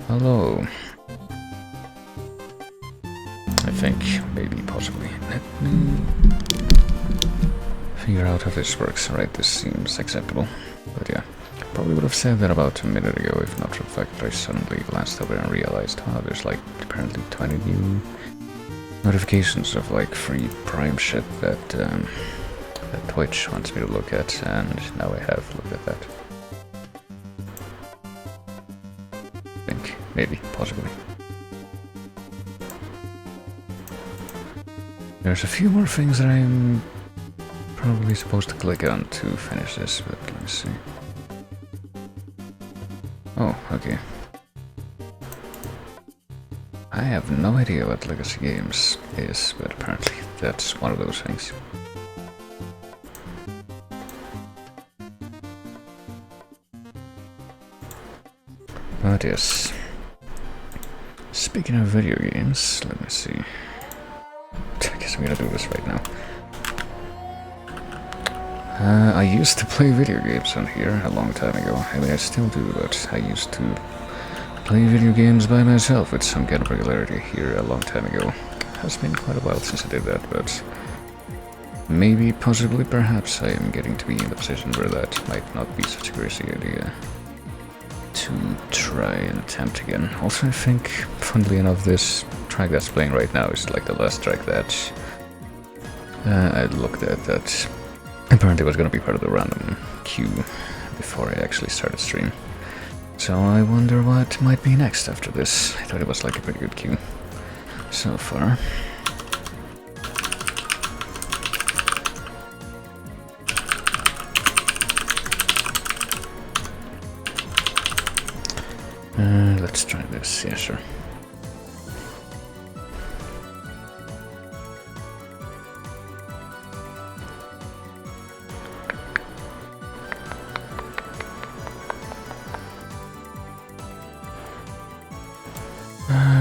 Hello. I think, maybe, possibly. Let me figure out how this works. Right, this seems acceptable. But yeah, probably would have said that about a minute ago, if not for the fact that I suddenly glanced over and realized, oh, there's like apparently 20 new notifications of like free Prime shit that, that Twitch wants me to look at, and now I have looked at that. I think, maybe, possibly. There's a few more things that I'm probably supposed to click on to finish this, but let me see. Oh, okay. I have no idea what Legacy Games is, but apparently that's one of those things. But yes. Speaking of video games, let me see. I guess I'm gonna do this right now. I used to play video games on here a long time ago. I mean, I still do, but I used to play video games by myself with some kind of regularity here a long time ago. It has been quite a while since I did that, but maybe, possibly, perhaps I am getting to be in the position where that might not be such a crazy idea to try and attempt again. Also, I think, funnily enough, this track that's playing right now is like the last track that I looked at that apparently was going to be part of the random queue before I actually started stream. So I wonder what might be next after this. I thought it was like a pretty good queue so far. Let's try this, yeah, sure.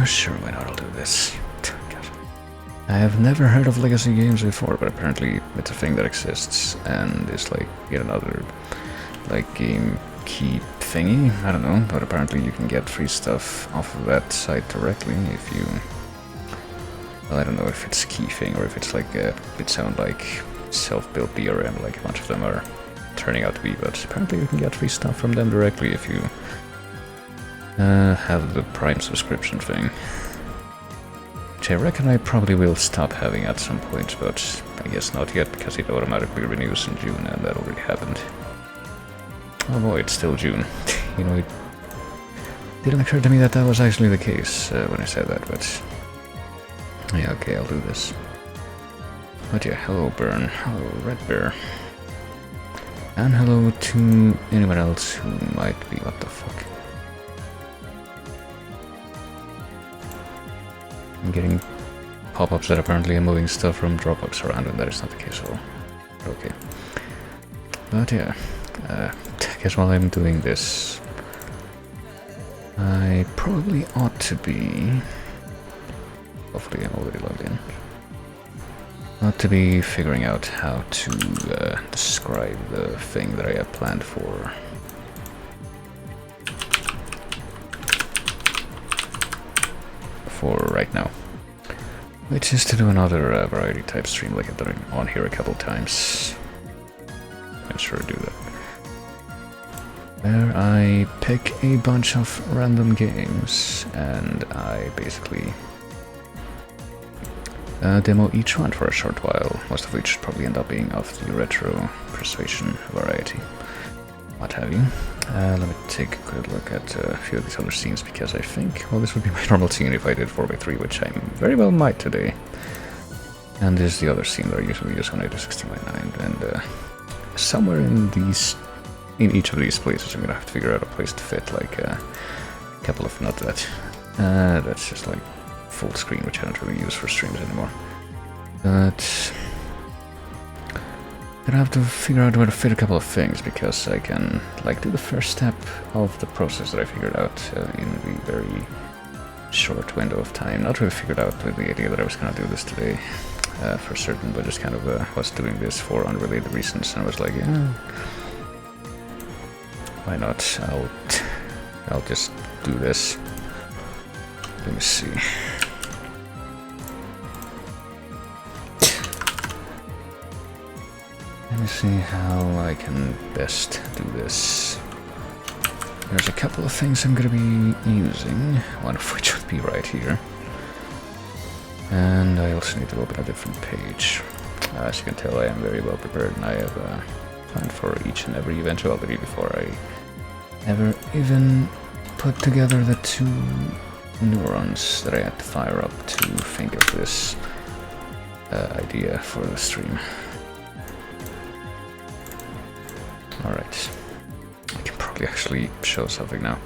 Sure, why not? I'll do this. God. I have never heard of Legacy Games before, but apparently it's a thing that exists and is like yet another like game key thingy. I don't know, but apparently you can get free stuff off of that site directly if you. Well, I don't know if it's a key thing or if it's like its own like self-built DRM, like a bunch of them are turning out to be. But apparently you can get free stuff from them directly if you have the Prime subscription thing, which I reckon I probably will stop having at some point, but I guess not yet because it automatically renews in June, and that already happened. Oh boy, it's still June. You know, it didn't occur to me that that was actually the case when I said that, but yeah, okay, I'll do this. But yeah, hello Burn, hello Red Bear, and hello to anyone else who might be, what the fuck. I'm getting pop-ups that apparently are moving stuff from Dropbox around, and that is not the case at all. Okay. But yeah, I guess while I'm doing this, I probably ought to be, hopefully I'm already logged in, ought to be figuring out how to describe the thing that I have planned for right now, which is to do another variety type stream like I've done on here a couple times. I'm sure do that, where I pick a bunch of random games and I basically demo each one for a short while, most of which probably end up being of the retro persuasion variety, what have you. Let me take a quick look at a few of these other scenes, because I think, well, this would be my normal scene if I did 4x3, which I very well might today. And this is the other scene that I usually use when I do 16x9, and somewhere in each of these places I'm gonna have to figure out a place to fit like a couple of, not that, that's just like full screen, which I don't really use for streams anymore. But I'm gonna have to figure out where to fit a couple of things, because I can like do the first step of the process that I figured out in the very short window of time. Not really figured out with the idea that I was gonna do this today for certain, but just kind of was doing this for unrelated reasons, and I was like, yeah, why not? I'll just do this. Let me see. Let me see how I can best do this. There's a couple of things I'm gonna be using, one of which would be right here. And I also need to open a different page. As you can tell, I am very well prepared, and I have planned for each and every eventuality before I ever even put together the 2 neurons that I had to fire up to think of this idea for the stream. Alright, I can probably actually show something now,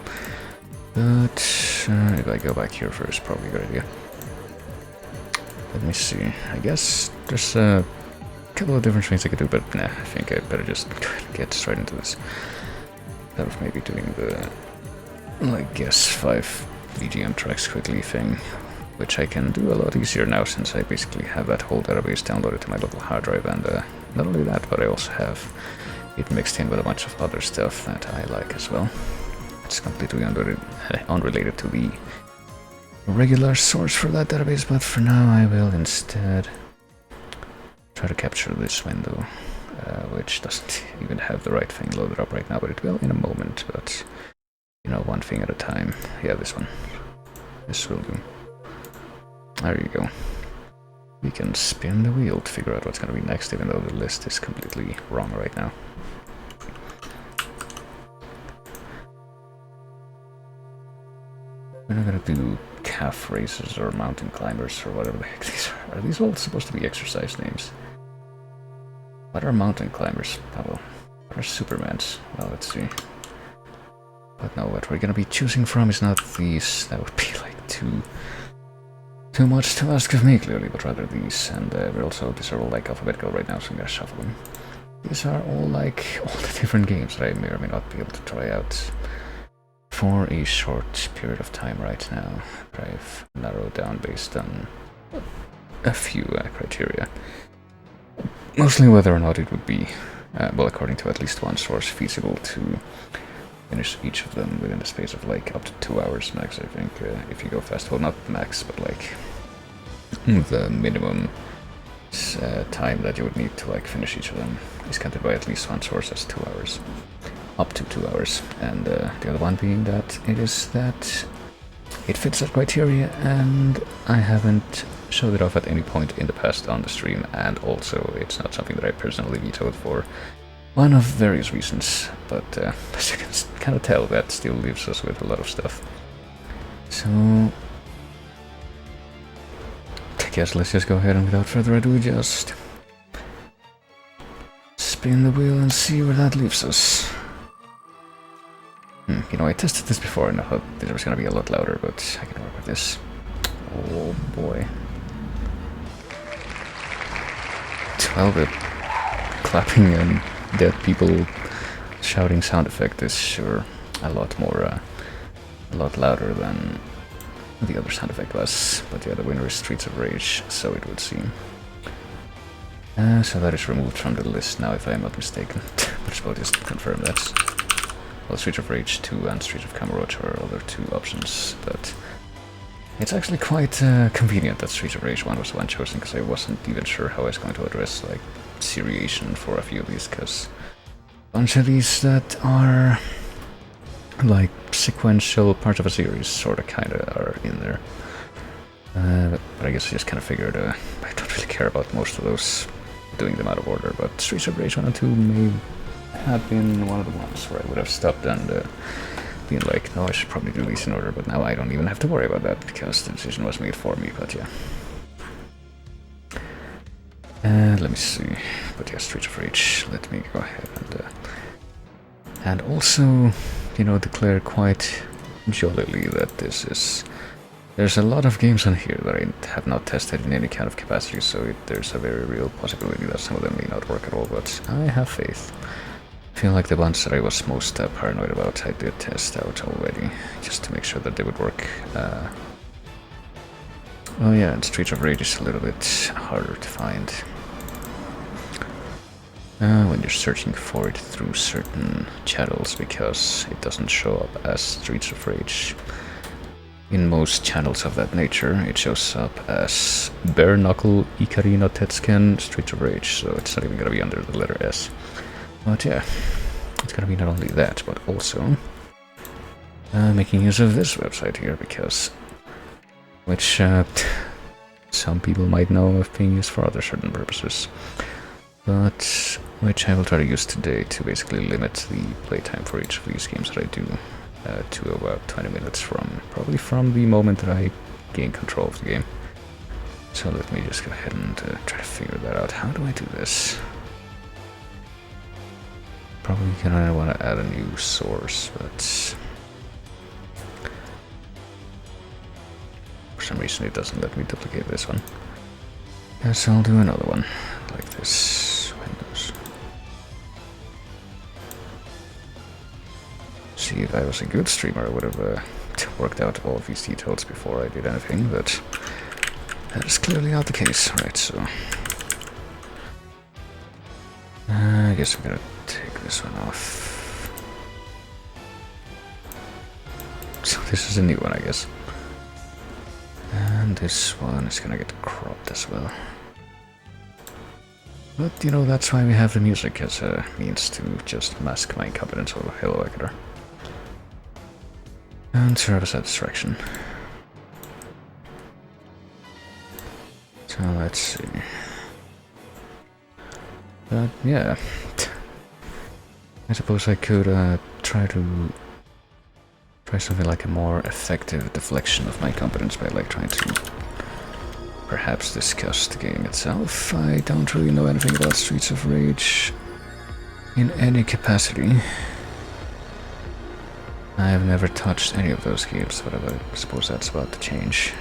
but if I go back here first, probably a good idea. Let me see, I guess there's a couple of different things I could do, but nah, I think I better just get straight into this. Instead of maybe doing the, like, guess 5 VGM tracks quickly thing, which I can do a lot easier now since I basically have that whole database downloaded to my local hard drive, and not only that, but I also have it mixed in with a bunch of other stuff that I like as well. It's completely unrelated to the regular source for that database, but for now I will instead try to capture this window, which doesn't even have the right thing loaded up right now, but it will in a moment, but you know, one thing at a time. Yeah, this one. This will do. There you go. We can spin the wheel to figure out what's going to be next, even though the list is completely wrong right now. We're not going to do calf races or mountain climbers or whatever the heck these are. Are these all supposed to be exercise names? What are mountain climbers, Pavel? What are Supermans? Well, let's see. But no, what we're gonna be choosing from is not these. That would be like too much to ask of me, clearly, but rather these. And we're also, these are all like alphabetical right now, so I'm gonna shuffle them. These are all like all the different games that I may or may not be able to try out for a short period of time right now. I've narrowed down based on a few criteria. Mostly whether or not it would be, well, according to at least one source, feasible to finish each of them within the space of like up to 2 hours max, I think, if you go fast. Well, not max, but like the minimum time that you would need to like finish each of them is counted by at least one source as 2 hours. Up to 2 hours. And the other one being that it fits that criteria, and I haven't showed it off at any point in the past on the stream, and also it's not something that I personally vetoed for one of various reasons, but as you can kind of tell, that still leaves us with a lot of stuff. So I guess let's just go ahead and without further ado just spin the wheel and see where that leaves us. You know, I tested this before and I thought it was going to be a lot louder, but I can work with this. Oh boy. Well, the clapping and dead people shouting sound effect is sure a lot more, a lot louder than the other sound effect was. But yeah, the winner is Streets of Rage, so it would seem. So that is removed from the list now, if I am not mistaken. But we'll just confirm that. Well, Streets of Rage 2 and Streets of Camelot are other 2 options, but it's actually quite convenient that Streets of Rage 1 was the one chosen, because I wasn't even sure how I was going to address like seriation for a few of these, because a bunch of these that are like sequential parts of a series sort of kind of are in there. But I guess I just kind of figured I don't really care about most of those, doing them out of order, but Streets of Rage 1 and 2 may have been one of the ones where I would have stopped and been like, no, I should probably do these in order, but now I don't even have to worry about that because the decision was made for me, but yeah. Let me see, but yeah, Streets of Rage, let me go ahead and also, you know, declare quite jollily that there's a lot of games on here that I have not tested in any kind of capacity, so there's a very real possibility that some of them may not work at all, but I have faith. I feel like the ones that I was most paranoid about I did test out already, just to make sure that they would work. Oh yeah, and Streets of Rage is a little bit harder to find when you're searching for it through certain channels, because it doesn't show up as Streets of Rage in most channels of that nature, it shows up as Bare Knuckle Ikari no Tetsuken Streets of Rage, so it's not even gonna be under the letter S. But yeah, it's gonna be not only that, but also making use of this website here, because which some people might know of being used for other certain purposes, but which I will try to use today to basically limit the playtime for each of these games that I do to about 20 minutes probably from the moment that I gain control of the game. So let me just go ahead and try to figure that out. How do I do this? Probably gonna want to add a new source, but for some reason it doesn't let me duplicate this one. Guess I'll do another one like this. Windows. See, if I was a good streamer, I would have worked out all of these details before I did anything, but that is clearly not the case. Right, so I guess I'm gonna take this one off. So this is a new one, I guess. And this one is gonna get cropped as well. But, you know, that's why we have the music as a means to just mask my incompetence of Hello Ecuador. And serve as a distraction. So let's see. But yeah, I suppose I could try something like a more effective deflection of my competence by like trying to perhaps discuss the game itself. I don't really know anything about Streets of Rage in any capacity. I have never touched any of those games, but I suppose that's about to change.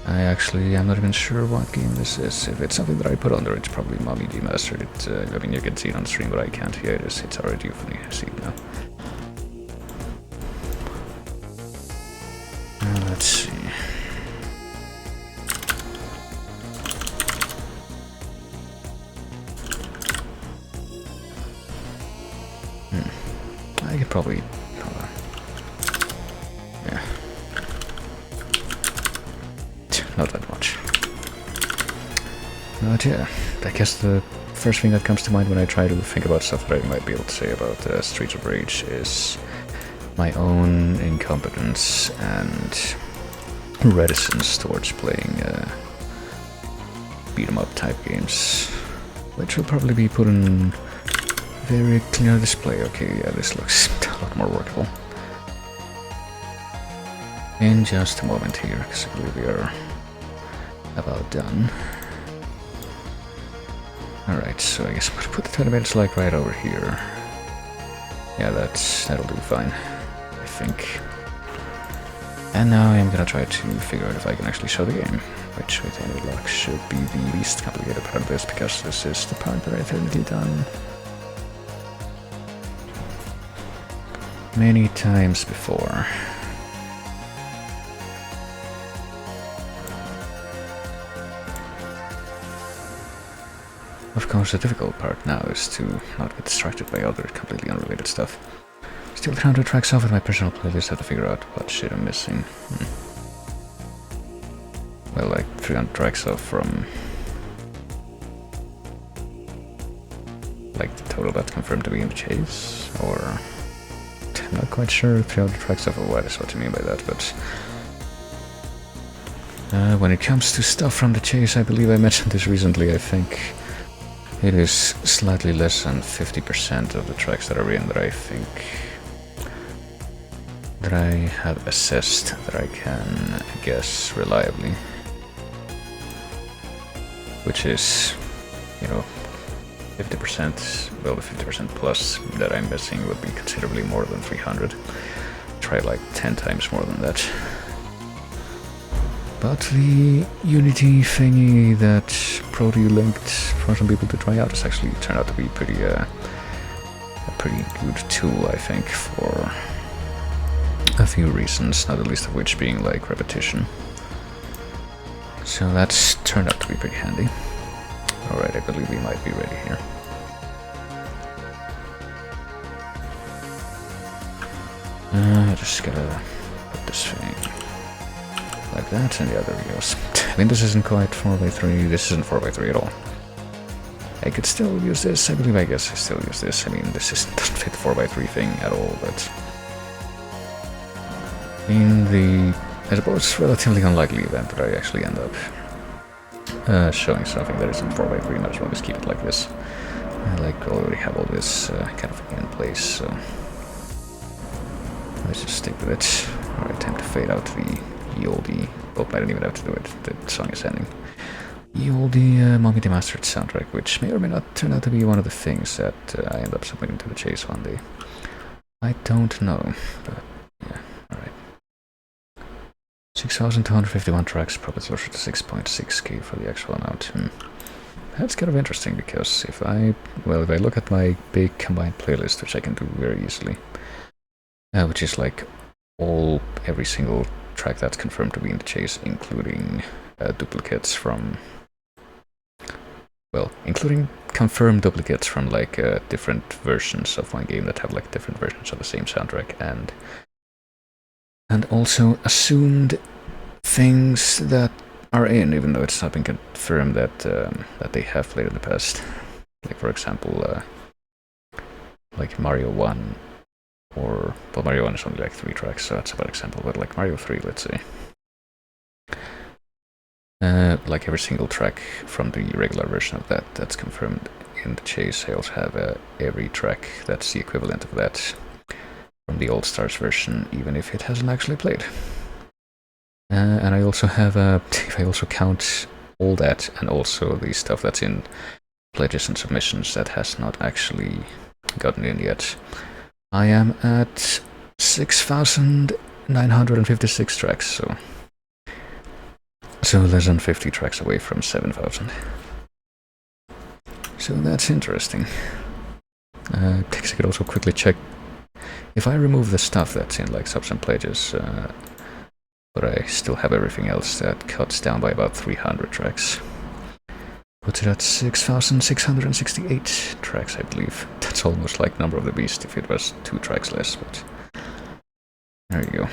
I actually am not even sure what game this is. If it's something that I put under, it's probably Mommy Demastered. I mean, you can see it on stream, but I can't hear it. It's already for me. I see it now. Let's see. I could probably... yeah. Not that much. But yeah, I guess the first thing that comes to mind when I try to think about stuff that I might be able to say about Streets of Rage is my own incompetence and reticence towards playing beat-em-up type games, which will probably be put in very clear display. Okay, yeah, this looks a lot more workable. In just a moment here, because I believe we are about done. Alright, so I guess I'm gonna put the 20 minutes like right over here. Yeah, that'll do fine, I think. And now I'm gonna try to figure out if I can actually show the game, which with any luck should be the least complicated part of this, because this is the part that I've technically done many times before. Of course, the difficult part now is to not get distracted by other completely unrelated stuff. Still 300 tracks off in my personal playlist, have to figure out what shit I'm missing. Well, like 300 tracks off from... like the total that's confirmed to be in the chase, or... I'm not quite sure 300 tracks off of what is what you mean by that, but... when it comes to stuff from the chase, I believe I mentioned this recently, I think... it is slightly less than 50% of the tracks that are in that I think that I have assessed that I can guess reliably. Which is, you know, 50%, well, the 50% plus that I'm missing would be considerably more than 300. Try like 10 times more than that. But the Unity thingy that Prody linked for some people to try out has actually turned out to be a pretty good tool, I think, for a few reasons, not the least of which being like repetition. So that's turned out to be pretty handy. Alright, I believe we might be ready here. I just gotta this thing. Like that, and yeah, there he goes. I mean, this isn't quite 4x3, this isn't 4x3 at all. I could still use this, I believe, I guess I still use this. I mean, this doesn't fit the 4x3 thing at all, but... in the, I suppose, relatively unlikely event that I actually end up showing something that isn't 4x3, might as well just keep it like this. I already have all this kind of in place, so... let's just stick with it. Alright, time to fade out the oldie. Oh, I didn't even have to do it, the song is ending. The oldie Mommy Demastered soundtrack, which may or may not turn out to be one of the things that I end up submitting to the chase one day. I don't know, but yeah, alright. 6,251 tracks, probably closer to 6.6k for the actual amount. That's kind of interesting, because if I look at my big combined playlist, which I can do very easily, which is like every single track that's confirmed to be in the chase, including duplicates from, including confirmed duplicates from like different versions of one game that have like different versions of the same soundtrack, and also assumed things that are in, even though it's not been confirmed that that they have played in the past. Like for example, like Mario 1, or well, Mario 1 is only like 3 tracks, so that's a bad example. But like Mario 3, let's say, like every single track from the regular version of that's confirmed in the chase. I also have every track that's the equivalent of that from the All Stars version, even if it hasn't actually played. And I also have, if I also count all that, and also the stuff that's in pledges and submissions that has not actually gotten in yet, I am at 6,956 tracks, so less than 50 tracks away from 7,000. So that's interesting. I could also quickly check if I remove the stuff that's in like subs and pledges, but I still have everything else. That cuts down by about 300 tracks. Puts it at 6,668 tracks, I believe. That's almost like Number of the Beast if it was 2 tracks less, but there you go.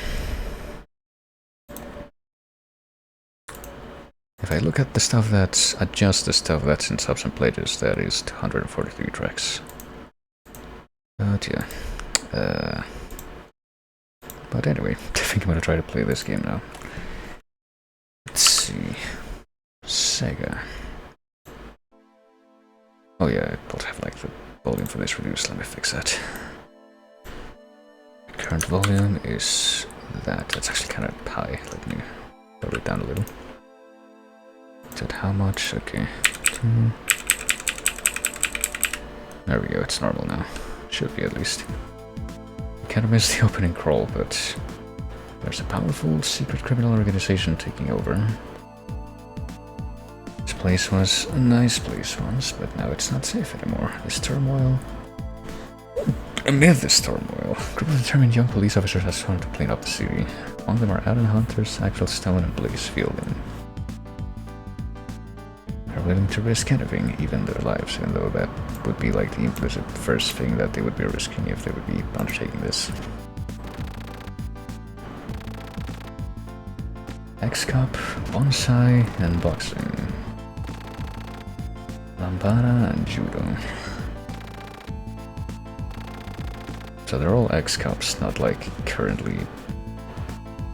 If I look at the stuff that's adjust the stuff that's in subs and pledges, that is 243 tracks. But yeah. But anyway, I think I'm gonna try to play this game now. Let's see. Sega. Oh yeah, I don't have like the volume for this reduced, let me fix that. Current volume is that. That's actually kind of high. Let me lower it down a little. Is that how much? Okay. There we go, it's normal now. Should be at least. Kind of missed the opening crawl, but there's a powerful secret criminal organization taking over. This place was a nice place once, but now it's not safe anymore. This turmoil... Amid this turmoil, a group of determined young police officers has sworn to clean up the city. Among them are Alan Hunters, Axel Stone, and Blaze Fielding. They're willing to risk anything, even their lives, even though that would be like the implicit first thing that they would be risking if they would be undertaking this. X-Cup, Bonsai, and Boxing. Lambada and Judo. So they're all X-Cups, not like currently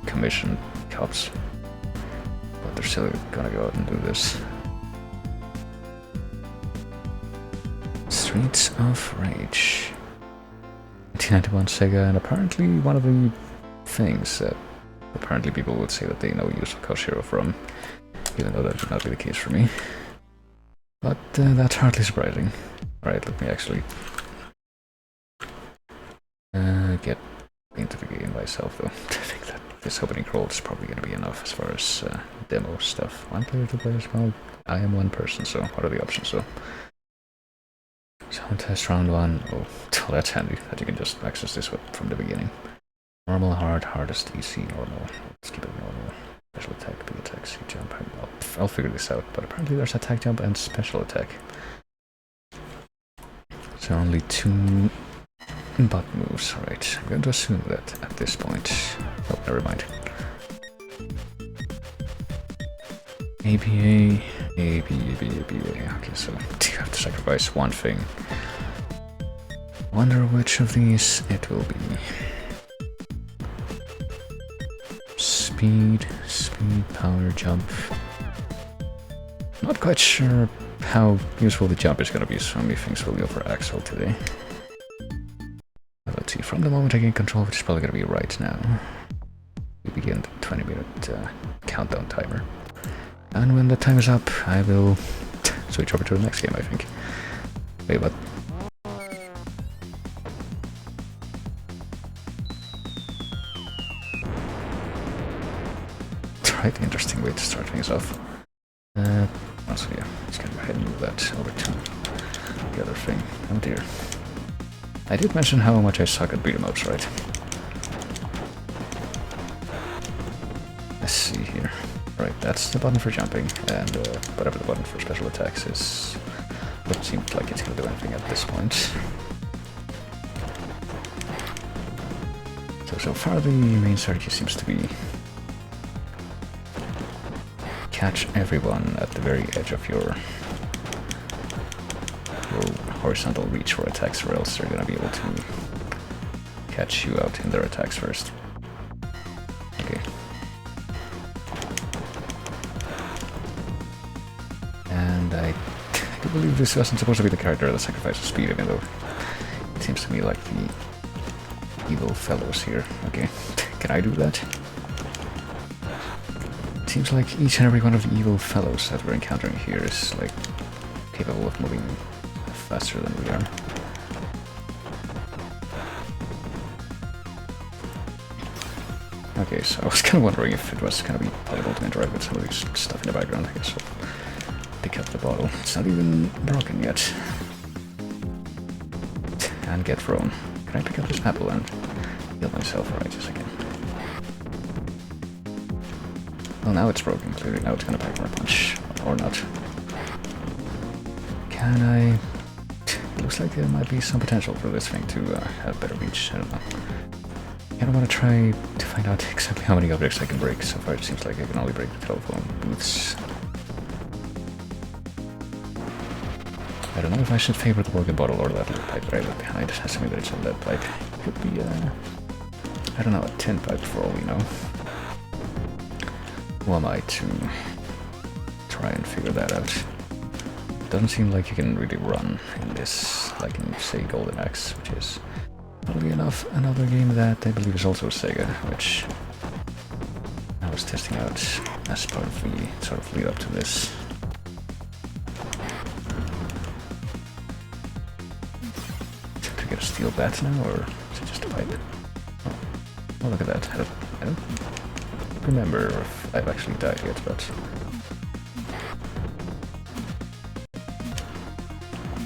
commissioned cups. But they're still gonna go out and do this. Streets of Rage. 1991 Sega, and apparently one of the things that apparently people would say that they know Yuzo Koshiro from, even though that would not be the case for me. But that's hardly surprising. Alright, let me actually get into the game myself, though. I think that this opening crawl is probably going to be enough as far as demo stuff. 1 player, 2 players, well, I am 1 person, so what are the options, so? Sound test round 1. Oh, that's handy, that you can just access this from the beginning. Normal, hard, hardest, easy, normal. Let's keep it normal. Special attack, big attack, speed jump. I'll figure this out, but apparently there's attack jump and special attack. So only 2 butt moves, alright. I'm going to assume that at this point... Oh, never mind. ABA... ABA... Okay, so you have to sacrifice one thing. Wonder which of these it will be. Speed, power, jump. Not quite sure how useful the jump is gonna be, so many things will go for Axel today. Let's see, from the moment I gain control, which is probably gonna be right now, we begin the 20-minute countdown timer. And when the time is up, I will switch over to the next game, I think. Wait, what? Quite interesting way to start things off. Also, yeah, let's go ahead and move that over to the other thing. Oh dear. I did mention how much I suck at beat 'em ups, right? Let's see here. Right, that's the button for jumping, and whatever the button for special attacks is. Doesn't seem like it's gonna do anything at this point. So far the main strategy seems to be catch everyone at the very edge of your horizontal reach for attacks, or else they're gonna be able to catch you out in their attacks first. Okay. And I do believe this wasn't supposed to be the character that sacrifices speed, even though it seems to me like the evil fellows here. Okay, can I do that? Seems like each and every one of the evil fellows that we're encountering here is like capable of moving faster than we are. Okay, so I was kind of wondering if it was going to be possible to interact with some of this stuff in the background. I guess I'll pick up the bottle. It's not even broken yet. And get thrown. Can I pick up this apple and heal myself? Alright, just a second. Well, now it's broken, clearly. Now it's gonna pack more punch. Or not. Can I... It looks like there might be some potential for this thing to have better reach. I don't know. I kind of want to try to find out exactly how many objects I can break. So far it seems like I can only break the telephone booths. I don't know if I should favor the broken bottle or that lead pipe that I left behind. Assuming that it's a lead pipe. It could be, I don't know, a tin pipe for all we know. Who am I to try and figure that out? Doesn't seem like you can really run in this, like in, say, Golden Axe, which is, oddly enough, another game that I believe is also Sega, which I was testing out as part of the sort of lead up to this. To get a steel bat now, or is it just a pipe? Oh, look at that. I don't remember if I've actually died yet, but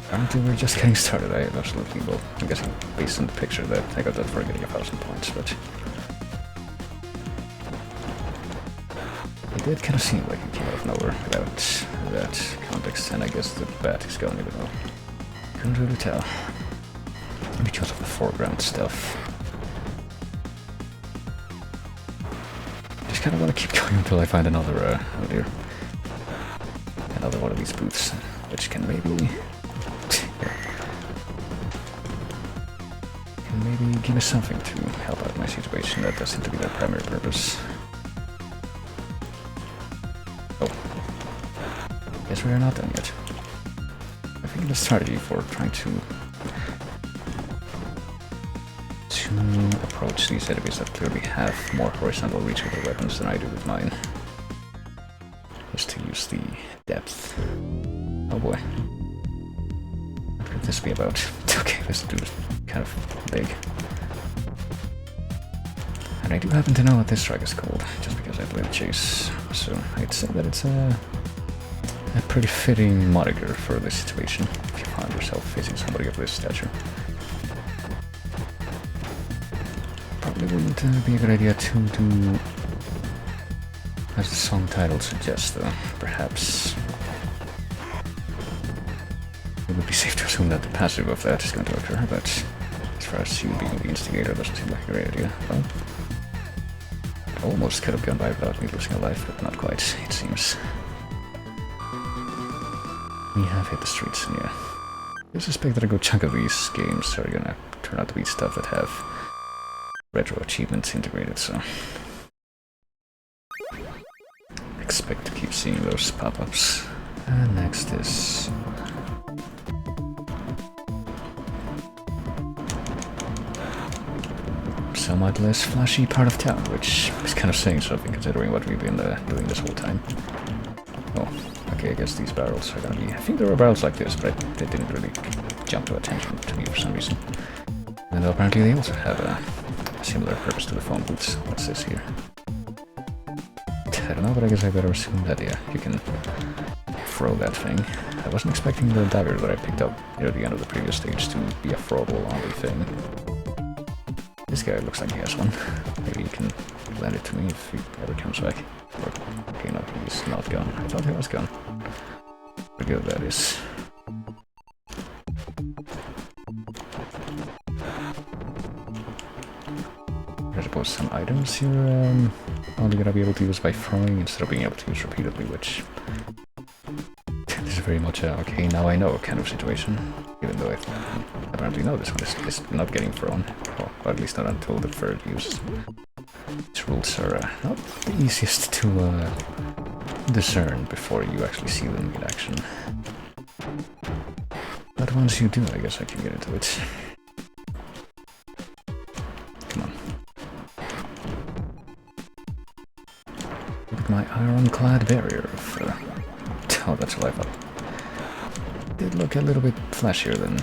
apparently we're just getting started. I have absolutely, well, I'm guessing based on the picture that I got that for getting 1,000 points, but it did kind of seem like it came out of nowhere without that context, and I guess the bat is gone even though couldn't really tell because of the foreground stuff. I kind of want to keep going until I find another, oh dear, another one of these booths, which can maybe give us something to help out my situation. That does seem to be their primary purpose. Oh, guess we are not done yet. I think the strategy for trying to approach these enemies that clearly have more horizontal reach with their weapons than I do with mine is to use the depth. Oh boy. What could this be about? Okay, this dude is kind of big. And I do happen to know what this strike is called, just because I played Chase, so I'd say that it's a pretty fitting moniker for this situation, if you find yourself facing somebody of this stature. Probably wouldn't be a good idea to do as the song title suggests, though. Perhaps it would be safe to assume that the passive of that is going to occur, but As far as you being the instigator doesn't seem like a great idea. Well, almost could have gone by without me losing a life, but not quite, it seems. We have hit the streets, and yeah. I suspect that a good chunk of these games are gonna turn out to be stuff that have retro achievements integrated, so expect to keep seeing those pop-ups. And next is somewhat less flashy part of town, which is kind of saying something considering what we've been doing this whole time. Oh, okay, I guess these barrels are gonna be... I think there were barrels like this, but they didn't really jump to attention to me for some reason. And apparently they also have a similar purpose to the phone booths. What's this here? I don't know, but I guess I better assume that, yeah, you can throw that thing. I wasn't expecting the dagger that I picked up near the end of the previous stage to be a throwable only thing. This guy looks like he has one. Maybe he can lend it to me if he ever comes back. Or, okay, no, he's not gone. I thought he was gone. How good that is. I suppose some items you're only gonna be able to use by throwing instead of being able to use repeatedly, which is very much a okay, now I know kind of situation. Even though I apparently know this one is not getting thrown, or at least not until the third use. These rules are not the easiest to discern before you actually see them in action. But once you do, I guess I can get into it. Come on. Look at my ironclad barrier of... oh, that's what I thought. Did look a little bit flashier than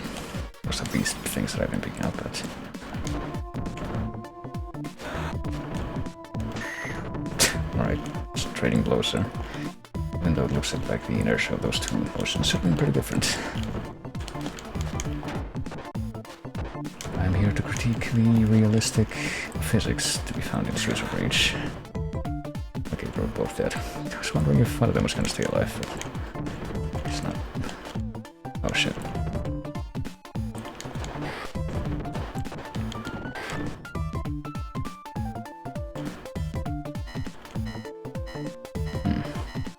most of these things that I've been picking up, but... Alright, just trading blows there. Even though it looks like the inertia of those two motions have been pretty different. I'm here to critique the realistic physics to be found in Streets of Rage. Okay, we're both dead. I was wondering if one of them was gonna stay alive, but it's not. Oh shit.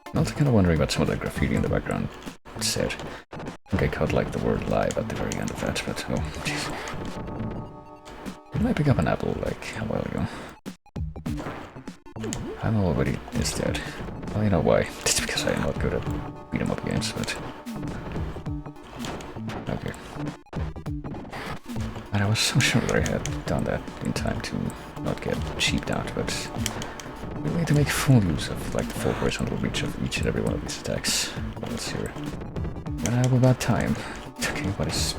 I'm also kind of wondering what some of the graffiti in the background said. I think I caught like the word live at the very end of that, but oh jeez. Didn't I pick up an apple like a while ago? I'm already is dead. Well, you know why. It's because I'm not good at beat 'em up games, but... okay. And I was so sure that I had done that in time to not get cheaped out, but... we need to make full use of like the full horizontal reach of each and every one of these attacks. Well, let's hear. When I have about time. Okay, what is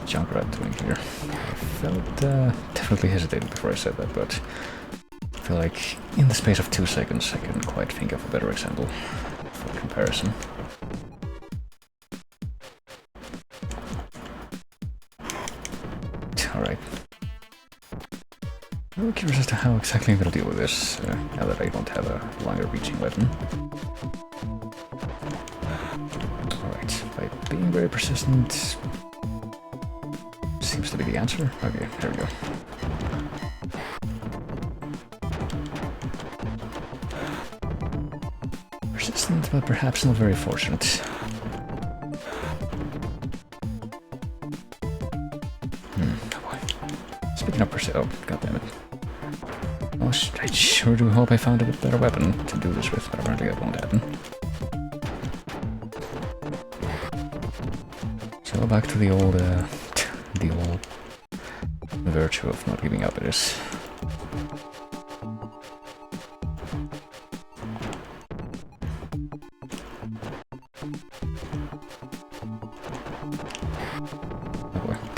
Junkrat doing here? I felt definitely hesitated before I said that, but I feel like in the space of 2 seconds I couldn't quite think of a better example for comparison. Alright. I'm curious as to how exactly I'm going to deal with this, now that I don't have a longer reaching weapon. Alright, by being very persistent seems to be the answer. Okay, there we go. Persistent, but perhaps not very fortunate. Speaking of oh, goddammit. Oh, I sure do hope I found a better weapon to do this with, but apparently that won't happen. So back to the old virtue of not giving up, it is.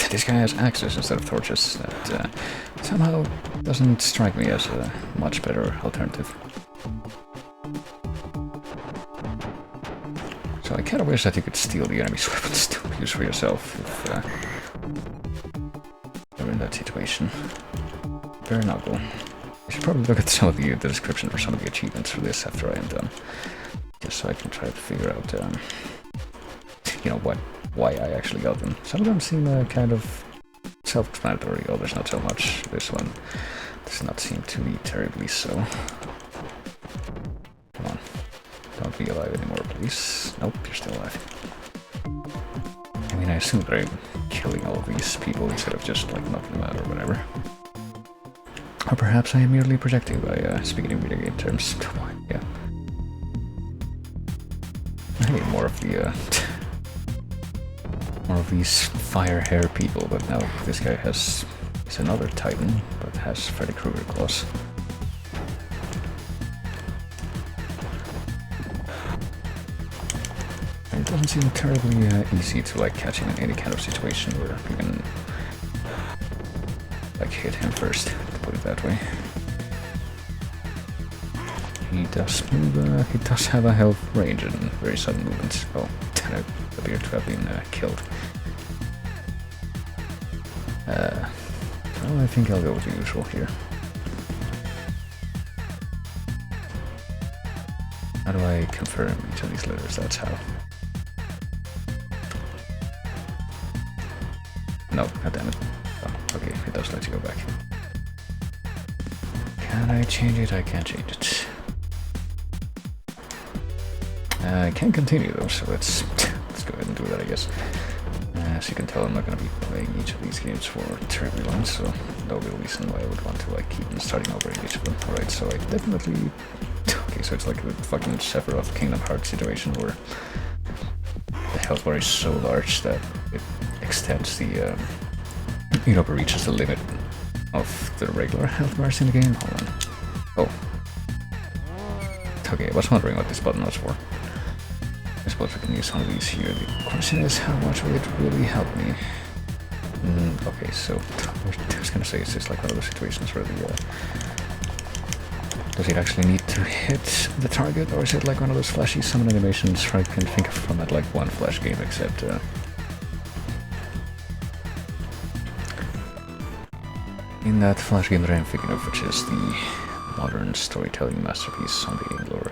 This guy has axes instead of torches. That somehow doesn't strike me as a much better alternative. So I kind of wish that you could steal the enemy's weapons to use for yourself if you're in that situation. Bare knuckle. I should probably look at some of the description for some of the achievements for this after I am done, just so I can try to figure out, you know, what why I actually got them. Some of them seem kind of self-explanatory, others not so much. This one does not seem to be terribly so. Come on, don't be alive anymore, please. Nope, you're still alive. I mean, I assume that I'm killing all of these people instead of just, like, knocking them out or whatever. Or perhaps I am merely projecting by speaking in video game terms. Yeah. I need more of the, more of these fire hair people, but now this guy is another Titan, but has Freddy Krueger claws. And it doesn't seem terribly easy to like catch him in any kind of situation where you can like hit him first, to put it that way. He does move, he does have a health range and very sudden movements. Oh, that appeared to have been killed. Well, I think I'll go with the usual here. How do I confirm each of these letters? That's how. No, goddammit. Oh, okay, it does let you go back. Can I change it? I can't change it. I can continue though, so let's go ahead and do that, I guess. As you can tell, I'm not going to be playing each of these games for terribly long, so no real reason why I would want to like keep on starting over in each of them. Alright, so I definitely... Okay, so it's like a fucking Sephiroth Kingdom Hearts situation where the health bar is so large that it extends the... it overreaches the limit of the regular health bars in the game. Hold on. Oh. Okay, I was wondering what this button was for. I suppose I can use one of these here. The question is, how much will it really help me? Okay, so I was gonna say, is this like one of those situations where the does it actually need to hit the target, or is it like one of those flashy summon animations where I can think of from that like one Flash game, except in that Flash game that I'm thinking of, which is the modern storytelling masterpiece on the Angler.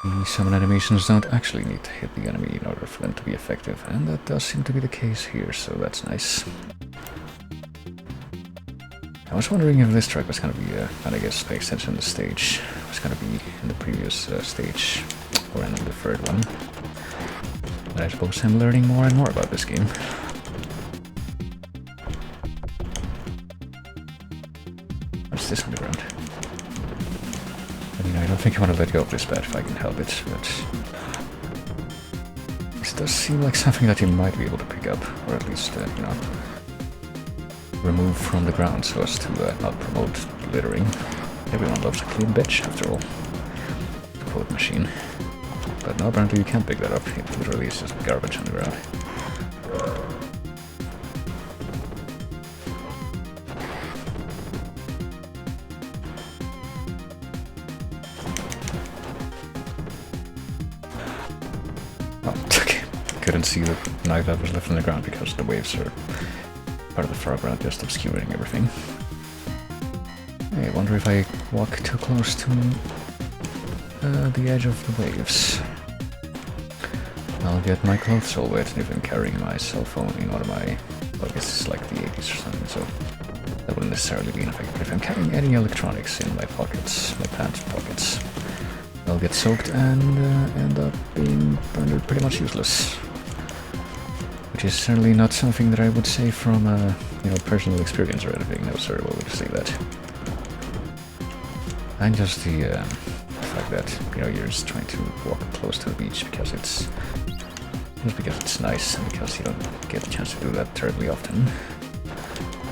The summon animations don't actually need to hit the enemy in order for them to be effective, and that does seem to be the case here, so that's nice. I was wondering if this track was going to be, and I guess the extension of the stage was going to be in the previous stage, or in the third one. But I suppose I'm learning more and more about this game. What's this on the ground? I mean, I don't think I want to let go of this bed if I can help it, but... This does seem like something that you might be able to pick up, or at least, you know, remove from the ground so as to not promote littering. Everyone loves a clean bitch, after all. Quote machine. But no, apparently you can't pick that up, it literally is just garbage on the ground. Couldn't see the knife that was left on the ground because the waves are part of the foreground, just obscuring everything. I wonder if I walk too close to the edge of the waves, I'll get my clothes all wet, and if I'm carrying my cell phone in one of my... well, I guess it's like the 80s or something, so that wouldn't necessarily be an effect. But if I'm carrying any electronics in my pockets, my pants pockets, they'll get soaked and end up being rendered pretty much useless. Which is certainly not something that I would say from, you know, personal experience or anything. No, sorry, why would I say that? And just the fact that, you know, you're just trying to walk close to the beach because it's... just because it's nice and because you don't get a chance to do that terribly often.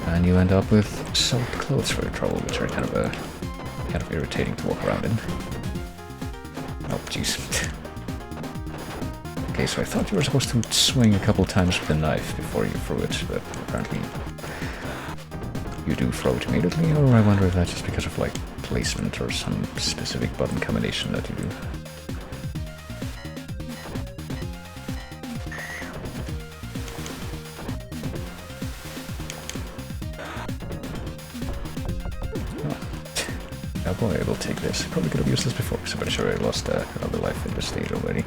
And you end up with soaked clothes for your trouble, which are kind of irritating to walk around in. Oh, jeez. Okay, so I thought you were supposed to swing a couple times with the knife before you threw it, but apparently you do throw it immediately, or I wonder if that's just because of, like, placement or some specific button combination that you do. Oh boy, I will take this. I probably could have used this before, because I'm pretty sure I lost another life in this stage already.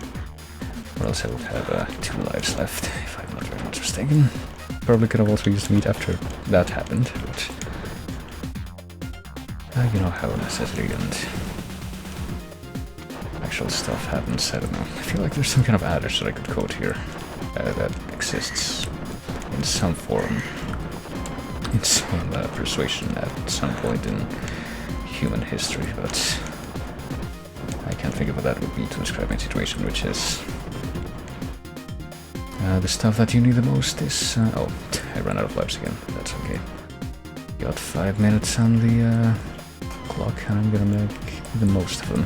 Or else I would have 2 lives left, if I'm not very much mistaken. Probably could have also used meat after that happened, but you know how necessity and actual stuff happens. I don't know. I feel like there's some kind of adage that I could quote here that exists in some form, in some persuasion at some point in human history, but I can't think of what that would be to describe my situation, which is the stuff that you need the most is... oh, I ran out of lives again. That's okay. Got 5 minutes on the clock, and I'm gonna make the most of them.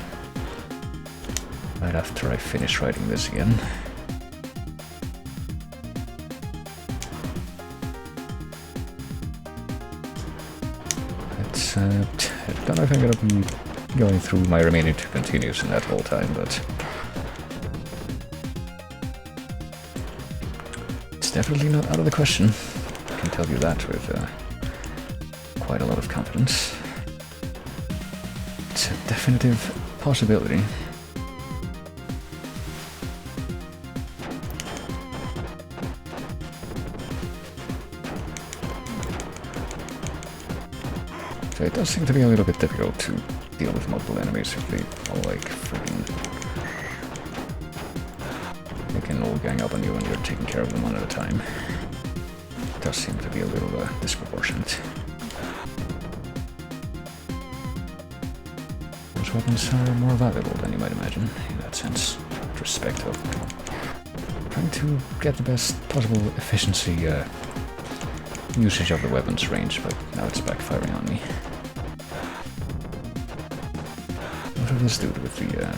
Right after I finish writing this again. It's, I don't know if I'm gonna be going through my remaining 2 continues in that whole time, but it's definitely not out of the question. I can tell you that with quite a lot of confidence. It's a definitive possibility. So it does seem to be a little bit difficult to deal with multiple enemies if they all like freaking... They can all gang up on you and you're taking care of them one at a time. It does seem to be a little disproportionate. Those weapons are more valuable than you might imagine, in that sense. With respect of trying to get the best possible efficiency usage of the weapon's range, but now it's backfiring on me. What of this dude with the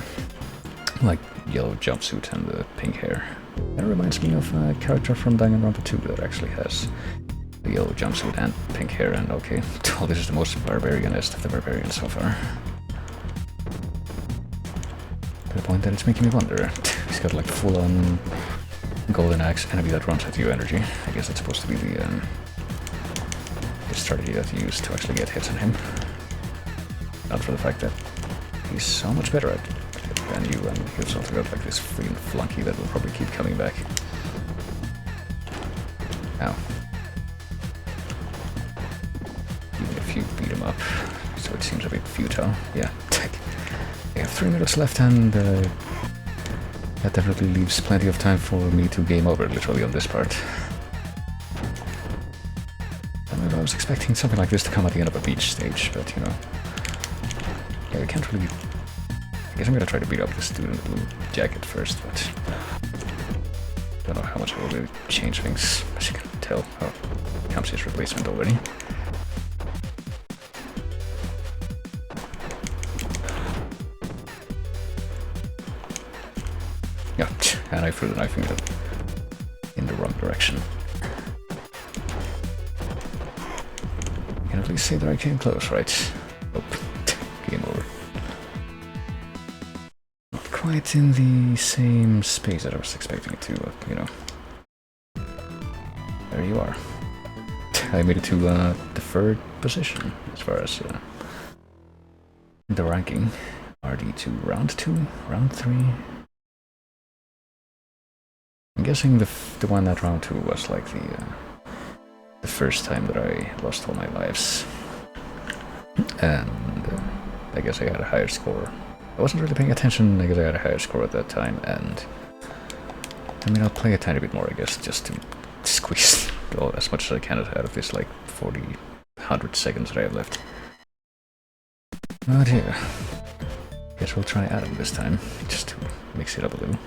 like yellow jumpsuit and the pink hair? That reminds me of a character from Danganronpa 2 that actually has the yellow jumpsuit and pink hair, and okay, well, this is the most barbarianist of the barbarians so far. To the point that it's making me wonder. He's got like full-on golden axe enemy that runs at you energy. I guess that's supposed to be the strategy that you use to actually get hits on him. Not for the fact that he's so much better at it than you, and he's also got like this freaking flunky that will probably keep coming back. Ow. Even if you beat him up, so it seems a bit futile. Yeah. I have 3 minutes left, and that definitely leaves plenty of time for me to game over literally on this part. I was expecting something like this to come at the end of a beach stage, but you know, yeah, I can't really... I guess I'm gonna try to beat up this dude in the blue jacket first, but I don't know how much it will really change things, as you can tell. Oh, comes his replacement already. Yeah, and I threw the knife in the wrong direction. At least say that I came close, right? Oh, game over. Not quite in the same space that I was expecting it to, but, you know. There you are. I made it to the 3rd position, as far as the ranking. RD2, round 2, round 3. I'm guessing the one at round 2 was like the first time that I lost all my lives, and I guess I had a higher score. I wasn't really paying attention, I guess I had a higher score at that time, and I mean, I'll play a tiny bit more, I guess, just to squeeze as much as I can out of this, like, 100 seconds that I have left. Oh dear. Guess we'll try Adam this time, just to mix it up a little.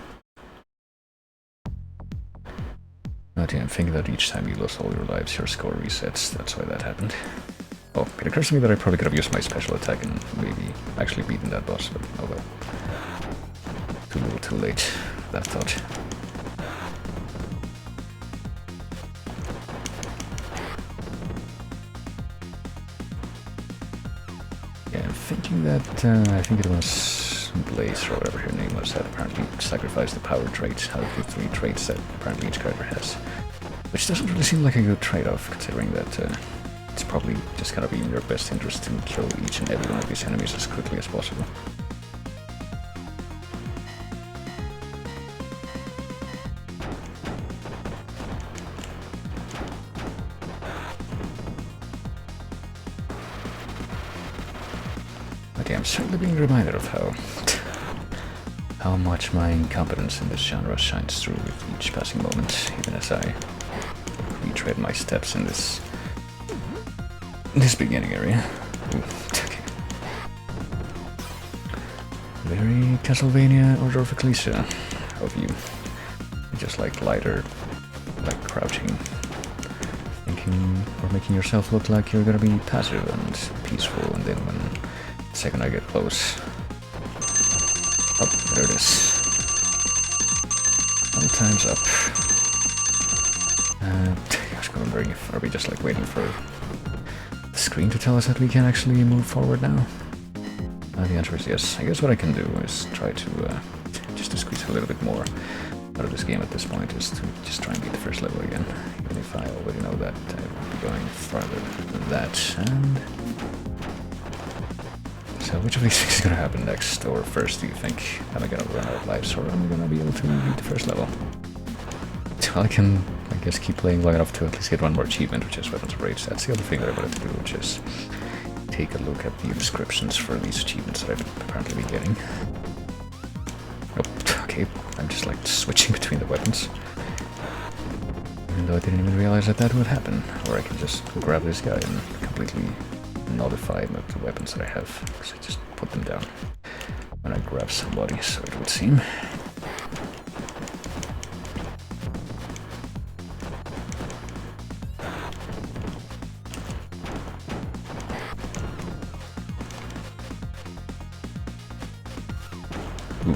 Oh dear, I'm thinking that each time you lost all your lives, your score resets. That's why that happened. Oh, it occurs to me that I probably could have used my special attack and maybe actually beaten that boss, but oh well. Too little too late, that thought. Yeah, I'm thinking that, I think it was Blaze or whatever her name was that apparently sacrificed the power traits out of the 3 traits that apparently each character has. Which doesn't really seem like a good trade-off, considering that it's probably just gonna be in your best interest to kill each and every one of these enemies as quickly as possible. yeah, I'm certainly being reminded of how much my incompetence in this genre shines through with each passing moment, even as I retread my steps in this beginning area. Ooh, okay. Very Castlevania Order of Ecclesia of you. Just like lighter, like crouching, thinking or making yourself look like you're gonna be passive and peaceful, and then when the second I get close, oh, there it is. All time's up. I was wondering if are we just like waiting for the screen to tell us that we can actually move forward now? The answer is yes. I guess what I can do is try to just to squeeze a little bit more out of this game at this point, is to just try and beat the first level again, even if I already know that I will be going farther than that. And so which of these things is going to happen next or first, do you think? Am I going to run out of lives, or am I going to be able to beat the first level? So I can, I guess, keep playing long enough to at least get one more achievement, which is Weapons of Rage. That's the other thing that I wanted to do, which is take a look at the descriptions for these achievements that I've apparently been getting. Oh, okay, I'm just like switching between the weapons. Even though I didn't even realize that that would happen. Or I can just grab this guy and completely nullify the weapons that I have, because I just put them down when I grab somebody, so it would seem. Ooh.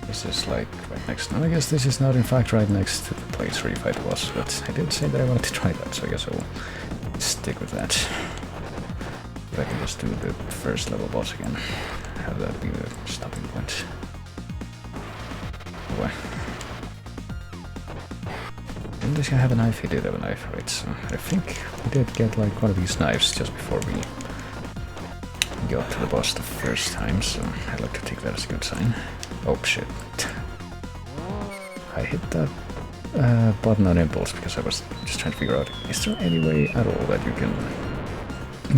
This is like right next. No, I guess this is not in fact right next to the place where you fight the boss, but I did say that I wanted to try that, so I guess I'll stick with that. If I can just do the first level boss again, have that be the stopping point. Boy. Didn't this guy have a knife? He did have a knife, right? So I think we did get like one of these knives just before we got to the boss the first time, so I'd like to take that as a good sign. Oh shit. I hit that button on impulse because I was just trying to figure out, is there any way at all that you can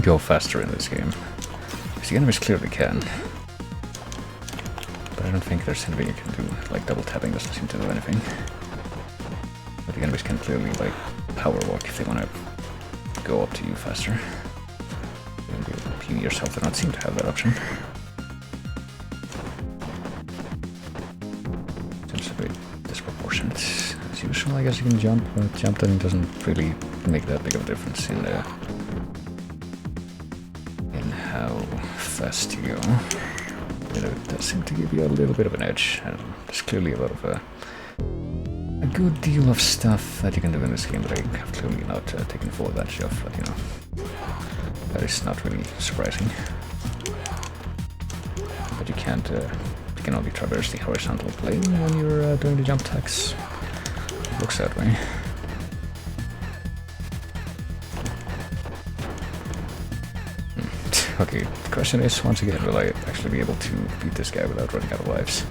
go faster in this game? Because the enemies clearly can. But I don't think there's anything you can do. Like double tapping doesn't seem to do anything. But the enemies can clearly like power walk if they want to go up to you faster. You yourself do not seem to have that option. Seems a bit disproportionate. As usual, I guess you can jump, but jumping doesn't really make that big of a difference in how fast you go. But it does seem to give you a little bit of an edge. There's clearly a lot of a good deal of stuff that you can do in this game that I have clearly not taken full advantage of, but you know. That is not really surprising. But you can't, you can only traverse the horizontal plane when you're doing the jump attacks. It looks that way. Okay, the question is, once again, will I actually be able to beat this guy without running out of lives?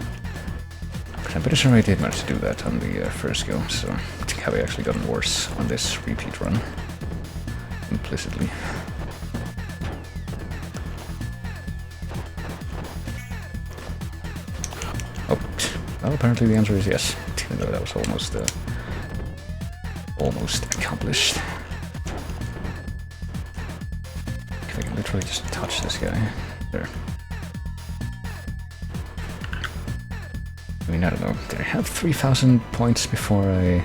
But I'm pretty sure I did manage to do that on the first go, so have I actually gotten worse on this repeat run? Implicitly. Well, apparently the answer is yes, even though that was almost accomplished. I can literally just touch this guy. There. I mean, I don't know. Did I have 3,000 points before I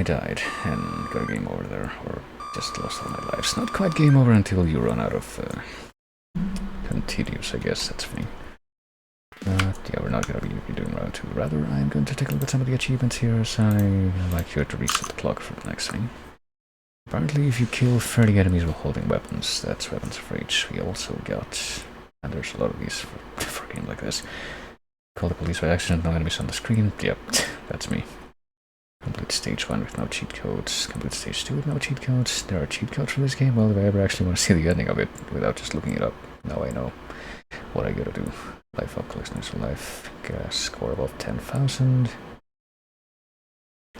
died and got a game over there, or just lost all my lives? Not quite game over until you run out of continues, I guess that's the thing. Yeah, we're not going to be doing round 2. Rather, I'm going to take a look at some of the achievements here, as I like here to reset the clock for the next thing. Apparently, if you kill 30 enemies while holding weapons, that's Weapons of Rage. We also got, and there's a lot of these for a game like this. Call the police by accident, no enemies on the screen. Yep, that's me. Complete stage 1 with no cheat codes. Complete stage 2 with no cheat codes. There are cheat codes for this game. Well, if I ever actually want to see the ending of it without just looking it up, now I know what I gotta do. Life up, collection of life. Gas score above 10,000.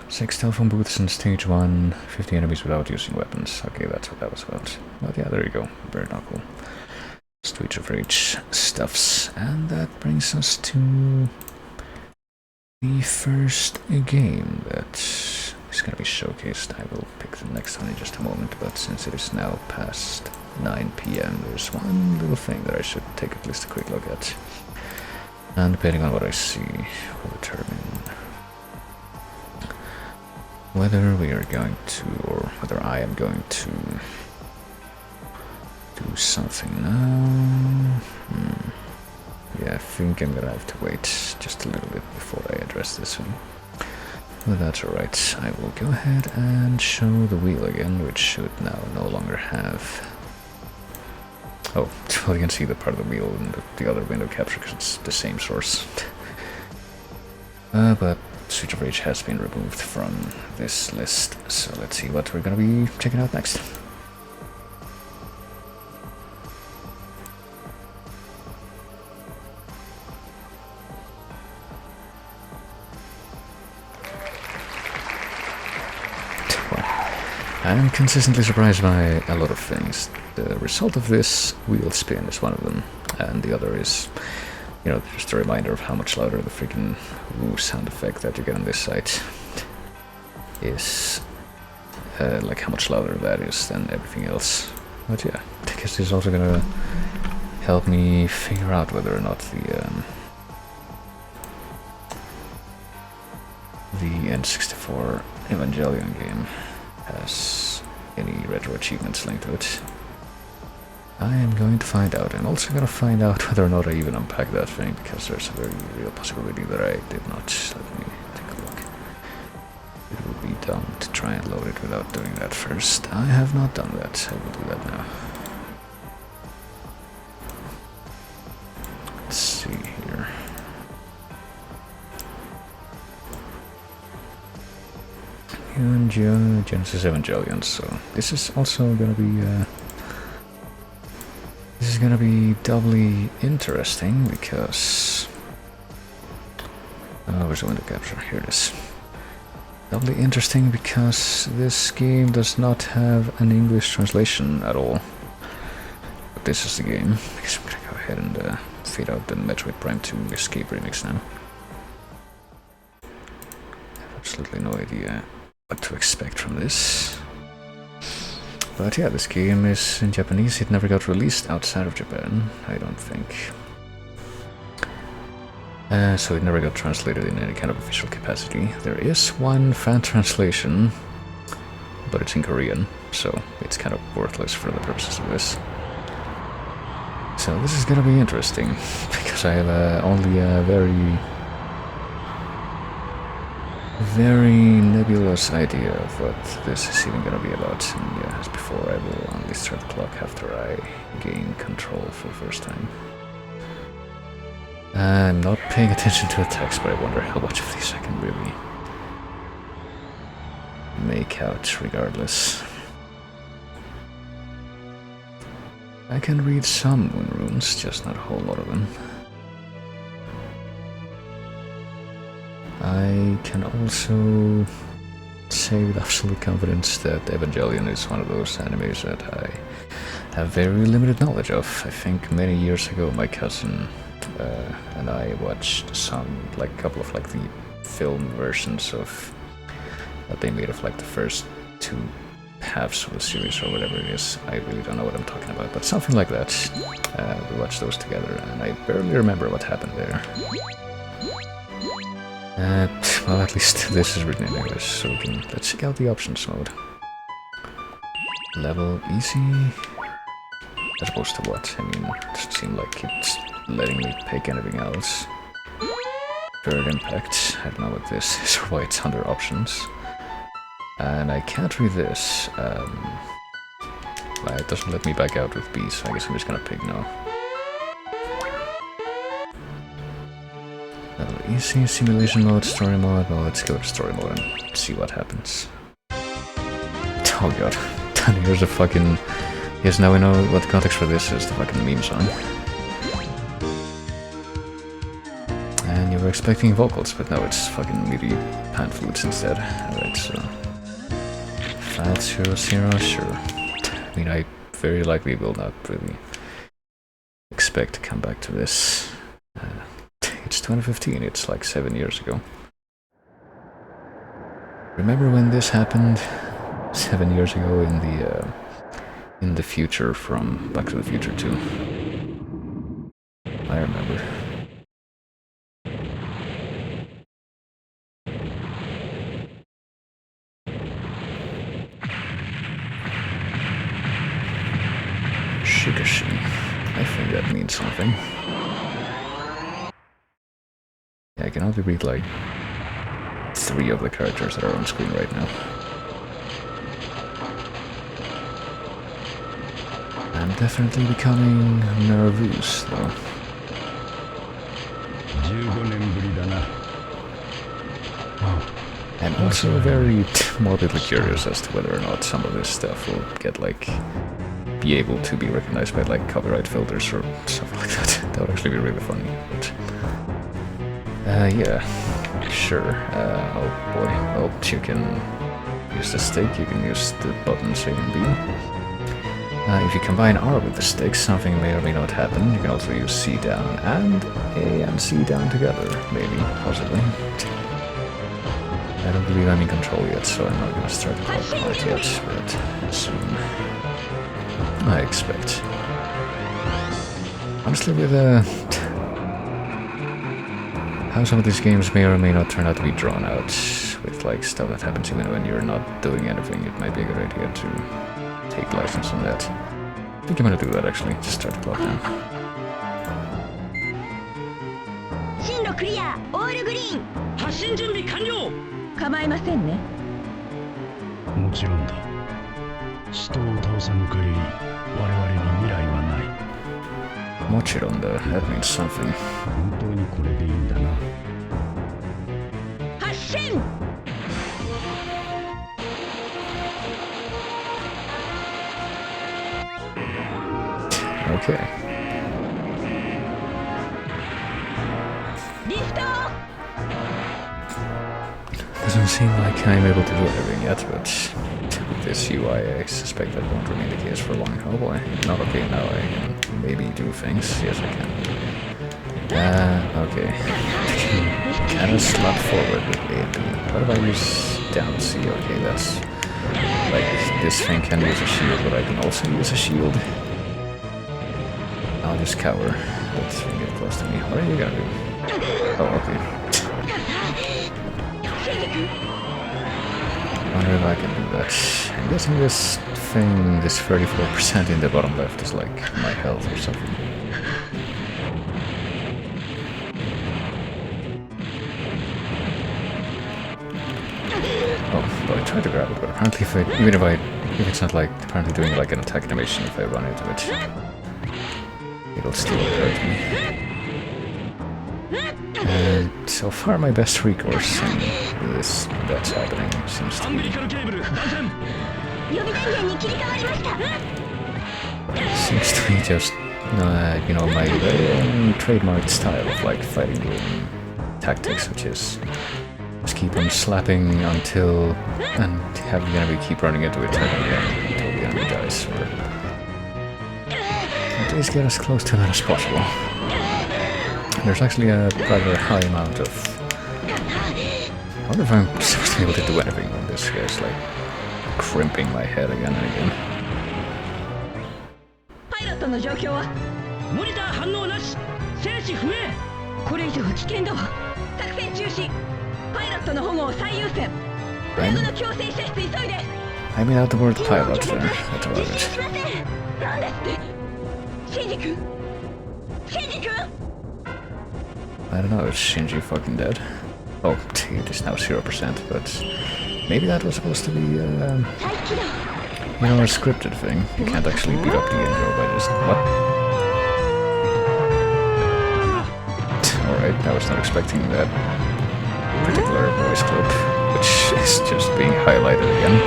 6 telephone booths in stage 1. 50 enemies without using weapons. Okay, that's what that was about. But yeah, there you go. Very not cool. Streets of Rage stuffs. And that brings us to the first game that is going to be showcased. I will pick the next one in just a moment, but since it is now past 9 PM, there's one little thing that I should take at least a quick look at. And depending on what I see, will determine whether we are going to, or whether I am going to do something now. Yeah, I think I'm gonna have to wait just a little bit before I address this one. But that's alright. I will go ahead and show the wheel again, which should now no longer have... Oh, well, you can see the part of the wheel in the other window capture because it's the same source. But Streets of Rage has been removed from this list, so let's see what we're gonna be checking out next. I'm consistently surprised by a lot of things. The result of this wheel spin is one of them, and the other is, you know, just a reminder of how much louder the freaking woo sound effect that you get on this site is, like how much louder that is than everything else. But yeah, I guess this is also gonna help me figure out whether or not the N64 Evangelion game has any retro achievements linked to it. I am going to find out. I'm also going to find out whether or not I even unpacked that thing, because there's a very real possibility that I did not. Let me take a look. It would be dumb to try and load it without doing that first. I have not done that. I will do that now. Let's see here. Genesis Evangelion, so this is also gonna be this is gonna be doubly interesting because where's the window capture? Here it is. Doubly interesting because this game does not have an English translation at all. But this is the game, because I'm gonna go ahead and fade out the Metroid Prime 2 Escape remix now. I have absolutely no idea what to expect from this. But yeah, this game is in Japanese. It never got released outside of Japan, I don't think. So it never got translated in any kind of official capacity. There is one fan translation, but it's in Korean, so it's kind of worthless for the purposes of this. So this is gonna be interesting, because I have only a very nebulous idea of what this is even gonna be about. And yeah, as before, I will only start the clock after I gain control for the first time. I'm not paying attention to the text, but I wonder how much of these I can really make out regardless. I can read some moon runes, just not a whole lot of them. I can also say with absolute confidence that Evangelion is one of those animes that I have very limited knowledge of. I think many years ago my cousin and I watched some, like a couple of like the film versions of that they made of like the first two halves of the series or whatever it is. I really don't know what I'm talking about, but something like that. We watched those together and I barely remember what happened there. Well, at least this is written in English, so we can, let's check out the options mode. Level easy, as opposed to what? I mean, it doesn't seem like it's letting me pick anything else. Third impact, I don't know what this is or why it's under options. And I can't read this. It doesn't let me back out with B, so I guess I'm just gonna pick no. Easy, simulation mode, story mode. Well, let's go to story mode and see what happens. Oh god. 10 years of fucking... Yes, now we know what the context for this is, the fucking meme song. And you were expecting vocals, but no, it's fucking MIDI pan flutes instead. Alright, so... 500, sure. I mean, I very likely will not really expect to come back to this. It's 2015, it's like 7 years ago. Remember when this happened? 7 years ago in the future from Back to the Future 2. I remember. Shigashin. I think that means something. Yeah, I can only read like 3 of the characters that are on screen right now. I'm definitely becoming nervous though. I'm also very morbidly curious as to whether or not some of this stuff will get like be able to be recognized by like copyright filters or something like that. That would actually be really funny. But yeah, sure. Oh boy. Well, you can use the stick, you can use the buttons A and B. If you combine R with the stick, something may or may not happen. You can also use C down and A and C down together, maybe, possibly. I don't believe I'm in control yet, so I'm not gonna start the clock quite yet, but soon. I expect. Honestly, with how some of these games may or may not turn out to be drawn out, with like stuff that happens even when you're not doing anything, it might be a good idea to take license on that. I think I'm gonna do that actually, just start the clock now. 進路クリア、オールグリーン。発進準備完了。構いませんね。もちろんだ。死闘を倒さぬ限り、我々に未来はない。もちろんだ、that means something. 本当にこれでいいんだな。発進。Okay. Doesn't seem like I'm able to do everything yet, but with this UI I suspect that won't remain the case for long. Oh boy, not okay, now I can maybe do things. Yes, I can. Okay. Can I slap forward with A and B? What if I use down C? Okay, that's... Like, this thing can use a shield, but I can also use a shield. I'll just cower. Let's get close to me. What are you gonna do? Oh, okay. I wonder if I can do that. I'm guessing this thing, this 34% in the bottom left is like my health or something. Oh, well, I tried to grab it, but apparently if it's not like apparently doing like an attack animation if I run into it. It'll still hurt me. And so far my best recourse in this that's happening seems to be just you know, my very own trademark style of like fighting game tactics, which is just keep on slapping until and have the enemy keep running into it until the enemy dies, or at least get as close to that as possible. There's actually a rather high amount of... I wonder if I'm supposed to be able to do anything when this guy's like crimping my head again and again. Pilot の状況はモニター反応なし、生死不明。これ以上は危険だわ。作戦中止。パイロットの保護を最優先。フラグの強制射出急いで。I mean out the word pilot there. That's about it. なんですって。シンジ君。シンジ君。I don't know, is Shinji fucking dead? Oh, it is now 0%, but maybe that was supposed to be, you know, a scripted thing. You can't actually beat up the angel by just... What? Alright, that was was not expecting that particular voice clip, which is just being highlighted again.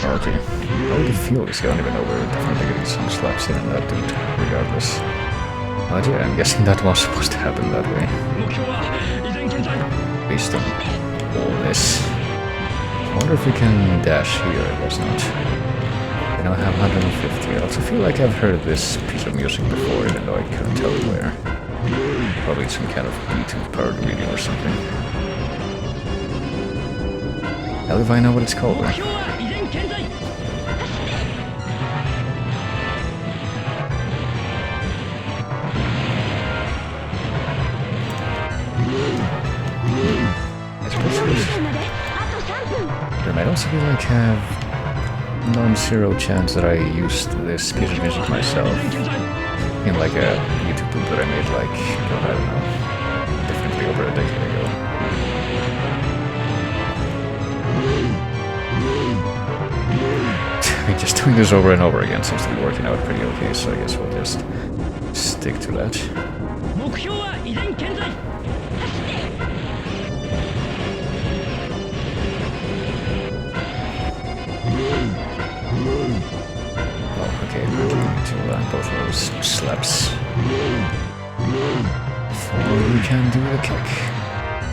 Okay. How the feel is going even over, definitely getting some slaps in that dude, regardless. But yeah, I'm guessing that was supposed to happen that way. Based on all this. I wonder if we can dash here, I guess not. I now have 150. I also feel like I've heard this piece of music before, even though I couldn't tell you where. Probably some kind of Bluetooth powered video or something. Hell if I know what it's called, right? There might also be like a non-zero chance that I used this piece of music myself in like a YouTube loop that I made like, I don't know, definitely over a decade ago. I mean, just doing this over and over again seems to be working out pretty okay, so I guess we'll just stick to that. Okay, we need to land both of those slaps before we can do the kick.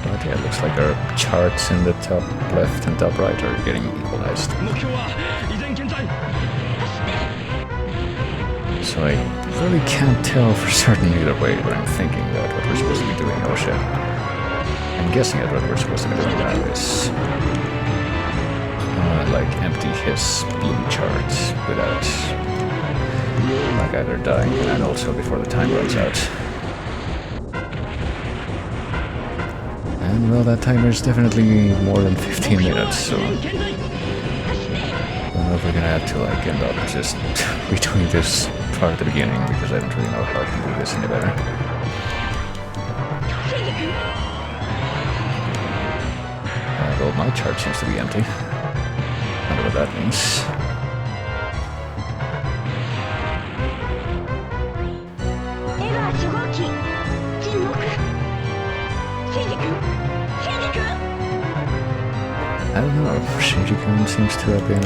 But yeah, it looks like our charts in the top left and top right are getting equalized. So I really can't tell for certain either way, but I'm thinking that what we're supposed to be doing, oh shit. I'm guessing that what we're supposed to be doing now is like empty his blue chart without like either dying and also before the time runs out. And well, that timer is definitely more than 15 minutes, so I don't know if we're gonna have to like end up just redoing this part at the beginning because I don't really know how I can do this any better. Well, my chart seems to be empty. I wonder what that means. I don't know, Shinji-kun seems to have been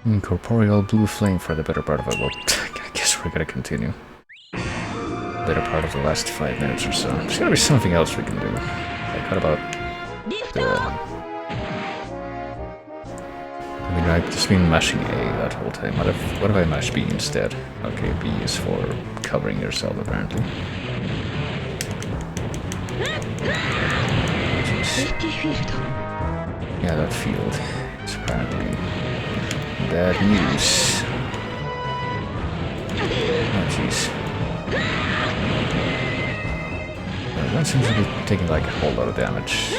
an incorporeal blue flame for the better part of it. Well, I guess we're gonna continue. Better part of the last 5 minutes or so. There's gotta be something else we can do. Like, what about the... I mean, I've just been mashing A that whole time. What if I mash B instead? Okay, B is for covering yourself, apparently. Yeah, that field is apparently bad news. Oh, jeez. That seems to be taking like a whole lot of damage.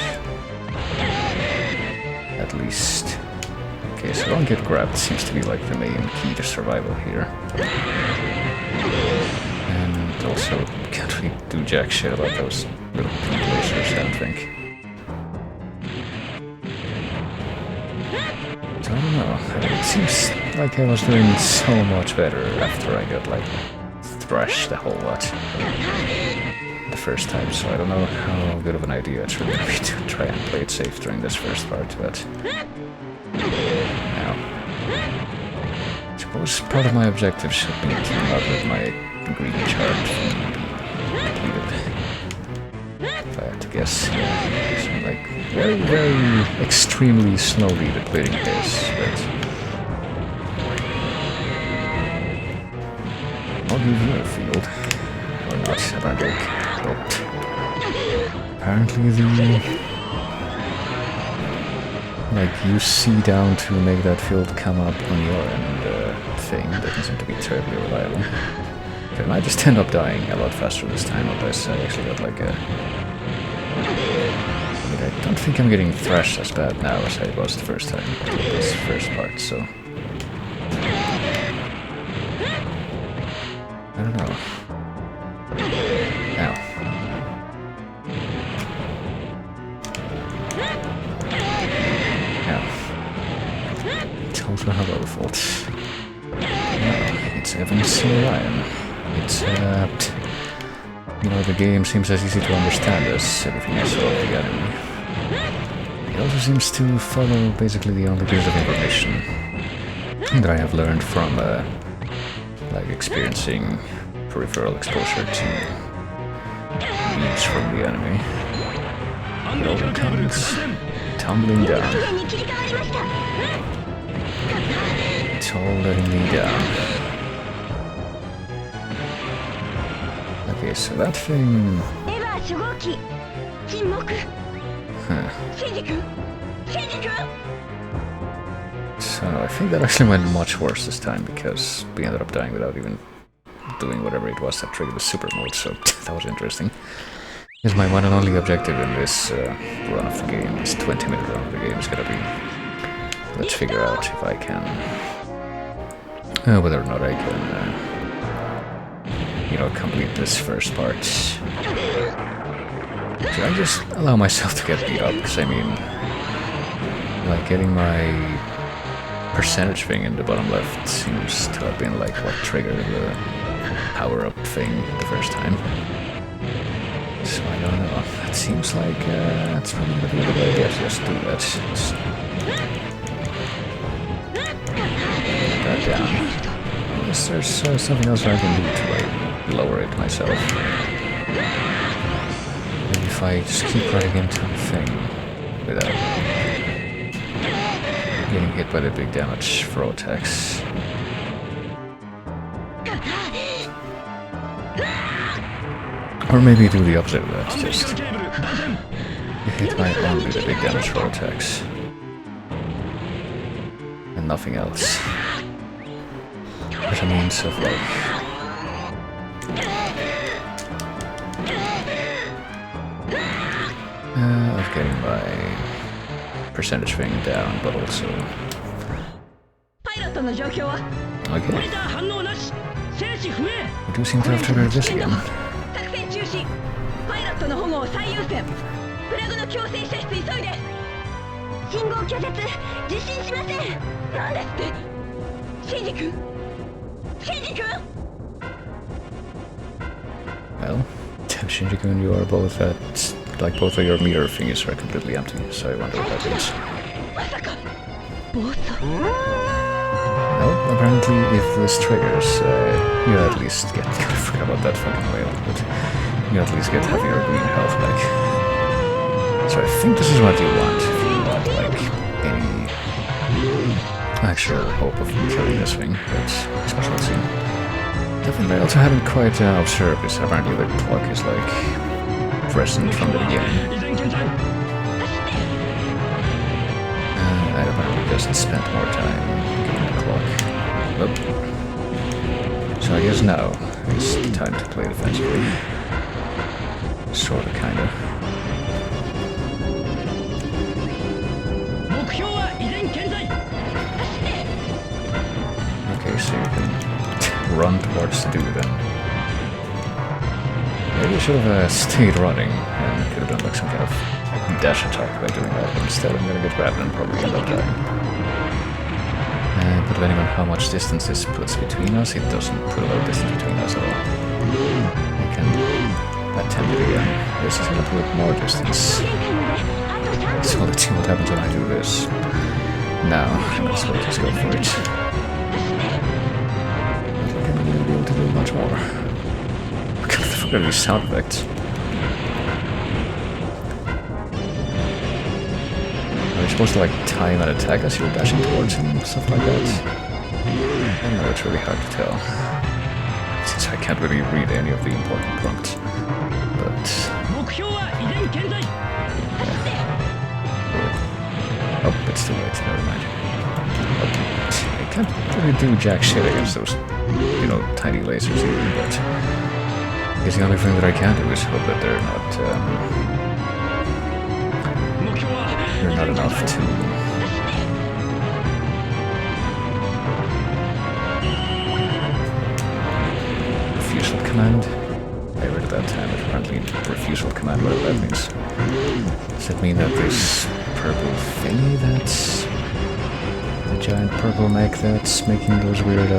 At least. Okay, so don't get grabbed seems to be like the main key to survival here. And also can't really do jack shit about those little pink lasers, I don't think. I don't know. It seems like I was doing so much better after I got like thrashed a whole lot the first time, so I don't know how good of an idea it's really gonna be to try and play it safe during this first part, but now I suppose part of my objective should be to come out with my green chart completed. If I have to guess, so like very, very extremely slowly depleting this, but I'll give you a field. Or not, apparently. But apparently the like you see down to make that field come up on your end thing doesn't seem to be terribly reliable. Okay, I might just end up dying a lot faster this time unless I actually got like a... I don't think I'm getting thrashed as bad now as I was the first time in this first part, so... I don't know. Ow. Ow. It's also Hello fault. No, it's Evangelion. It's, you know, the game seems as easy to understand as everything I saw of the anime. It also seems to follow basically the only piece of information that I have learned from, like, experiencing peripheral exposure to memes from the anime. It all comes tumbling down. It's all letting me down. Okay, so that thing... Huh. So no, I think that actually went much worse this time because we ended up dying without even doing whatever it was that triggered the super mode, so that was interesting. Because my one and only objective in this run of the game, this 20-minute run of the game, is gonna be... Let's figure out if I can... whether or not I can, you know, complete this first part. Should I just allow myself to get beat up? Because I mean, like, getting my percentage thing in the bottom left seems to have been like what triggered the power-up thing the first time. So I don't know. It seems like that's probably gonna be a good idea to just do that. Just that down. Unless there's something else I can do to like lower it myself. Maybe if I just keep running into the thing without getting hit by the big damage throw attacks. Or maybe do the opposite of that, just hit by only the big damage throw attacks. And nothing else. As a means of like... of getting my percentage thing down, but also... Okay. We do seem to have triggered this again. Well, Shinji-kun, you are both at... like both of your meter thingies are completely empty, so I wonder what that is. Well, apparently if this triggers, you at least get... I forgot about that fucking whale, but you at least get half your green health back. So I think this is what you want, if you want, like, any actual hope of killing this thing, but I suppose we'll see. The thing I also haven't quite observed is apparently the clock is, like, present from the beginning. I apparently just spent more time getting the clock. Oop. So I guess now is the time to play defensively. Sorta, kinda. Okay, so you can run towards the dude then. Maybe I should have stayed running and could have done like some kind of dash attack by doing that, but instead I'm gonna get grabbed and probably end up dying. But depending on how much distance this puts between us, it doesn't put a lot of distance between us at all. I can attempt it again. This is gonna put more distance. So let's see what happens when I do this. Now, I might as well just go for it. I think I'm gonna be able to do much more. What the fuck are these sound effects? Are you supposed to like time an attack as you're dashing towards him and stuff like that? I don't know, it's really hard to tell. Since I can't really read any of the important prompts. But... yeah. Oh, it's too late, never mind. Okay. I can't really do jack shit against those, you know, tiny lasers either, but... I guess the only thing that I can do is hope that they're not enough to... Refusal command? I read it that time, but apparently refusal command, whatever that means. Does that mean that this purple thingy that's... the giant purple mech that's making those weird,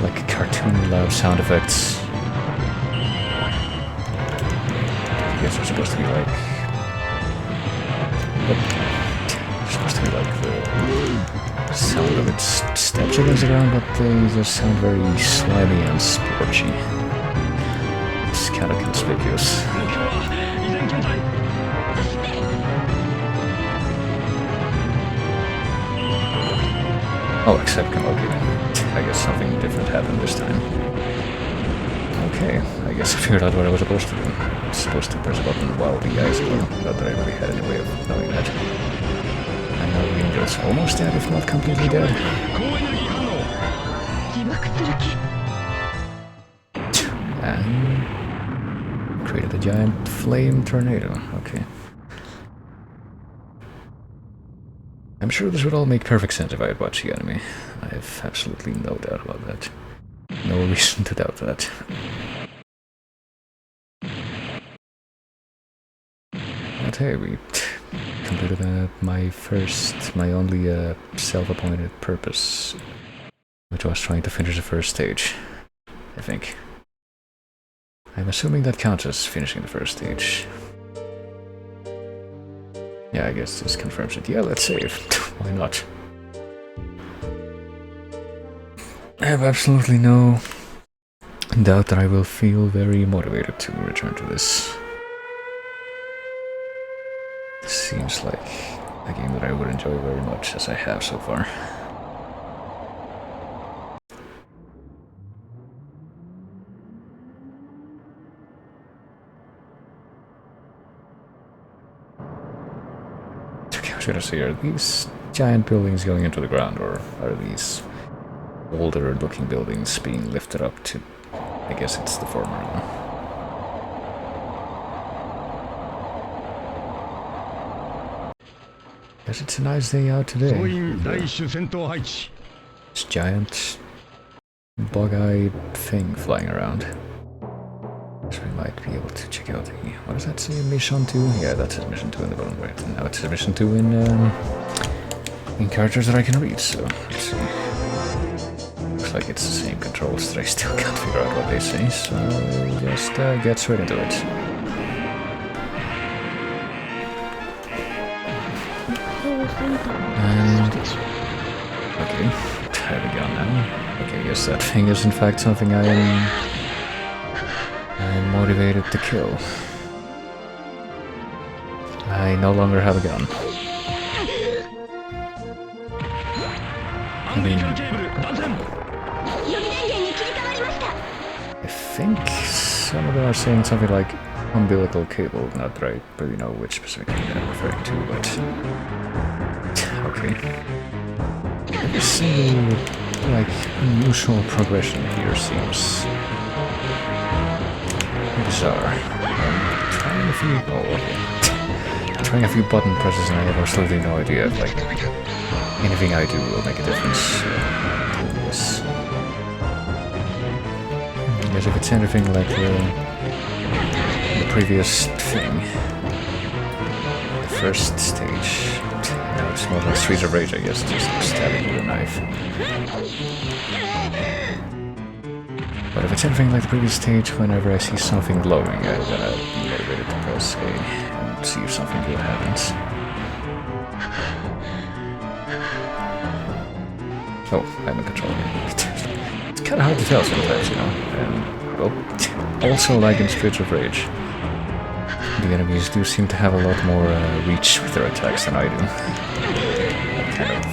like cartoony loud sound effects. I guess they're supposed to be like... They're supposed to be like the sound of its steps against the ground, but they just sound very slimy and splotchy. It's kind of conspicuous. Oh, except, okay, I guess something different happened this time. Okay, I guess I figured out what I was supposed to do. I was supposed to press a button while the eyes go. Not that I really had any way of knowing that. And now the angel's almost dead, if not completely dead. And created a giant flame tornado. Okay. I'm sure this would all make perfect sense if I had watched the anime. I have absolutely no doubt about that. No reason to doubt that. But hey, we completed my only self-appointed purpose, which was trying to finish the first stage, I think. I'm assuming that counts as finishing the first stage. Yeah, I guess this confirms it. Yeah, let's save. Why not? I have absolutely no doubt that I will feel very motivated to return to this. This seems like a game that I would enjoy very much, as I have so far. I was gonna say, are these giant buildings going into the ground, or are these older looking buildings being lifted up to... I guess it's the former one. Guess it's a nice day out today. This giant bug-eyed thing flying around. So we might be able to check out the... What does that say? Mission 2? Yeah, that says Mission 2 in the bottom right. And now it says Mission 2 in characters that I can read, so let's see. Looks like it's the same controls that I still can't figure out what they say, so just get straight into it. And... okay, I have a gun now. Okay, I guess that thing is in fact something I'm motivated to kill. I no longer have a gun. I mean... I think some of them are saying something like umbilical cable, not that I really know which specific thing they're referring to, but... okay. Every single, like, unusual progression here seems... bizarre. I'm trying a few... oh, okay. I'm trying a few button presses and I have absolutely no idea if, like, anything I do will make a difference doing this. Because if it's anything like the previous thing, the first stage, now it's more like Streets of Rage, I guess, just stabbing with a knife. But if it's anything like the previous stage, whenever I see something glowing, I'm gonna be motivated to press A and see if something good happens. Oh, I'm in control here. It's kinda hard to tell sometimes, you know. And, well, also like in Streets of Rage, the enemies do seem to have a lot more reach with their attacks than I do. That kind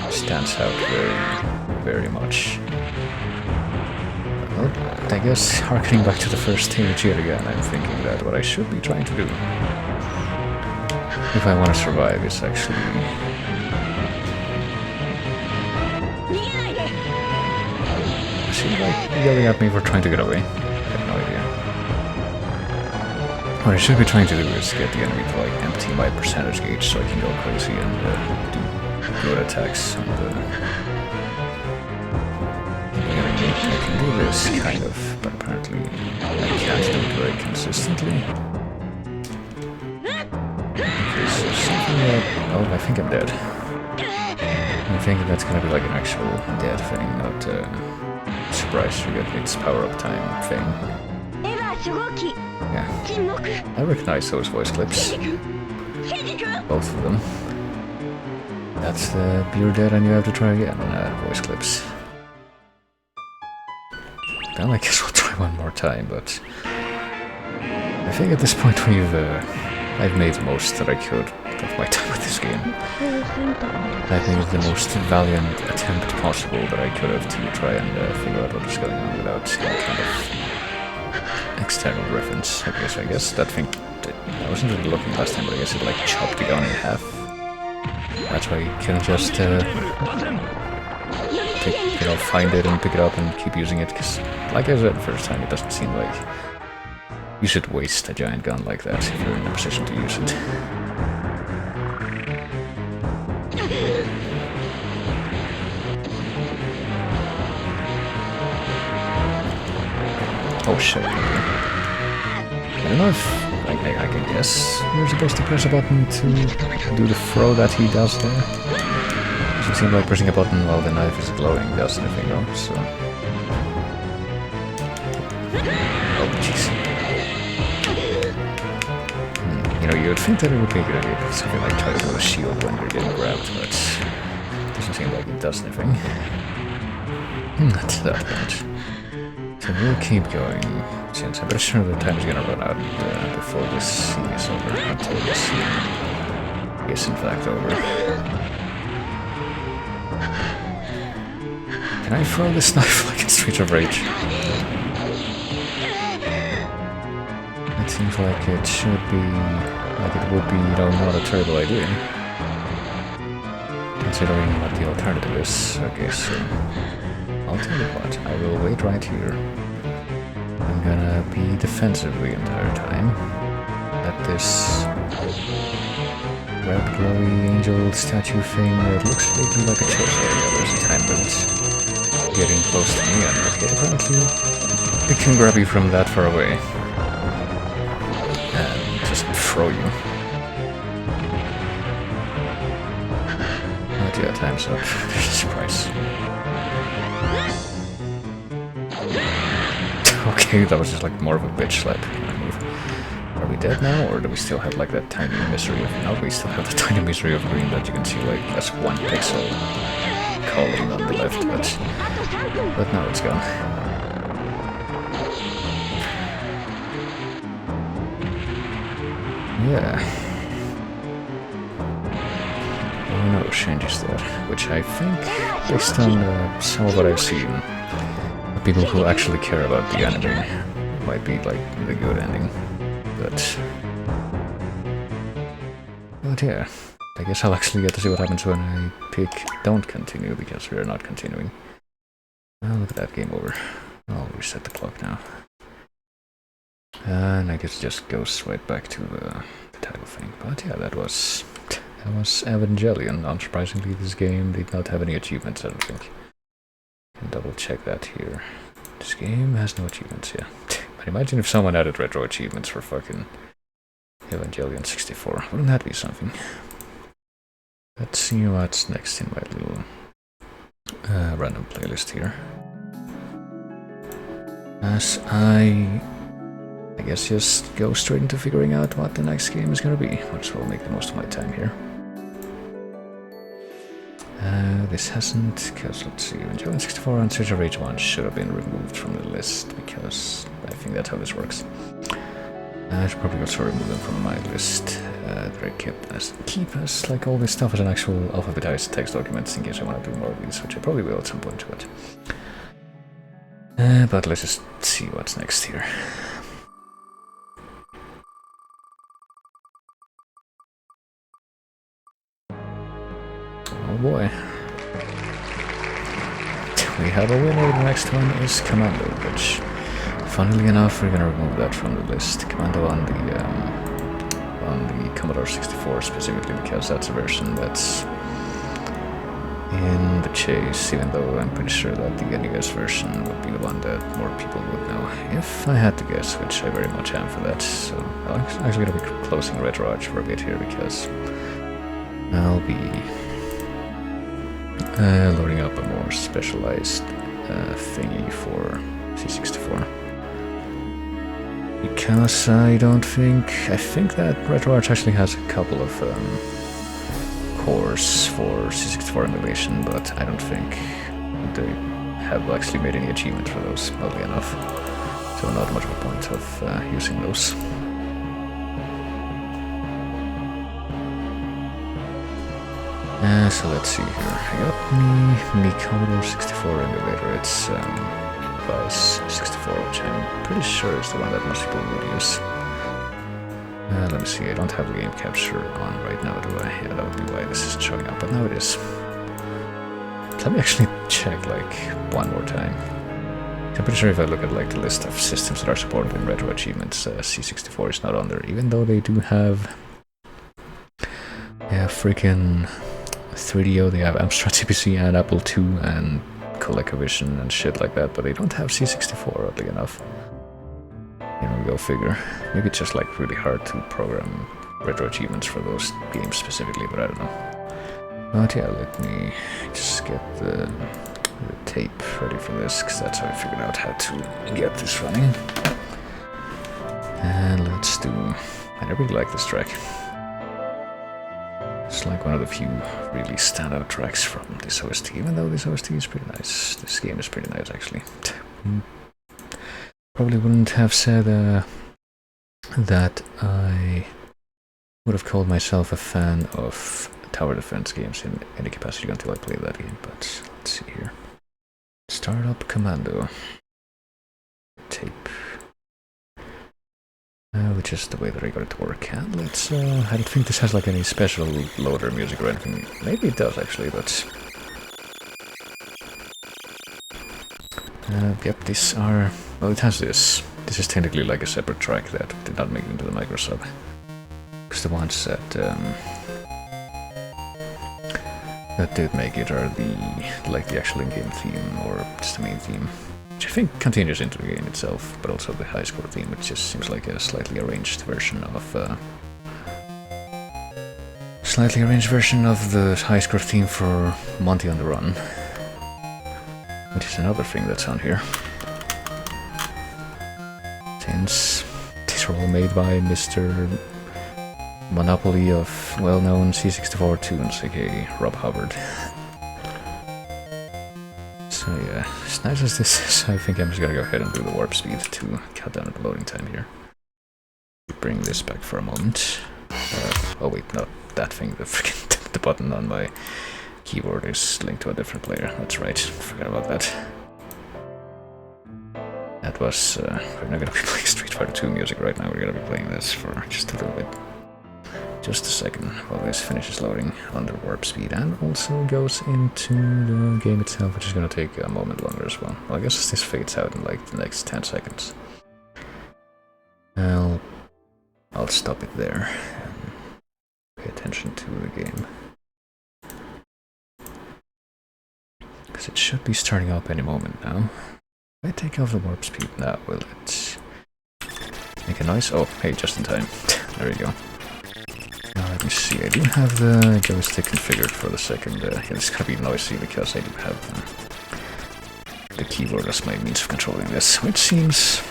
of stands out very, very much. Well, I guess, harkening back to the first stage yet again, I'm thinking that what I should be trying to do, if I want to survive, is actually... Is he, like, yelling at me for trying to get away? I have no idea. What I should be trying to do is get the enemy to, like, empty my percentage gauge so I can go crazy and do good attacks on the... I can do this, kind of, but apparently I can't do it very consistently. Okay, so something that... oh, I think I'm dead. I'm thinking that's gonna be like an actual dead thing, not surprised you get its power-up time thing. Yeah, I recognize those voice clips. Both of them. That's the You're Dead and You Have to Try Again voice clips. Then I guess we'll try one more time, but I think at this point I've made the most that I could of my time with this game. I've made the most valiant attempt possible that I could have to try and figure out what was going on without any kind of external reference. I guess that thing, I wasn't really looking last time, but I guess it like chopped the gun in half. That's why you can just find it and pick it up and keep using it, because like I said the first time, it doesn't seem like you should waste a giant gun like that if you're in a position to use it. Oh shit. I don't know if I can guess you're supposed to press a button to do the throw that he does there. It doesn't seem like pressing a button while the knife is glowing does anything wrong, so... Oh jeez. You know, you would think that it would be a good idea if something like try to put a shield when you're getting grabbed, but it doesn't seem like it does anything. Not that much. So we'll keep going, since I'm pretty sure the time's gonna run out before this scene is over, until this scene is in fact over. Can I throw this knife like in Streets of Rage? It seems like it should be, like it would be, you know, not a terrible idea. Considering what the alternative is. Okay, so I'll tell you what, I will wait right here. I'm gonna be defensive the entire time. Let this red glowy angel statue thing, it looks vaguely like a chase area. There's a time limit getting close to me, and okay, apparently it can grab you from that far away. And just throw you. But yeah, time's up. There's a surprise. Okay, that was just like more of a bitch slap. Are we dead now, or do we still have like that tiny misery of... No, we still have the tiny misery of green that you can see like as one pixel column on the left, but now it's gone. Yeah. Oh no, changes there, which I think, based on some of what I've seen, people who actually care about the anime might be like the good ending, but yeah, I guess I'll actually get to see what happens when I pick don't continue, because we're not continuing. Oh, look at that, game over. I'll reset the clock now. And I guess it just goes right back to the title thing. But yeah, that was Evangelion. Unsurprisingly, this game did not have any achievements, I don't think. Can double check that here. This game has no achievements, yeah. But imagine if someone added retro achievements for fucking Evangelion 64. Wouldn't that be something? Let's see what's next in my little random playlist here. As I guess just go straight into figuring out what the next game is gonna be. Might as well make the most of my time here. This hasn't, because let's see, Evangelion 64 and Streets of Rage 1 should have been removed from the list, because I think that's how this works. I should probably also remove them from my list. I keep as like all this stuff as an actual alphabetized text document in case I want to do more of these, which I probably will at some point, but let's just see what's next here. Oh boy. We have a winner. The next one is Commando, which, funnily enough, we're gonna remove that from the list. Commando on the Commodore 64 specifically, because that's a version that's in the chase, even though I'm pretty sure that the NES version would be the one that more people would know, if I had to guess, which I very much am for that. So I'm actually gonna be closing RetroArch for a bit here, because I'll be loading up a more specialized thingy for C64. Because I think that RetroArch actually has a couple of cores for C64 emulation, but I don't think they have actually made any achievement for those, oddly enough. So not much of a point of using those. So let's see here. I got me Commodore 64 emulator. It's Vice 64, which I'm pretty sure is the one that most people would use. Let me see, I don't have the game capture on right now, do I? Yeah, that would be why this isn't showing up, but now it is. Let me actually check, like, one more time. I'm pretty sure if I look at, like, the list of systems that are supported in Retro Achievements, C64 is not on there, even though they do have... Yeah, freaking 3DO, they have Amstrad CPC and Apple II and ColecoVision and shit like that, but they don't have C64, oddly enough. You know, go figure. Maybe it's just like really hard to program retro achievements for those games specifically, but I don't know. But yeah, let me just get the tape ready for this, because that's how I figured out how to get this running. And let's do... I really like this track. It's like one of the few really standout tracks from this OST, even though this OST is pretty nice. This game is pretty nice, actually. Probably wouldn't have said that I would have called myself a fan of tower defense games in any capacity until I played that game, but let's see here. Start up Commando. Tape. Which is the way that I got it to work. And let's, I don't think this has like any special loader music or anything. Maybe it does actually, but... yep, these are... Well, it has this. This is technically like a separate track that did not make it into the microsub. Because the ones that did make it are the the actual in-game theme, or just the main theme. Which I think continues into the game itself, but also the high score theme, which just seems like a slightly arranged version of the high score theme for Monty on the Run. Which is another thing that's on here. Since these are all made by Mr. Monopoly of well-known C64 tunes, aka Rob Hubbard. So yeah, as nice as this is, I think I'm just gonna go ahead and do the warp speed to cut down the loading time here. Bring this back for a moment. Oh wait, not that thing, the button on my keyboard is linked to a different player, that's right, forgot about that. That was, we're not gonna be playing Street Fighter 2 music right now, we're gonna be playing this for just a little bit. Just a second while this finishes loading under warp speed and also goes into the game itself, which is gonna take a moment longer as well. Well, I guess this fades out in like the next 10 seconds. I'll stop it there and pay attention to the game. Because it should be starting up any moment now. If I take off the warp speed now, will it make a noise? Oh, hey, just in time. There you go. Now let me see, I do have the joystick configured for the second. It's gonna be noisy because I do have the keyboard as my means of controlling this, which seems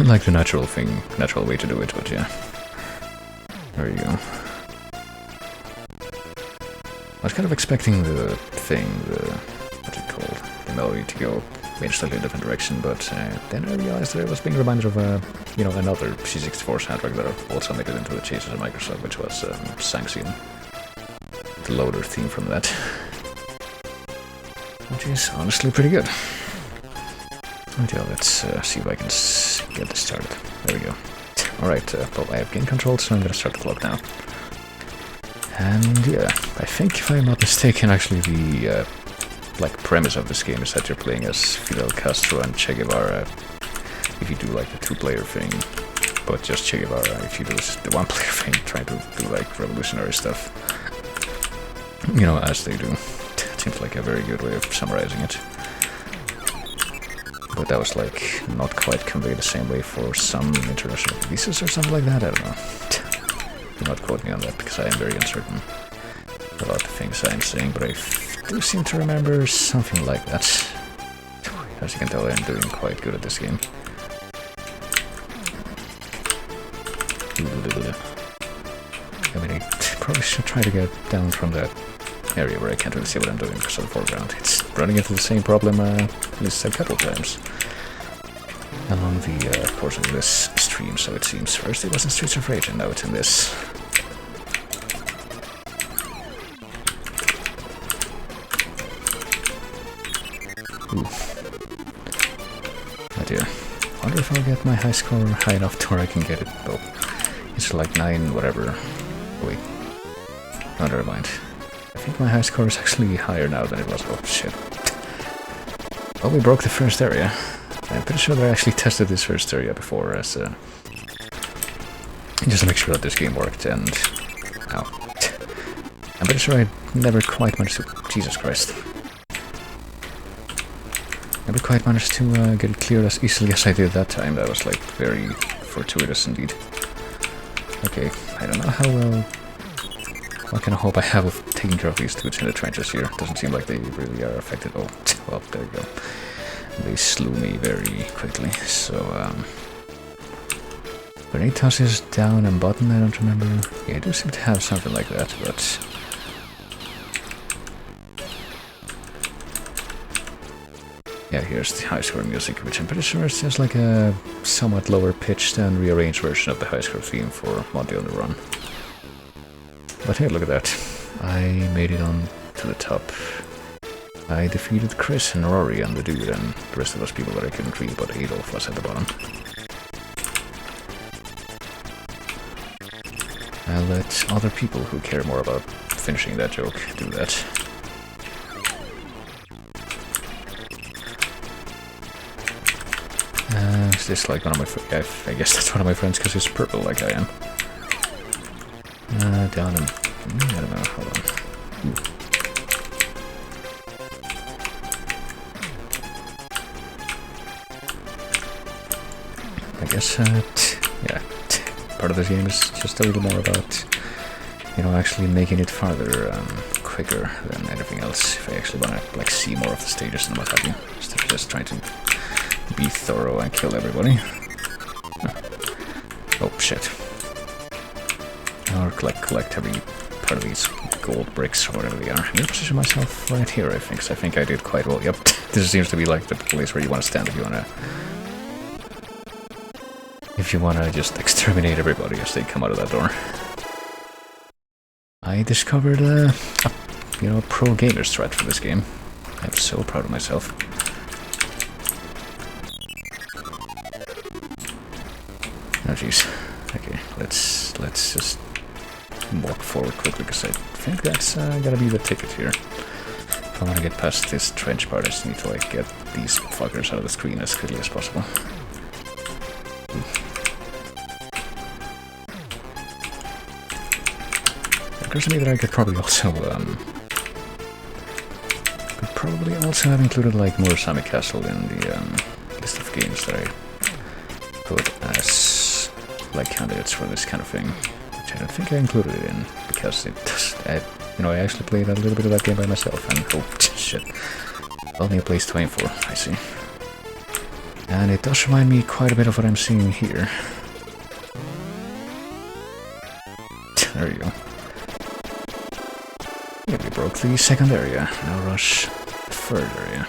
like the natural way to do it, but yeah. There you go. I was kind of expecting the thing, what's it called, the melody to go in a slightly different direction, but then I realized that I was being reminded of another C64 soundtrack that also made it into the Chases of Microsoft, which was Sanxion, the loader theme from that, which is honestly pretty good. But yeah, let's see if I can get this started. There we go. Alright, well, I have game control, so I'm gonna start the clock now. And yeah, I think if I'm not mistaken, actually the premise of this game is that you're playing as Fidel Castro and Che Guevara if you do like the two-player thing, but just Che Guevara if you do the one-player thing, trying to do like revolutionary stuff, you know, as they do. It seems like a very good way of summarizing it. But that was like not quite conveyed the same way for some international releases or something like that, I don't know. Do not quote me on that because I am very uncertain about the things I am saying, but I do seem to remember something like that. As you can tell, I'm doing quite good at this game. I mean, I probably should try to get down from that area where I can't really see what I'm doing because of the foreground. It's running into the same problem at least a couple times along the course of this stream, so it seems. First it was in Streets of Rage and now it's in this. Ooh. Oh dear. I wonder if I'll get my high score high enough to where I can get it. Oh, it's like 9 whatever. Wait. Oh, never mind. I think my high score is actually higher now than it was. Oh shit. Well, we broke the first area. I'm pretty sure that I actually tested this first area before as just to make sure that this game worked, and ow. I'm pretty sure I never quite managed to... Jesus Christ. Never quite managed to get it cleared as easily as I did that time. That was like very fortuitous indeed. Okay, I don't know how well... What kind of hope I have of taking care of these dudes in the trenches here. Doesn't seem like they really are affected. Oh, well, there you go. They slew me very quickly, so, grenade toss is down and button, I don't remember. Yeah, I do seem to have something like that, but... Yeah, here's the high score music, which I'm pretty sure is just like a somewhat lower pitched and rearranged version of the high score theme for Monty on the Run. But hey, look at that. I made it on to the top. I defeated Chris and Rory and the dude, and the rest of those people that I couldn't read, but Adolf was at the bottom. I'll let other people who care more about finishing that joke do that. Is this like one of my friends? I guess that's one of my friends because he's purple like I am. Down and... I don't know, hold on. Ooh. I guess, yeah, part of this game is just a little more about, you know, actually making it farther quicker than anything else. If I actually want to, like, see more of the stages and what have you, instead of just trying to be thorough and kill everybody. Oh, shit. Or collect every part of these gold bricks or whatever they are. I'm gonna position myself right here, I think, so I think I did quite well. Yep, this seems to be like the place where you want to stand if you want to just exterminate everybody as they come out of that door. I discovered a pro gamer strat for this game. I'm so proud of myself. Oh jeez. Okay, let's just walk forward quickly because I think that's gotta be the ticket here. If I want to get past this trench part, I just need to like get these fuckers out of the screen as quickly as possible. It occurs to me that I could probably also have included like Murasame Castle in the list of games that I put as like candidates for this kind of thing. I don't think I included it in, because it does, I actually played a little bit of that game by myself, and oh, shit. Only a place to aim for, I see. And it does remind me quite a bit of what I'm seeing here. There you go. Yeah, we broke the second area. Now rush the third area.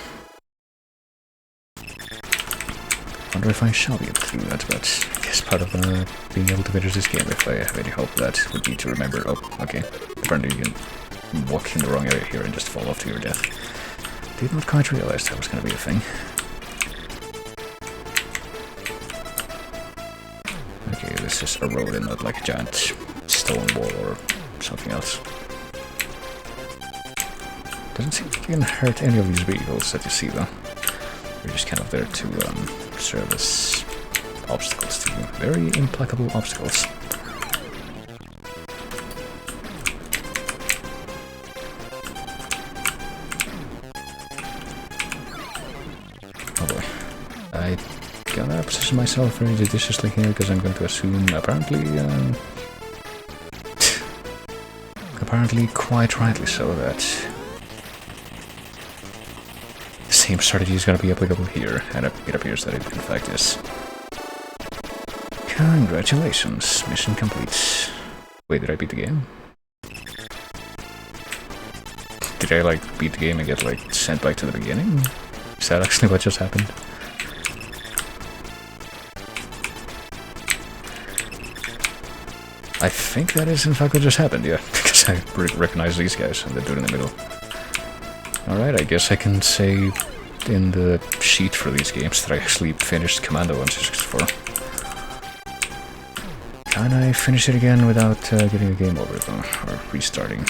Wonder if I shall be able to do that, but I guess part of being able to finish this game, if I have any hope, that would be to remember, oh, okay, apparently you can walk in the wrong area here and just fall off to your death. Did not quite realize that was going to be a thing. Okay, this is a road and not like a giant stone wall or something else. Doesn't seem like you can hurt any of these vehicles that you see though. They're just kind of there to serve as obstacles to you. Very implacable obstacles. Oh boy. I gotta position myself very judiciously here because I'm going to assume apparently quite rightly so that same strategy is gonna be applicable here, and it appears that it in fact is. Congratulations, mission complete. Wait, did I beat the game? Did I, like, beat the game and get, like, sent back to the beginning? Is that actually what just happened? I think that is in fact what just happened, yeah. Because I recognize these guys and the dude in the middle. Alright, I guess I can say in the sheet for these games that I actually finished Commando C64. Can I finish it again without getting a game over though, or restarting?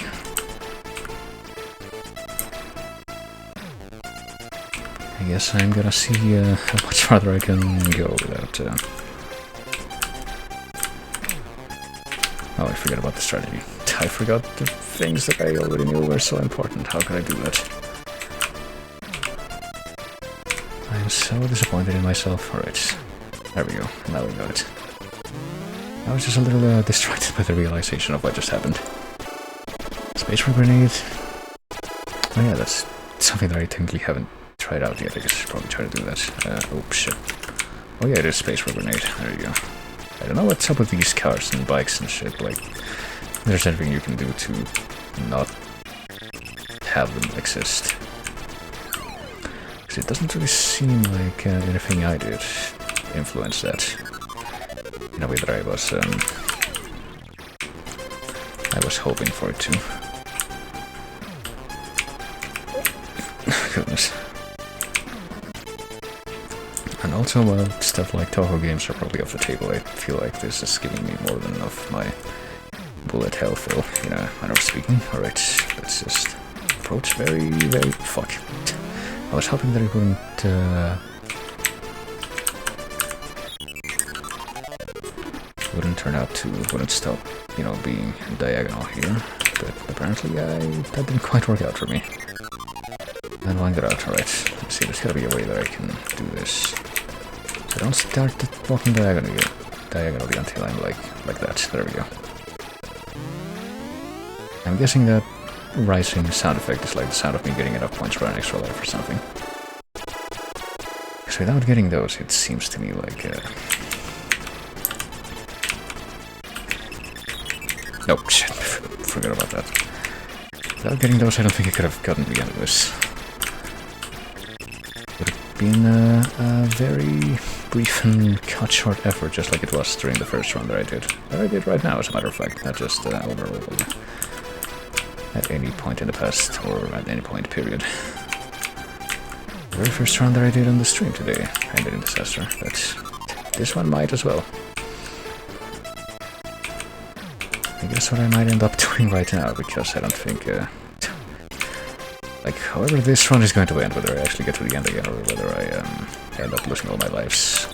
I guess I'm gonna see how much farther I can go without... Oh, I forgot about the strategy. I forgot the things that I already knew were so important. How could I do that? I am so disappointed in myself. Alright, there we go. Now we got it. I was just a little distracted by the realization of what just happened. Space for grenade. Oh yeah, that's something that I technically haven't tried out yet. I guess I should probably try to do that. Oh shit. Oh yeah, it is space for grenade. There you go. I don't know what's up with these cars and bikes and shit. Like, there's anything you can do to not have them exist. Because it doesn't really seem like anything I did influenced that. In a way that I was hoping for it to. Goodness. And also, while stuff like Toho games are probably off the table, I feel like this is giving me more than enough my bullet hell fill, in a manner of speaking. Alright, let's just approach very, very... Fuck. I was hoping that it wouldn't turn out to... wouldn't stop, you know, being diagonal here. But apparently that didn't quite work out for me. And lined it out, alright. Let's see, there's gotta be a way that I can do this. So don't start walking diagonally until I'm like that. There we go. I'm guessing that rising sound effect is like the sound of me getting enough points for an extra life or something. Because without getting those, it seems to me like... Nope, shit, forgot about that. Without getting those, I don't think I could have gotten the end of this. Would have been a very brief and cut short effort, just like it was during the first run that I did. That I did right now, as a matter of fact, not just overall at any point in the past, or at any point, period. The very first run that I did on the stream today ended in disaster, but this one might as well. I guess what I might end up doing right now, because I don't think... like, however this run is going to end, whether I actually get to the end again, or whether I end up losing all my lives.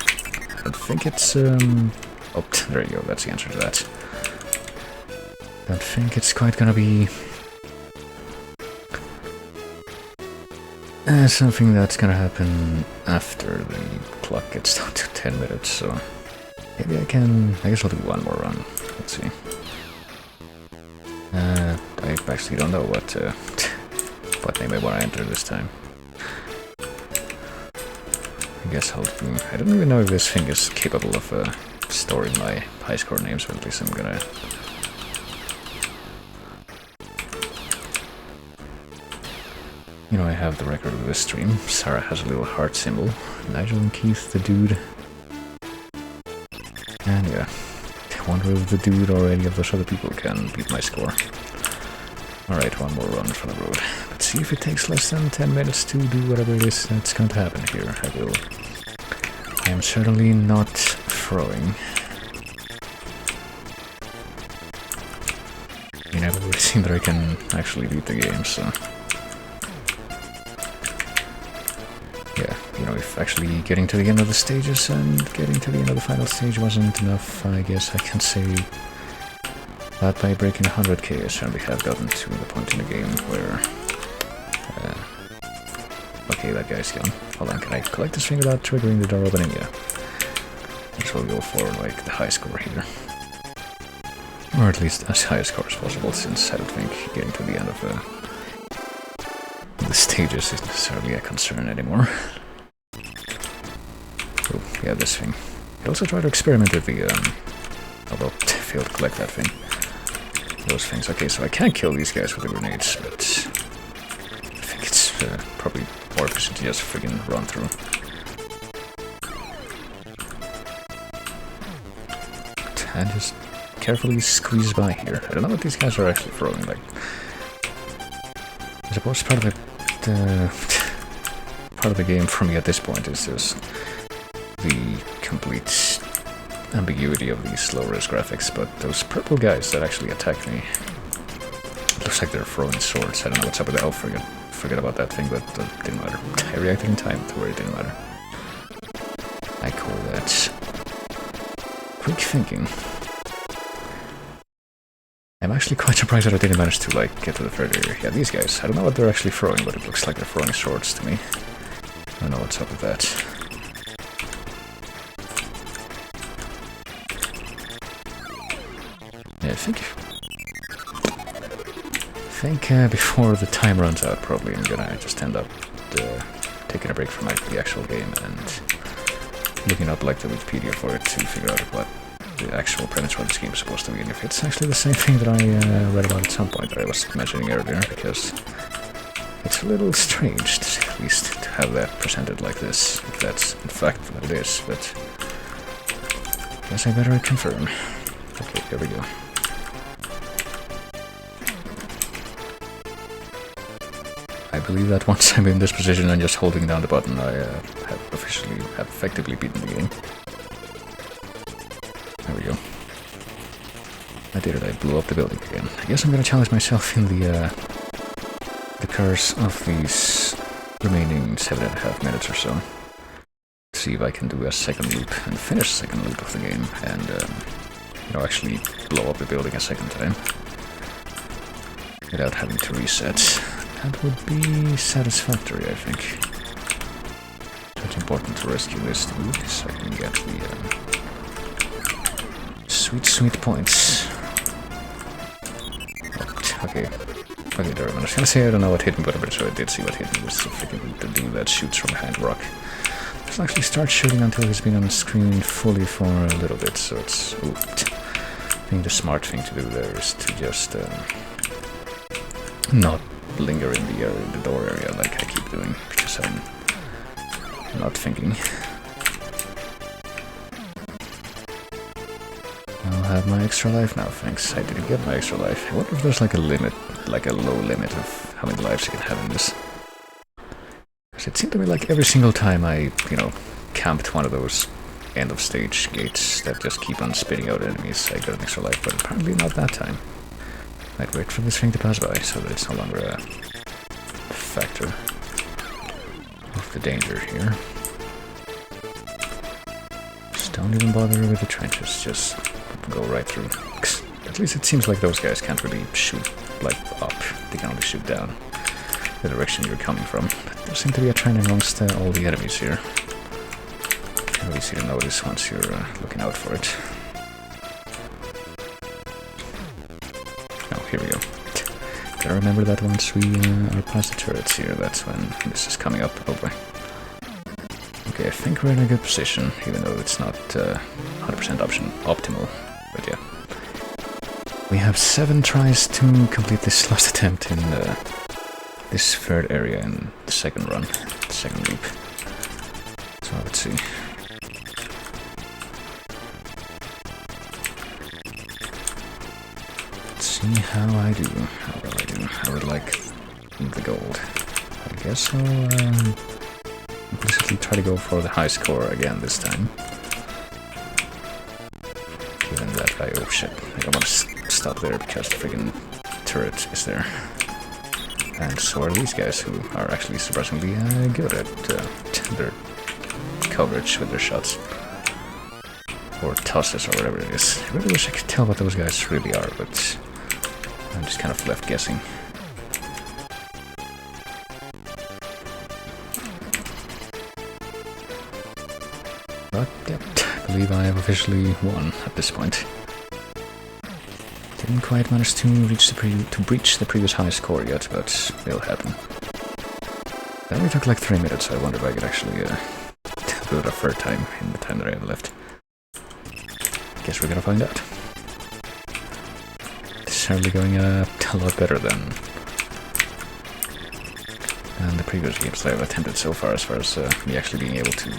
I don't think it's... Oh, there you go, that's the answer to that. Don't think it's quite gonna be... something that's gonna happen after the clock gets down to 10 minutes, so... Maybe I can... I guess I'll do one more run. Let's see. I actually don't know what name I want to enter this time. I guess I'll do... I don't even know if this thing is capable of storing my high score names, but at least I'm gonna... You know, I have the record of this stream. Sarah has a little heart symbol. Nigel and Keith, the dude. And yeah. I wonder if the dude or any of those other people can beat my score. Alright, one more run from the road. Let's see if it takes less than 10 minutes to do whatever it is that's going to happen here. I am certainly not throwing. I mean, I've already seen that I can actually beat the game, so... Yeah, you know, if actually getting to the end of the stages and getting to the end of the final stage wasn't enough, I guess I can say that by breaking 100k I certainly have gotten to the point in the game where... okay, that guy's gone. Hold on, can I collect this thing without triggering the door opening? Yeah. Which will go for, like, the high score here. Or at least as high a score as possible, since I don't think getting to the end of the stages isn't necessarily a concern anymore. Oh, yeah, this thing. I also try to experiment with the, although failed to collect that thing. Those things. Okay, so I can't kill these guys with the grenades, but I think it's probably more efficient to just friggin' run through. And just carefully squeeze by here. I don't know what these guys are actually throwing, like... I suppose part of the game for me at this point is just the complete ambiguity of these low-res graphics, but those purple guys that actually attack me, it looks like they're throwing swords. I don't know what's up with that. Oh, forget about that thing, but it didn't matter. I reacted in time to where it didn't matter. I call that quick thinking. I'm actually quite surprised that I didn't manage to, like, get to the third area. Yeah, these guys, I don't know what they're actually throwing, but it looks like they're throwing swords to me. I don't know what's up with that. Yeah, I think before the time runs out, probably I'm gonna just end up taking a break from the actual game and looking up, like, the Wikipedia for it to figure out what the actual premise for this game is supposed to be, and if it's actually the same thing that I read about at some point that I was mentioning earlier, because it's a little strange, at least, to have that presented like this, if that's in fact what it is, but I guess I better confirm. Okay, here we go. I believe that once I'm in this position and just holding down the button, I have effectively beaten the game. There we go. I did it, I blew up the building again. I guess I'm gonna challenge myself in the curse of these remaining 7.5 minutes or so. See if I can do a second loop and finish the second loop of the game and, you know, actually blow up the building a second time. Without having to reset. That would be satisfactory, I think. It's important to rescue this dude so I can get the, sweet points. Okay, there. I was gonna say I don't know what hit me, but I'm pretty sure I did see what hit me. Was the freaking the dude that shoots from behind rock. Doesn't actually start shooting until he's been on screen fully for a little bit, so it's... Ooh, I think the smart thing to do there is to just not linger in the door area like I keep doing, because I'm not thinking. I'll have my extra life now, thanks. I didn't get my extra life. I wonder if there's like a limit, like a low limit of how many lives you can have in this. Because it seemed to me like every single time I, you know, camped one of those end of stage gates that just keep on spitting out enemies, I got an extra life, but apparently not that time. Might wait for this thing to pass by so that it's no longer a factor of the danger here. Just don't even bother with the trenches, just go right through. At least it seems like those guys can't really shoot, like, up. They can only shoot down the direction you're coming from. But there seems to be a trend amongst all the enemies here. It's really easy to notice once you're looking out for it. Oh, here we go. Gotta remember that once we are past the turrets here, that's when this is coming up. Oh boy. Okay, I think we're in a good position, even though it's not 100% optimal. But yeah. We have 7 tries to complete this last attempt in this third area in the second run, the second loop. So let's see. Let's see how I do. How will I do? I would like the gold. I guess I'll implicitly try to go for the high score again this time. Given that I... Oh shit, I don't want to stop there because the friggin' turret is there. And so are these guys, who are actually surprisingly good at their coverage with their shots. Or tosses, or whatever it is. I really wish I could tell what those guys really are, but I'm just kind of left guessing. But, yep, I believe I have officially won at this point. Didn't quite manage to reach the previous high score yet, but it'll happen. That only took like 3 minutes, so I wonder if I could actually do it a third time in the time that I have left. Guess we're gonna find out. It's certainly going a lot better than the previous games that I've attempted so far as me actually being able to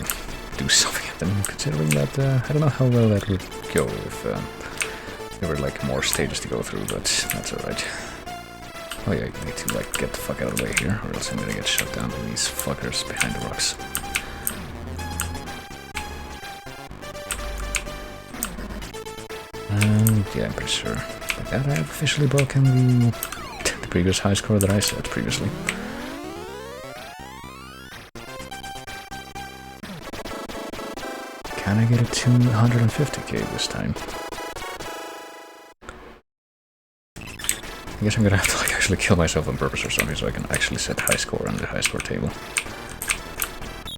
do something at them, considering that I don't know how well that would go if there were like more stages to go through, but that's alright. Oh yeah, you need to like get the fuck out of the way here, or else I'm gonna get shut down by these fuckers behind the rocks. And yeah, I'm pretty sure like that I have officially broken the previous high score that I set previously. Can I get it to 150k this time? I guess I'm gonna have to like actually kill myself on purpose or something so I can actually set high score on the high score table.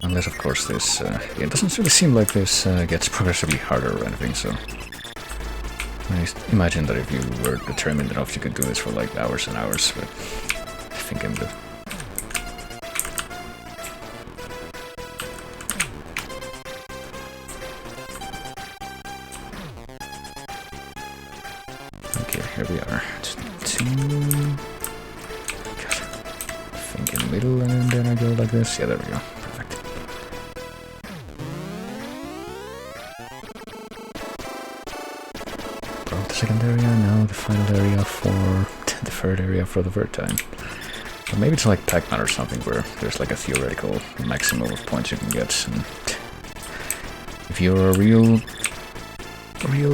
Unless of course this, it doesn't really seem like this gets progressively harder or anything, so... I imagine that if you were determined enough you could do this for like hours and hours, but I think I'm good. Okay, here we are. God. I think in the middle and then I go like this. Yeah, there we go. Perfect. Broke the second area, now the final area for the third area for the third time. Or maybe it's like Pac-Man or something where there's like a theoretical maximum of points you can get. And if you're a real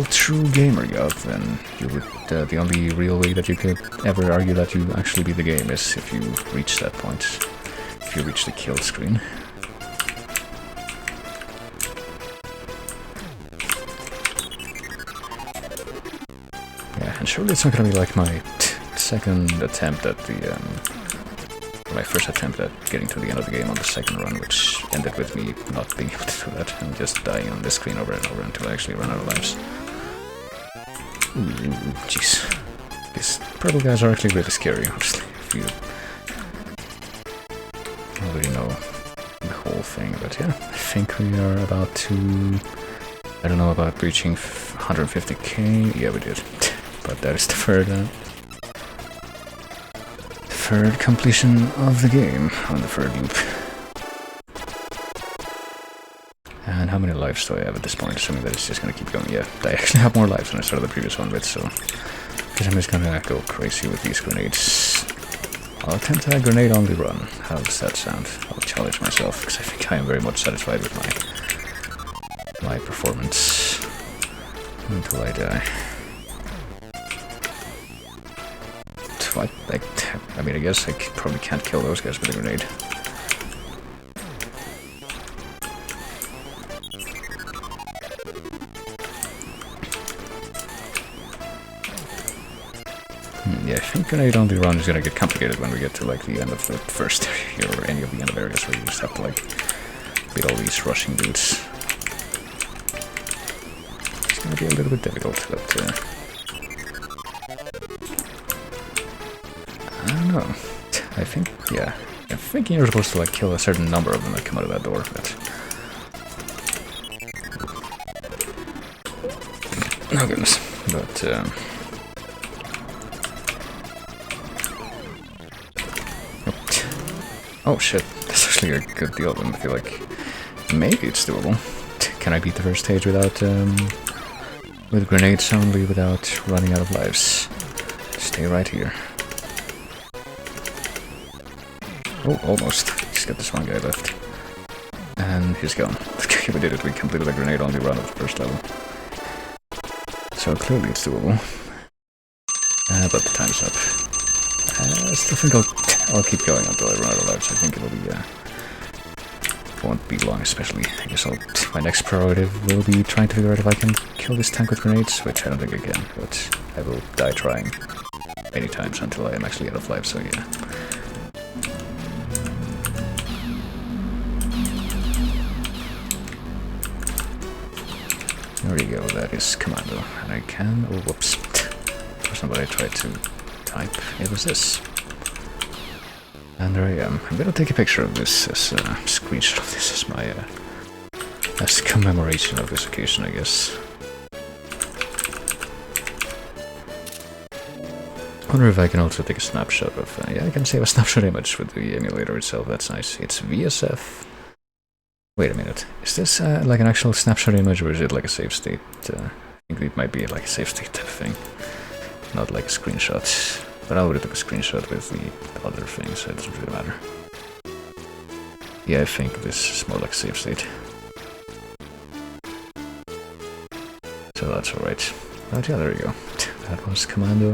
true gamer god, then you would, the only real way that you could ever argue that you actually beat the game is if you reach that point. If you reach the kill screen. Yeah, and surely it's not gonna be like my second attempt at the, my first attempt at getting to the end of the game on the second run, which ended with me not being able to do that and just dying on this screen over and over until I actually run out of lives. Ooh, jeez. These purple guys are actually really scary, honestly, if you already know the whole thing, but yeah, I think we are about to... I don't know about reaching 150k, yeah we did, but that is the third completion of the game on the third loop. And how many lives do I have at this point, assuming that it's just gonna keep going? Yeah, I actually have more lives than I started the previous one with, so I guess I'm just gonna go crazy with these grenades. I'll attempt a grenade-only run. How does that sound? I'll challenge myself, because I think I am very much satisfied with my performance until I die. I mean, I guess I probably can't kill those guys with a grenade. Yeah, I think grenade-only run is gonna get complicated when we get to like the end of the first area or any of the end of areas where you just have to like beat all these rushing dudes. It's gonna be a little bit difficult, but I don't know. I think, yeah. I'm thinking you're supposed to like kill a certain number of them that come out of that door, but... Oh goodness. But, oh shit, that's actually a good deal then. I feel like maybe it's doable. Can I beat the first stage without, with grenades only, without running out of lives? Stay right here. Oh, almost. Just got this one guy left. And he's gone. Okay, we did it. We completed a grenade-only run of the first level. So clearly it's doable. But the time's up. I still think I'll keep going until I run out of lives. I think it'll be, won't be long, especially. I guess my next prerogative will be trying to figure out if I can kill this tank with grenades, which I don't think I can, but I will die trying many times until I am actually out of lives, so yeah. There we go, that is Commando, and I can, oh whoops, for somebody I tried to type, it was this. And there I am. I'm gonna take a picture of this as a screenshot of this as my as commemoration of this occasion, I guess. I wonder if I can also take a snapshot of... yeah, I can save a snapshot image with the emulator itself. That's nice. It's VSF. Wait a minute. Is this like an actual snapshot image, or is it like a save state? I think it might be like a save state type of thing, not like a screenshot. But I would have took a screenshot with the other thing, so it doesn't really matter. Yeah, I think this is more like a save state. So that's alright. But yeah, there you go. That was Commando,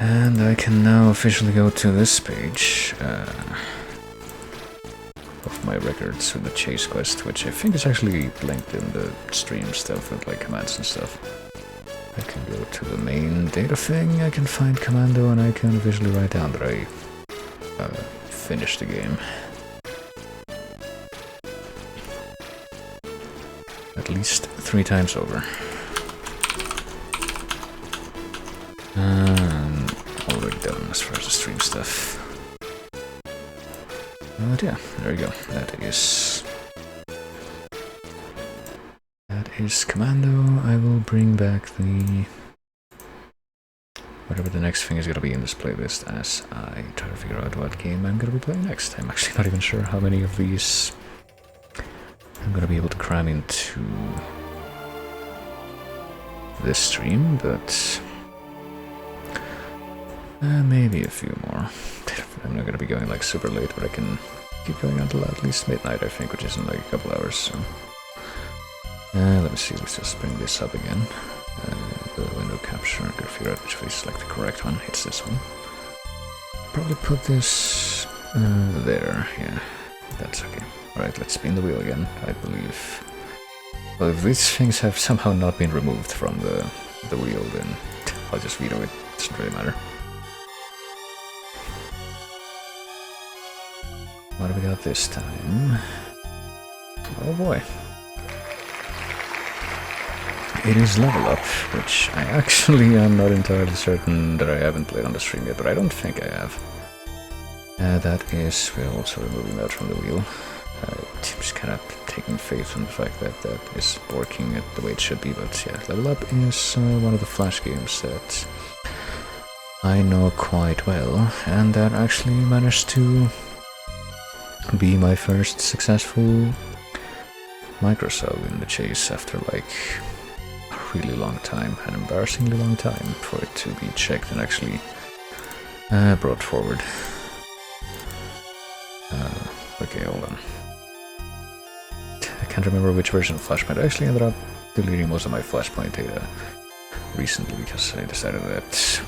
and I can now officially go to this page of my records with the chase quest, which I think is actually linked in the stream stuff with like commands and stuff. I can go to the main data thing, I can find Commando, and I can visually write down that I finished the game. At least 3 times over. Already done as far as the stream stuff. But yeah, there you go. That is Commando. I will bring back the... whatever the next thing is going to be in this playlist as I try to figure out what game I'm going to be playing next. I'm actually not even sure how many of these I'm going to be able to cram into this stream, but maybe a few more. I'm not going to be going like super late, but I can keep going until at least midnight, I think, which is in like a couple hours, so... let me see, let's just bring this up again. The window capture, I'm gonna figure out which face is like the correct one. It's this one. Probably put this there, yeah, that's okay. Alright, let's spin the wheel again, I believe. Well, if these things have somehow not been removed from the wheel, then I'll just veto it, doesn't really matter. What do we got this time? Oh boy. It is Level Up, which I actually am not entirely certain that I haven't played on the stream yet, but I don't think I have. That is, we're also removing that from the wheel. I'm just kind of taking faith in the fact that that is working the way it should be, but yeah, Level Up is one of the Flash games that I know quite well, and that actually managed to be my first successful micro-sub in the chase after like a really long time, an embarrassingly long time for it to be checked and actually brought forward. Okay, hold on. I can't remember which version of Flashpoint. I actually ended up deleting most of my Flashpoint data recently because I decided that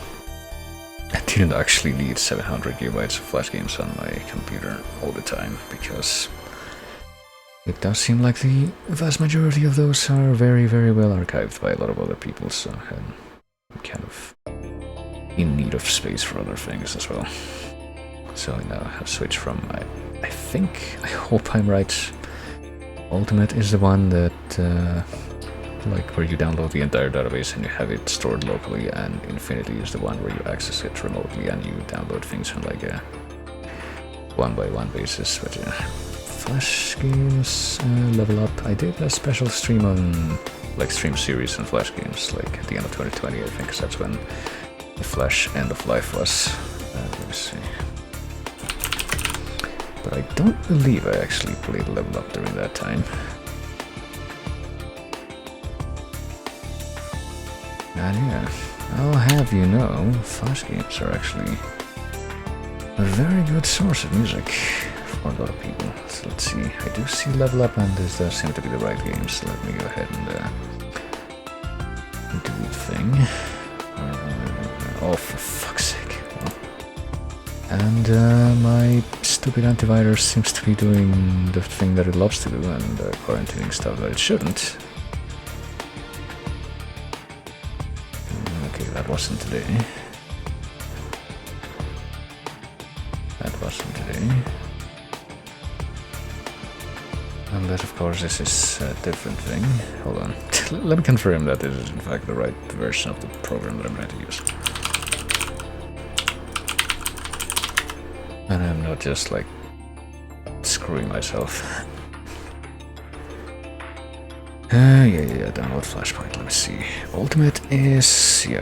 I didn't actually need 700 gigabytes of Flash games on my computer all the time, because it does seem like the vast majority of those are very, very well archived by a lot of other people, so I'm kind of in need of space for other things as well. So now I have switched from, I hope I'm right, Ultimate is the one that, like where you download the entire database and you have it stored locally, and Infinity is the one where you access it remotely and you download things on like a one-by-one basis. But yeah, Flash games, Level Up. I did a special stream on, like, stream series on Flash games, like at the end of 2020, I think, 'cause that's when the Flash End of Life was. Let me see. But I don't believe I actually played Level Up during that time. And yeah, I'll have you know, Flash games are actually a very good source of music for a lot of people. So let's see, I do see Level Up, and this does seem to be the right game, so let me go ahead and do the thing. Oh, for fuck's sake. And my stupid antivirus seems to be doing the thing that it loves to do, and quarantining stuff that it shouldn't. Okay, that wasn't today. That wasn't today. Unless, of course, this is a different thing. Hold on. Let me confirm that this is, in fact, the right version of the program that I'm going to use. And I'm not just like screwing myself. Yeah, download Flashpoint, let me see. Ultimate is the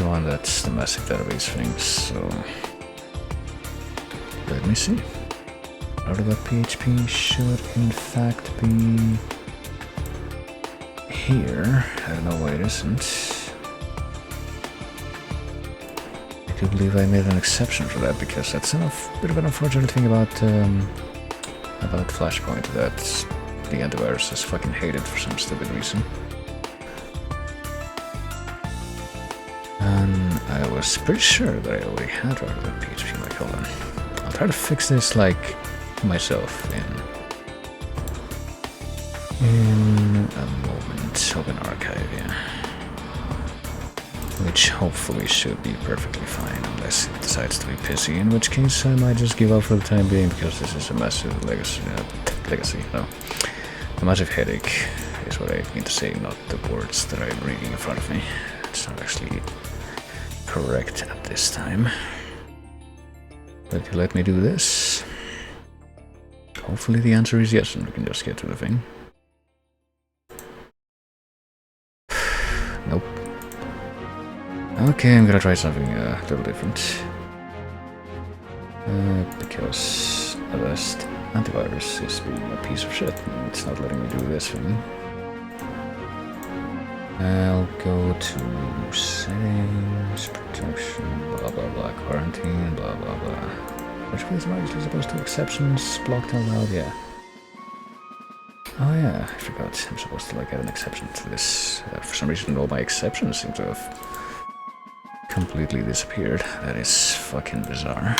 one that's the massive database thing, so let me see. Router.php should in fact be here. I don't know why it isn't. I do believe I made an exception for that, because that's a bit of an unfortunate thing about Flashpoint, that the antivirus is fucking hated for some stupid reason. And I was pretty sure that I already had router.php. Like, hold on. I'll try to fix this like myself in a moment. Open archive, yeah. Which hopefully should be perfectly fine, unless it decides to be pissy, in which case I might just give up for the time being, because this is a massive legacy, a massive headache is what I mean to say, not the words that I'm reading in front of me. It's not actually correct at this time. But you let me do this? Hopefully the answer is yes, and we can just get to the thing. Nope. Okay, I'm gonna try something a little different. Because the best antivirus is being a piece of shit, and it's not letting me do this thing. I'll go to settings, protection, blah blah blah, quarantine, blah blah blah. Which way am I actually supposed to? Exceptions, blocked out loud, yeah. Oh yeah, I forgot. I'm supposed to like add an exception to this. For some reason all my exceptions seem to have completely disappeared. That is fucking bizarre.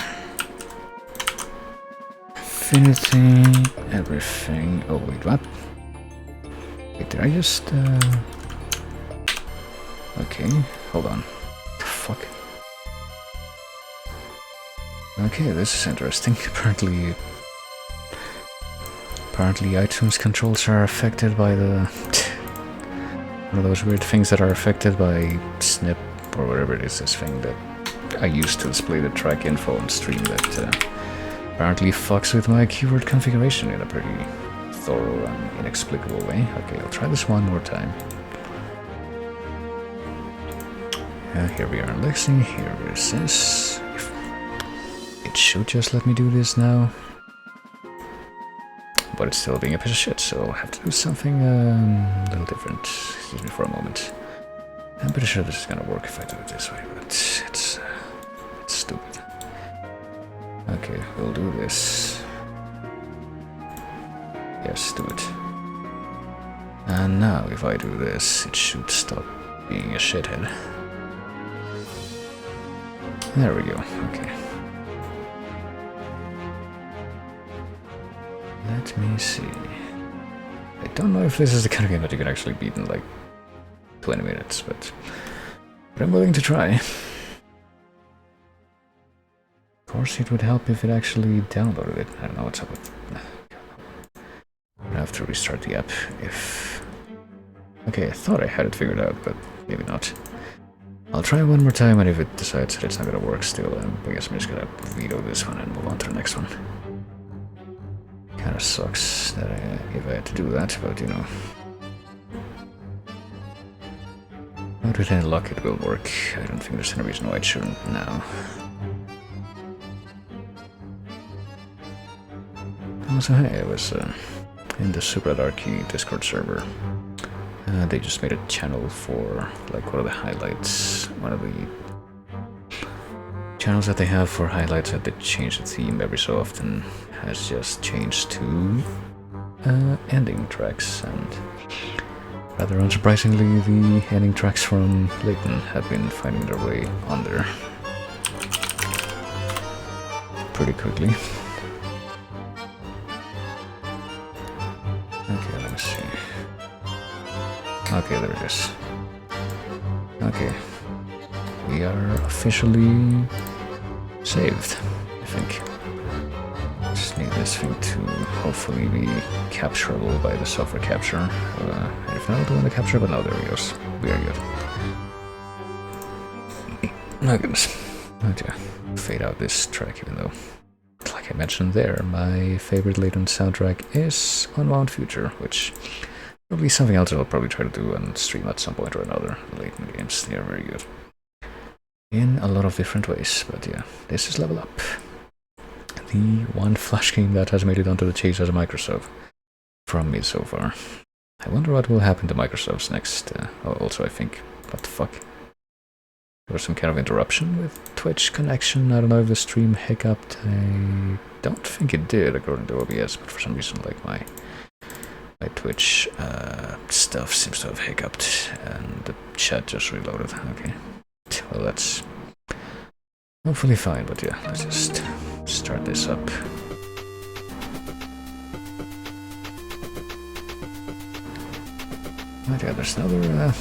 Infinity, everything. Oh wait, what? Wait, did I just okay, hold on. The fuck? Okay, this is interesting. Apparently iTunes controls are affected by the one of those weird things that are affected by snip or whatever it is, this thing that I used to display the track info on stream that apparently fucks with my keyword configuration in a pretty thorough and inexplicable way. Okay, I'll try this one more time. Here we are in Lexi, here is this. It should just let me do this now. But it's still being a piece of shit, so I'll have to do something a little different. Excuse me for a moment. I'm pretty sure this is gonna work if I do it this way, but it's stupid. Okay, we'll do this. Yes, do it. And now, if I do this, it should stop being a shithead. There we go, okay. Let me see. I don't know if this is the kind of game that you can actually beat in like 20 minutes, but I'm willing to try. Of course, it would help if it actually downloaded it. I don't know what's up with. I have to restart the app if. Okay, I thought I had it figured out, but maybe not. I'll try one more time, and if it decides that it's not gonna work still, I guess I'm just gonna veto this one and move on to the next one. Kinda sucks that if I had to do that, but you know. But with any luck it will work. I don't think there's any reason why it shouldn't now. Also, hey, I was in the Super Darky Discord server. They just made a channel for like one of the highlights, one of the channels that they have for highlights that they change the theme every so often has just changed to ending tracks, and rather unsurprisingly the ending tracks from Layton have been finding their way on there pretty quickly. Okay, let me see. Okay, there it is. Okay. We are officially saved, I think. Just need this thing to hopefully be capturable by the software capture. And if not, I'll do the capture, but no, there it goes. We are good. My goodness. But yeah, fade out this track, even though, like I mentioned there, my favorite latent soundtrack is Unwound Future, which probably something else I'll probably try to do and stream at some point or another. Latent games, they are very good in a lot of different ways. But yeah, this is Level Up, the one Flash game that has made it onto the chase as a Microsoft from me so far. I wonder what will happen to Microsoft's next. Also, I think, what the fuck? There was some kind of interruption with Twitch connection. I don't know if the stream hiccuped. I don't think it did, according to OBS, but for some reason, like my Twitch stuff seems to have hiccuped, and the chat just reloaded. Okay, well that's hopefully fine. But yeah, let's just start this up. But yeah, there's another,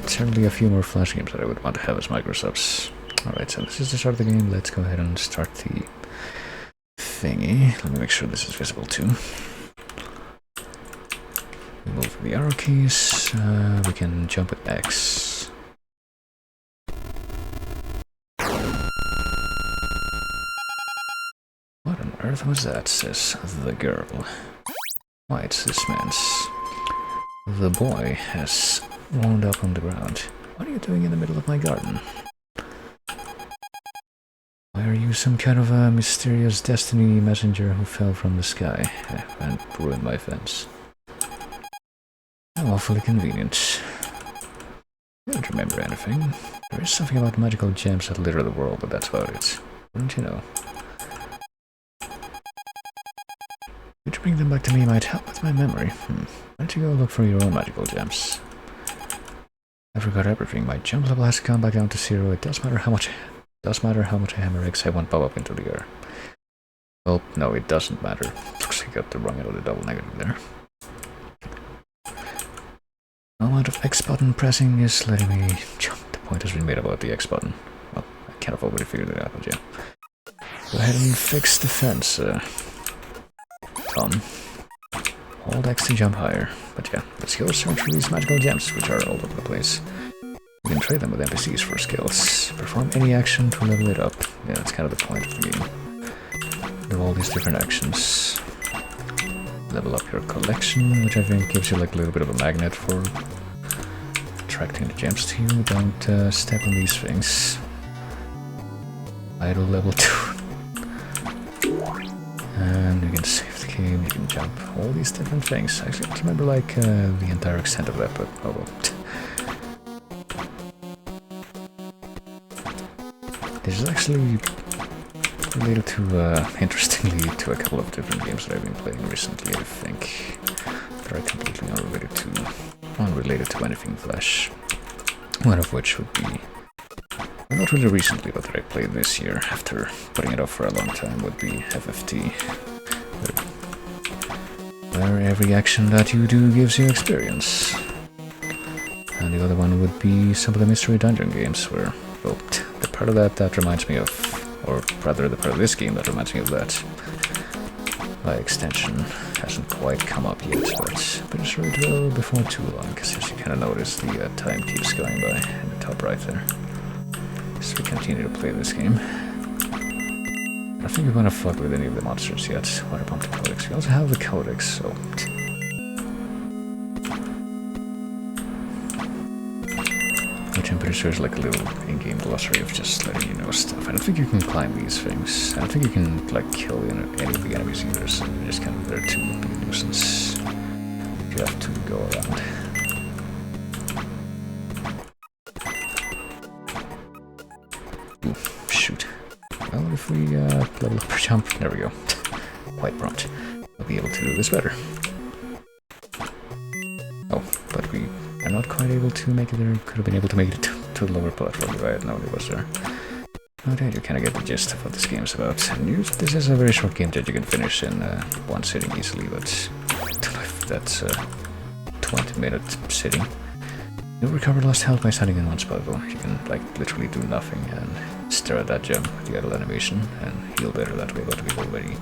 certainly a few more Flash games that I would want to have as Microsoft's. Alright, so this is the start of the game. Let's go ahead and start the thingy. Let me make sure this is visible too. We move the arrow keys. We can jump with X. What on earth was that, says the girl. Why, it's this man's. The boy has wound up on the ground. What are you doing in the middle of my garden? Why are you some kind of a mysterious destiny messenger who fell from the sky and ruined my fence? How awfully convenient. I don't remember anything. There is something about magical gems that litter the world, but that's about it. Wouldn't you know? Could you bring them back to me might help with my memory. Why don't you go look for your own magical gems? I forgot everything. My jump level has gone back down to 0. It does matter how much I hammer X, I won't pop up into the air. Well, no, it doesn't matter. Looks like I got the wrong end of the double negative there. No amount of X button pressing is letting me jump. The point has been made about the X button. Well, I kind of already figured it out, but yeah. Go ahead and fix the fence, Tom. Hold X to jump higher. But yeah, let's go search for these magical gems, which are all over the place. You can trade them with NPCs for skills. Perform any action to level it up. Yeah, that's kind of the point of the game. Do all these different actions. Level up your collection, which I think gives you like a little bit of a magnet for attracting the gems to you. Don't step on these things. Idle level 2. And you can save the game, you can jump, all these different things. I don't remember like the entire extent of that, but oh well. This is actually related to, interestingly, to a couple of different games that I've been playing recently, I think. That are completely unrelated to anything Flash. One of which would be, well, not really recently, but that I played this year after putting it off for a long time, would be FFT. Where every action that you do gives you experience. And the other one would be some of the mystery dungeon games where, well, the part of that reminds me of, or rather the part of this game that reminds me of that. By extension, hasn't quite come up yet, but pretty sure it will before too long, because as you kind of notice, the time keeps going by in the top right there. So we continue to play this game. I don't think we're gonna fuck with any of the monsters yet. Water pump the codex. We also have the codex, so... Which I'm pretty sure is like a little in-game glossary of just letting you know stuff. I don't think you can climb these things. I don't think you can, like, kill any of the enemies either, so they're just kind of there to be a nuisance. You have to go around. Ooh, shoot. Well, if we level up our jump, there we go. Quite prompt. We'll be able to do this better. Oh, but we are not quite able to make it there. Could have been able to make it to the lower platform if I had known it was there. Okay, you kind of get the gist of what this game is about. And this is a very short game that you can finish in one sitting easily, but I don't know if that's a 20-minute sitting. You'll recover lost health by standing in one spot, though. You can, like, literally do nothing and stare at that gem with the idle animation and heal better that way, but we've already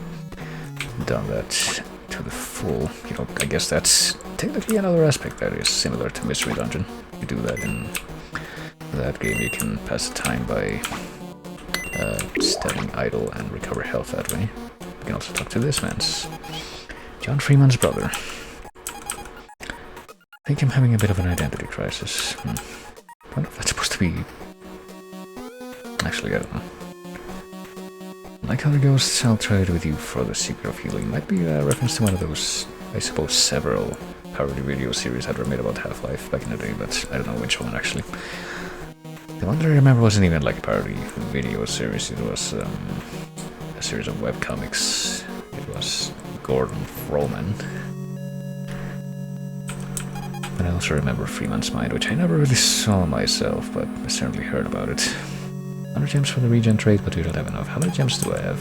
done that to the full. You know, I guess that's technically another aspect that is similar to Mystery Dungeon. You do that in that game you can pass the time by standing idle and recover health that way. You can also talk to this man's John Freeman's brother. I think I'm having a bit of an identity crisis. I wonder if that's supposed to be... Actually, I don't know. Like other ghosts, I'll try it with you for the secret of healing. Might be a reference to one of those, I suppose, several parody video series that were made about Half-Life back in the day, but I don't know which one actually. The one that I remember wasn't even like a parody video series, it was a series of webcomics. It was Gordon Froman. But I also remember Freeman's Mind, which I never really saw myself, but I certainly heard about it. 100 gems for the regen trade, but we don't have enough. How many gems do I have?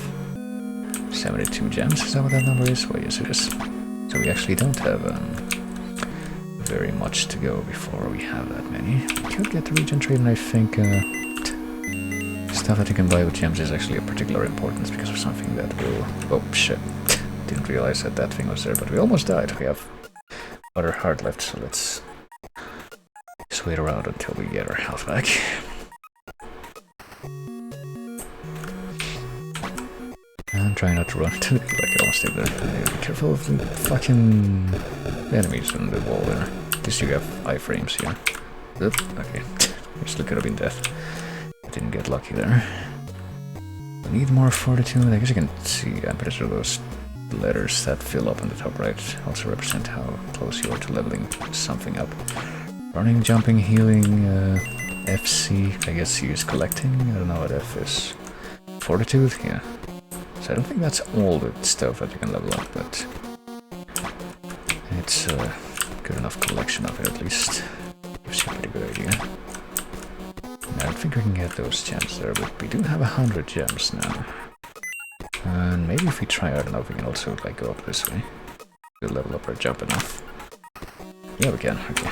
72 gems, is that what that number is? Well, yes it is. So we actually don't have very much to go before we have that many. We could get the regen trade, and I think stuff that you can buy with gems is actually of particular importance because of something that will... Oh shit, didn't realize that that thing was there, but we almost died. We have other heart left, so let's just wait around until we get our health back. And try not to run into it like I almost did there. Be careful of the fucking enemies on the wall there. At least you have iframes here. Oop, okay. This could have been death. Didn't get lucky there. We need more fortitude. I guess you can see, I'm pretty sure those letters that fill up on the top right also represent how close you are to leveling something up. Running, jumping, healing, FC, I guess he is collecting. I don't know what F is. Fortitude? Yeah. So I don't think that's all the stuff that you can level up, but it's a good enough collection of it at least. Gives you a pretty good idea. I don't think we can get those gems there, but we do have 100 gems now. And maybe if we try, I don't know if we can also like go up this way. We'll level up our jump enough. Yeah, we can, okay.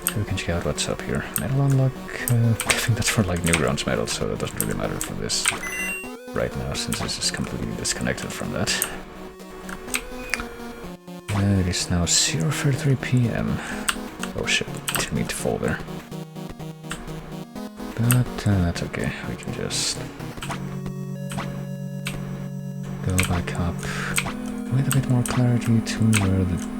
So we can check out what's up here. Medal unlock, I think that's for like Newgrounds medals, so that doesn't really matter for this right now, since this is completely disconnected from that. It is now 0:33 PM. Oh shit, didn't mean to fall there. But that's okay, we can just go back up with a bit more clarity to where the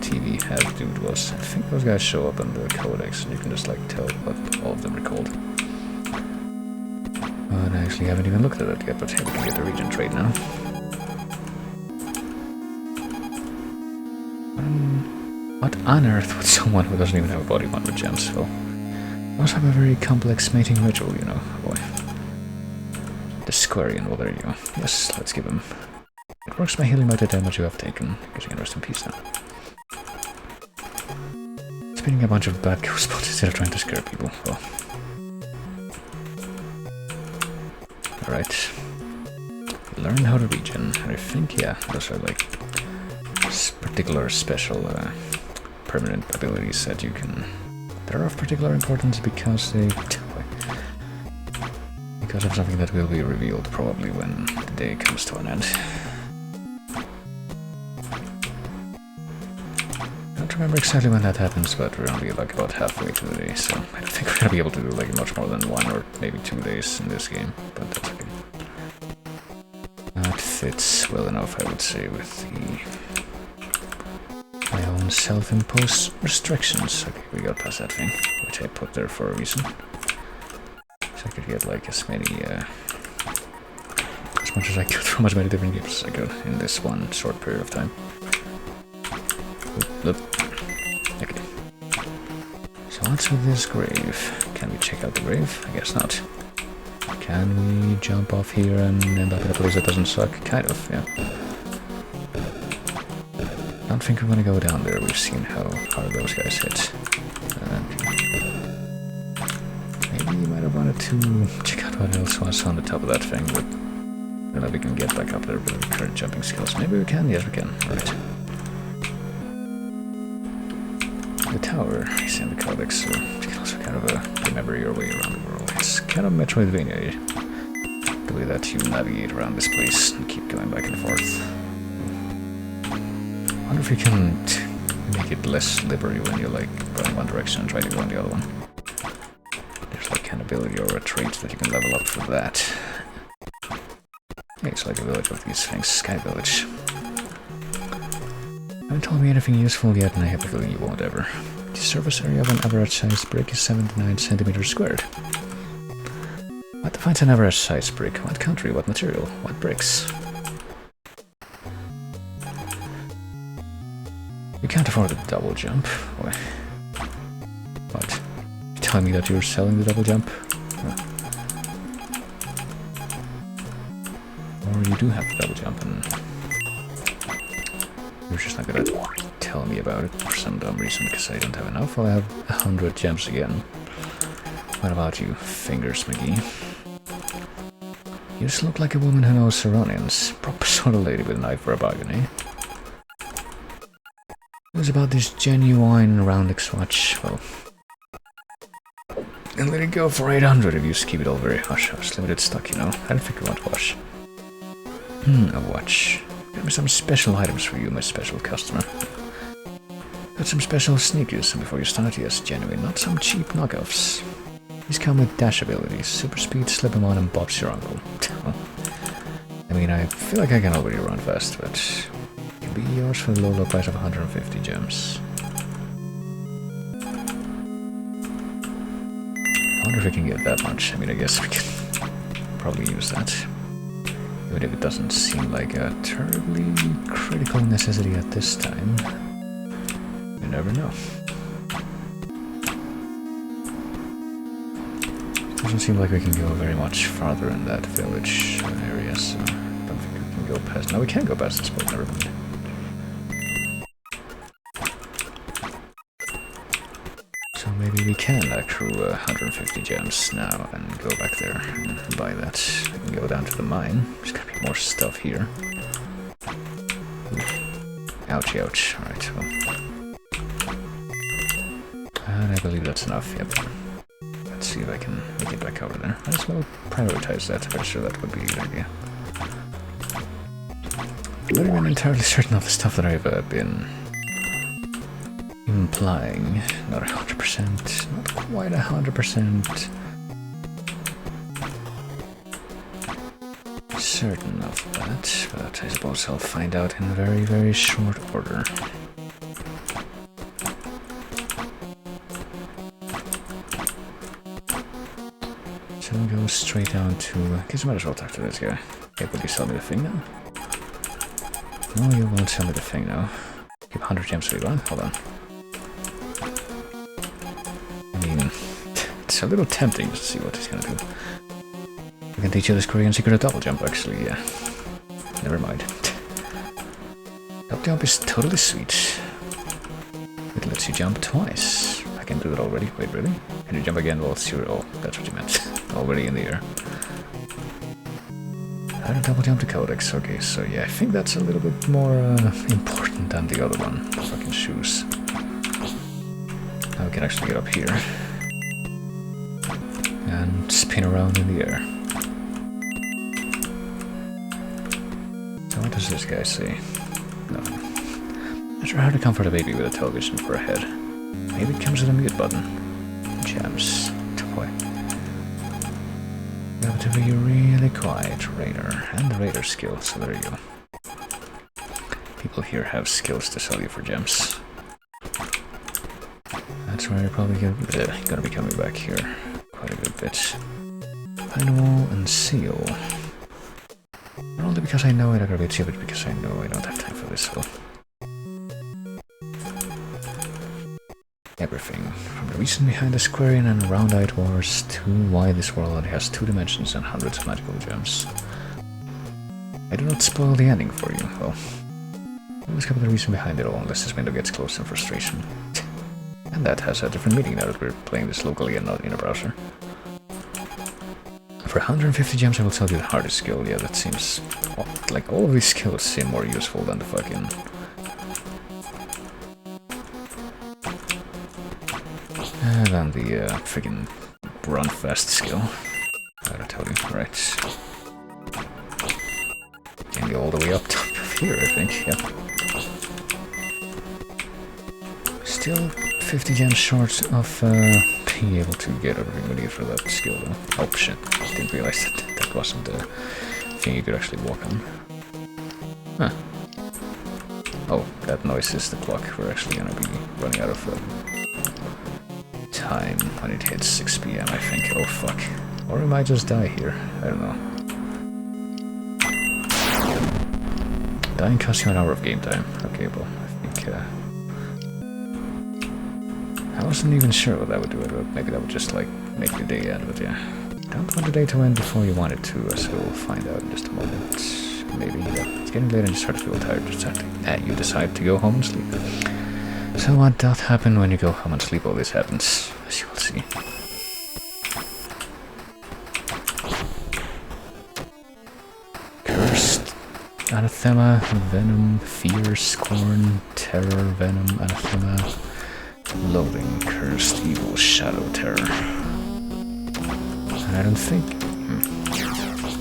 TV head dude was. I think those guys show up on the codex and you can just like tell what all of them are called. But I actually haven't even looked at it yet, but hey, we can get the regen trade now. What on earth would someone who doesn't even have a body want with gems? Well, must have a very complex mating ritual, you know. Oh boy. The Squarian, well there you go. Yes, let's give him. It works by healing by the damage you have taken, because you can rest in peace now. Spinning a bunch of bad ghost spots instead of trying to scare people. Well. Alright. Learn how to regen. I think, yeah, those are like particular special permanent abilities that you can... They're of particular importance because they... because of something that will be revealed probably when the day comes to an end. I don't remember exactly when that happens, but we're only like about halfway through the day, so I don't think we're gonna be able to do like much more than 1 or maybe 2 days in this game, but that's okay. That fits well enough, I would say, with my own self-imposed restrictions. Okay, we got past that thing, which I put there for a reason. So I could get like as many, as much as I could from as many different games as I could in this one short period of time. Oop. Okay. So what's with this grave? Can we check out the grave? I guess not. Can we jump off here and end up in a place that doesn't suck? Kind of, yeah. I don't think we're gonna go down there. We've seen how hard those guys hit. Maybe you might have wanted to check out what else was on the top of that thing, but I don't know if we can get back up there with our current jumping skills. Maybe we can? Yes, we can. Alright. The tower is in the codex, so you can also kind of remember your way around the world. It's kind of Metroidvania, the way that you navigate around this place and keep going back and forth. I wonder if you can make it less slippery when you like go in one direction and try to go in the other one. ability or a trait that you can level up for that. Yeah, it's like a village of these things, Sky Village. Haven't told me anything useful yet, and I have a feeling you won't ever. The surface area of an average-sized brick is 79 centimeters squared. What defines an average-sized brick? What country? What material? What bricks? You can't afford a double jump. What? You telling me that you're selling the double jump? Or you do have the double jump and you're just not gonna tell me about it for some dumb reason because I don't have enough. Well, I have 100 gems again. What about you, Fingers McGee? You just look like a woman who knows her onions. Proper sort of lady with a knife for a bargain, eh? It was about this genuine Roundix watch. Well, and let it go for 800 if you just keep it all very hush-hush. Limited stock, you know. I don't think you want a watch. A watch. Got me some special items for you, my special customer. Got some special sneakers before you start, yes, genuine, not some cheap knockoffs. These come with dash abilities, super speed, slip them on and Bob's your uncle. I mean, I feel like I can already run fast, but it can be yours for the low price of 150 gems. I wonder if we can get that much. I mean, I guess we can probably use that. Even if it doesn't seem like a terribly critical necessity at this time. You never know. Doesn't seem like we can go very much farther in that village area, so I don't think we can go past. No, we can go past this boat, never mind. So maybe we can accrue 150 gems now and go back there and buy that. We can go down to the mine. There's gotta be more stuff here. Ouchie, ouch. Alright, well. And I believe that's enough, yep. Let's see if I can make it back over there. Might as well prioritize that. I'm sure that would be a good idea. I'm not even entirely certain of the stuff that I've been implying. Not 100%. Not quite 100%. Certain of that, but I suppose I'll find out in very, very short order. So we'll go straight down to... I guess I might as well talk to this guy. Hey, will you sell me the thing now? No, you won't sell me the thing now. Give 100 gems to you, huh? Hold on. I mean, it's a little tempting to see what he's gonna do. I can teach you this Korean secret of double jump, actually, yeah. Never mind. Double jump is totally sweet. It lets you jump twice. I can do it already. Wait, really? Can you jump again while it's your... Oh, that's what you meant. Already in the air. How to double jump to Codex. Okay, so yeah, I think that's a little bit more important than the other one. Fucking shoes. Now we can actually get up here. And spin around in the air. So what does this guy say? Nothing. Not sure how to comfort a baby with a television for a head. Maybe it comes with a mute button. Gems. Toy. You have to be really quiet, Raider. And the Raider skill, so there you go. People here have skills to sell you for gems. That's why you're probably gonna be coming back here quite a good bit. Pine wall and seal. Not only because I know it aggravates you, but because I know I don't have time for this, so... Everything, from the reason behind the Squarian and Roundite Wars to why this world has 2 dimensions and hundreds of magical gems. I do not spoil the ending for you, well... Always cover the reason behind it all, unless this window gets closed in frustration. And that has a different meaning now that we're playing this locally and not in a browser. For 150 gems I will tell you the hardest skill. Yeah, that seems... Well, like, all of these skills seem more useful than the fucking... than the freaking run fast skill. I gotta tell you, right. Can go all the way up top of here, I think, yeah. Still 50 gems short of being able to get everything we need for that skill though. Oh shit, didn't realize that wasn't the thing you could actually walk on. Huh. Oh, that noise is the clock. We're actually gonna be running out of time when it hits 6 PM, I think. Oh fuck. Or we might just die here. I don't know. Dying costs you an hour of game time. Okay, well, I think I wasn't even sure what that would do. But maybe that would just like make the day end, but yeah. Don't want the day to end before you want it to, as we'll find out in just a moment. Maybe, yeah. It's getting late and you start to feel tired. You decide to go home and sleep. So what doth happen when you go home and sleep? All this happens, as you will see. Cursed, Anathema, Venom, Fear, Scorn, Terror, Venom, Anathema, Loathing, Cursed, Evil, Shadow, Terror. And I don't think...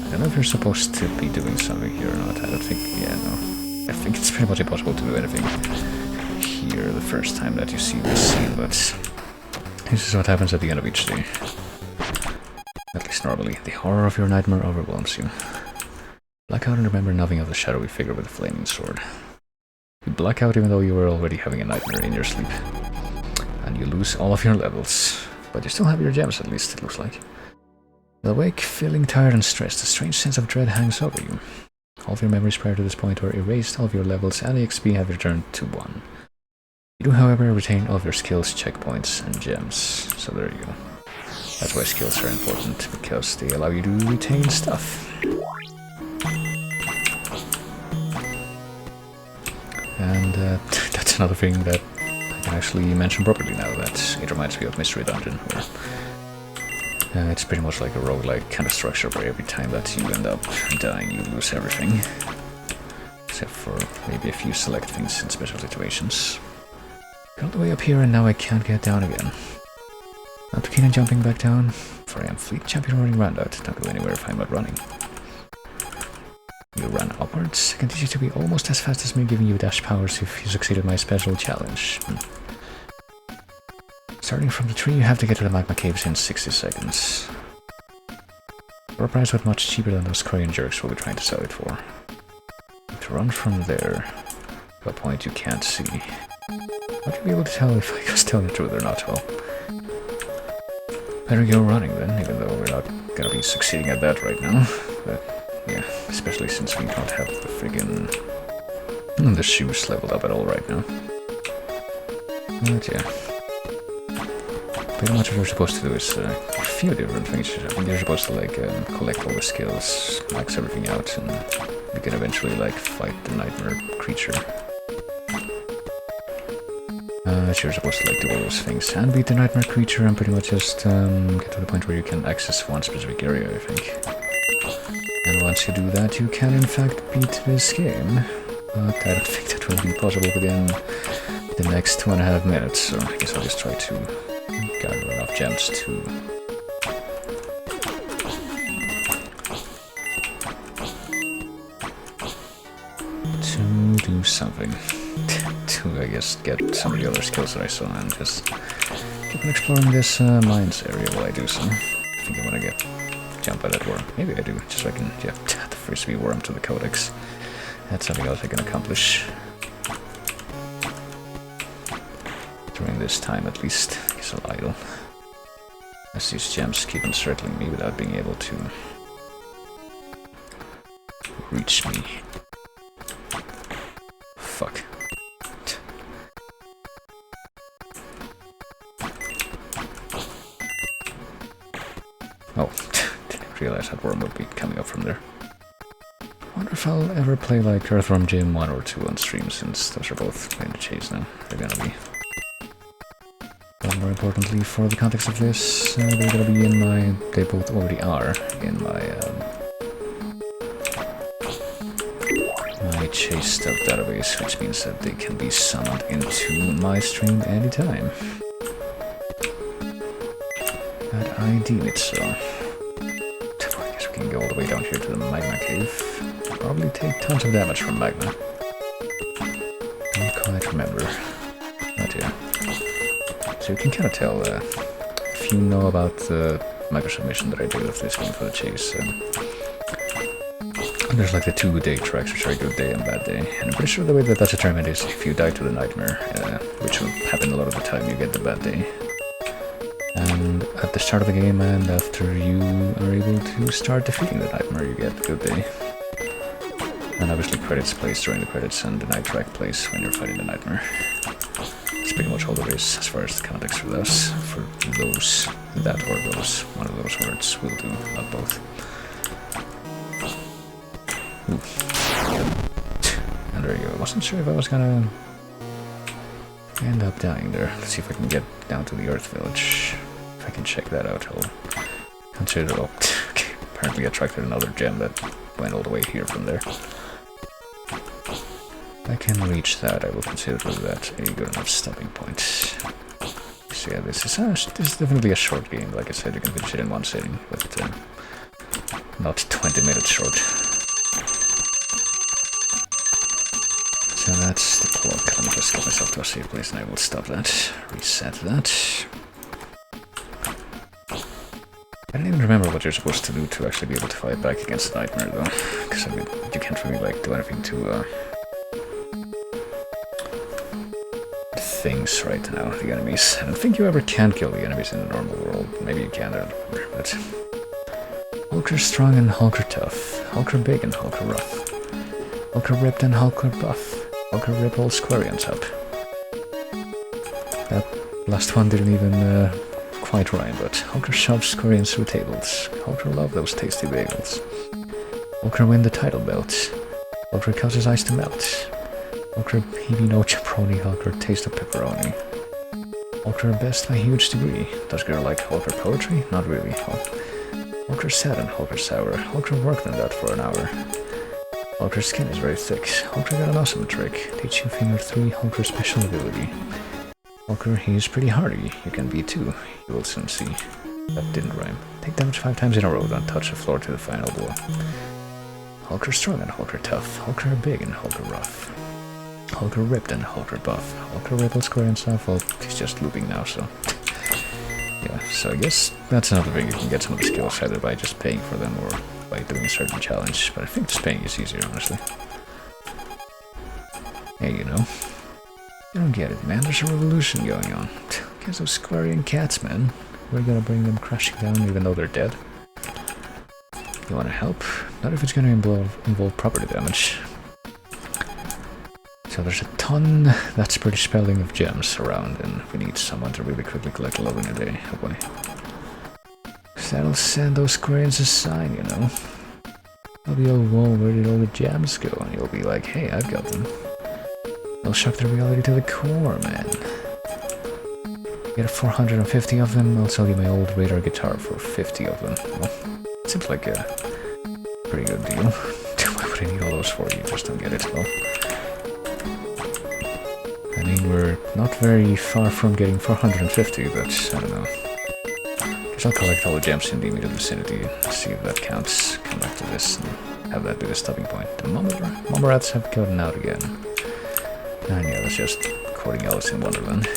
I don't know if you're supposed to be doing something here or not. I don't think... yeah, no. I think it's pretty much impossible to do anything here the first time that you see this scene, but this is what happens at the end of each day. At least normally. The horror of your nightmare overwhelms you. Black out and remember nothing of the shadowy figure with the flaming sword. You black out even though you were already having a nightmare in your sleep. And you lose all of your levels. But you still have your gems, at least, it looks like. Awake, feeling tired and stressed, a strange sense of dread hangs over you. All of your memories prior to this point were erased, all of your levels and XP have returned to 1. You do, however, retain all of your skills, checkpoints, and gems. So there you go. That's why skills are important, because they allow you to retain stuff. And that's another thing that I can actually mention properly now, that it reminds me of Mystery Dungeon, where it's pretty much like a roguelike kind of structure where every time that you end up dying you lose everything. Except for maybe a few select things in special situations. Got all the way up here and now I can't get down again. Not too keen on jumping back down, for I am Fleet Champion running roundout. Don't go anywhere if I'm not running. You run upwards. I can teach you to be almost as fast as me, giving you dash powers if you succeed at my special challenge. Starting from the tree, you have to get to the magma caves in 60 seconds. For a price much cheaper than those Korean jerks will be trying to sell it for. To run from there to a point you can't see. How do you be able to tell if I was telling the truth or not? Well, better go running then, even though we're not gonna be succeeding at that right now. But yeah, especially since we don't have the friggin' the shoes leveled up at all right now. But yeah. Pretty much what you're supposed to do is a few different things. I think you're supposed to like collect all the skills, max everything out, and you can eventually like fight the nightmare creature. You're supposed to like do all those things and beat the nightmare creature and pretty much just get to the point where you can access one specific area, I think. And once you do that, you can in fact beat this game. But I don't think that will be possible within the next 2.5 minutes, so I guess I'll just try to gather enough gems to do something. To, I guess, get some of the other skills that I saw and just keep on exploring this mines area while I do so. I think I want to jump at that worm. Maybe I do, just so I can get the frisbee worm to the codex. That's something else I can accomplish. During this time, at least. I guess I'll idle. As these gems keep encircling me without being able to reach me. Fuck. Oh, didn't realize that worm would be coming up from there. Wonder if I'll ever play like Earthworm Jim 1 or 2 on stream, since those are both in the chase now. They're gonna be. But more importantly, for the context of this, they're gonna be in my... They both already are in my my chase stuff database, which means that they can be summoned into my stream anytime. That I deem it so. I guess we can go all the way down here to the magma cave. Probably take tons of damage from magma. Don't quite remember. But yeah. So you can kind of tell if you know about the micro-submission that I did of this game for the chase. There's like the 2 day tracks, which are good day and bad day. And I'm pretty sure the way that that's determined is if you die to the nightmare, which will happen a lot of the time, you get the bad day. And at the start of the game and after you are able to start defeating the nightmare, you get the good day. And obviously credits plays during the credits and the night track plays when you're fighting the nightmare. That's pretty much all there is as far as the context for those. For those, that or those, one of those words will do, not both. Ooh. And there you go. I wasn't sure if I was gonna end up dying there. Let's see if I can get down to the Earth Village. If I can check that out, I'll consider. Oh, okay. Apparently I attracted another gem that went all the way here from there. If I can reach that, I will consider that a good enough stopping point. So yeah, this is definitely a short game. Like I said, you can finish it in one sitting, but not 20 minutes short. So that's the clock. Let me just get myself to a safe place and I will stop that. Reset that. I don't even remember what you're supposed to do to actually be able to fight back against the nightmare though. Because I mean, you can't really like do anything to things right now, the enemies. I don't think you ever can kill the enemies in the normal world. Maybe you can, I don't remember, but Hulker strong and Hulker tough. Hulker big and Hulker rough. Hulker ripped and Hulker buff. Hulker rip all Squarians up. That last one didn't even quite rhyme, but Hulker shoves Squarians through tables. Hulker love those tasty bagels. Hulker win the title belt. Hulker causes ice to melt. Hulker heavy no chaperoni. Hulker taste of pepperoni. Hulker best by huge degree. Does girl like Hulker poetry? Not really. Hulker sad and Hulker sour. Hulker worked on that for an hour. Hulker's skin is very thick. Hulker got an awesome trick. Teach you finger 3 Hulker special ability. Hulker, he is pretty hardy. You can be too. You will soon see. That didn't rhyme. Take damage 5 times in a row, don't touch the floor to the final blow. Hulker strong and Hulker tough. Hulker big and Hulker rough. Hulker ripped and Hulker buff. Hulker ripple square and stuff. Well, he's just looping now, so... yeah, so I guess that's another thing. You can get some of the skills either by just paying for them or by doing a certain challenge, but I think just paying is easier, honestly. Hey, you know. You don't get it, man. There's a revolution going on. Get those Squarian cats, man. We're gonna bring them crashing down even though they're dead. You wanna help? Not if it's gonna involve property damage. So there's a ton, that's pretty spelling of gems around, and we need someone to really quickly collect 11 a day. Oh boy. That'll send those Squarians a sign, you know. They'll be all, whoa, where did all the gems go? And you'll be like, hey, I've got them. They'll shock their reality to the core, man. Get 450 of them, I'll sell you my old radar guitar for 50 of them. Well, seems like a pretty good deal. Why would I need all those for? You just don't get it. Well, I mean, we're not very far from getting 450, but I don't know. Guess I'll collect all the gems in the immediate vicinity and see if that counts. Come back to this and have that be the stopping point. The mumble rats have gotten out again. And yeah, that's just quoting Alice in Wonderland.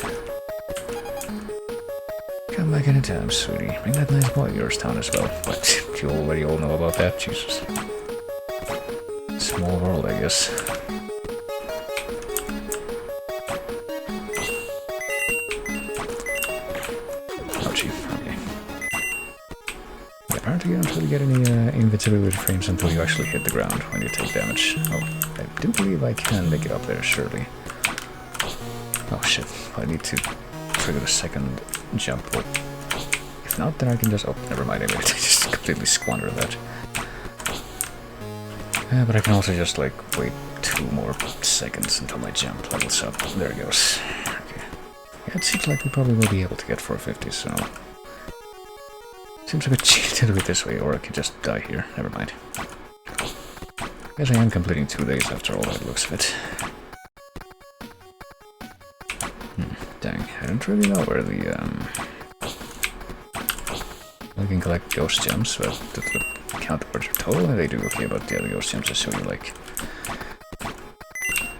Come back anytime, sweetie. Bring that nice boy of yours down as well. But you already all know about that, Jesus. Small world, I guess. Apparently you don't really get any invincibility frames until you actually hit the ground when you take damage. Oh, I do believe I can make it up there, surely. Oh shit, I need to trigger the second jump. Well, if not, then I can just... oh, never mind, I just completely squander that. But I can also just, like, wait 2 more seconds until my jump levels up. There it goes. Okay. Yeah, it seems like we probably will be able to get 450, so... seems a bit cheap to do it this way, or I could just die here. Never mind. Guess I am completing 2 days after all that looks of it. Dang, I don't really know where the, I can collect ghost gems, but the counterparts are total, and they do okay, but yeah, the ghost gems just show you, like...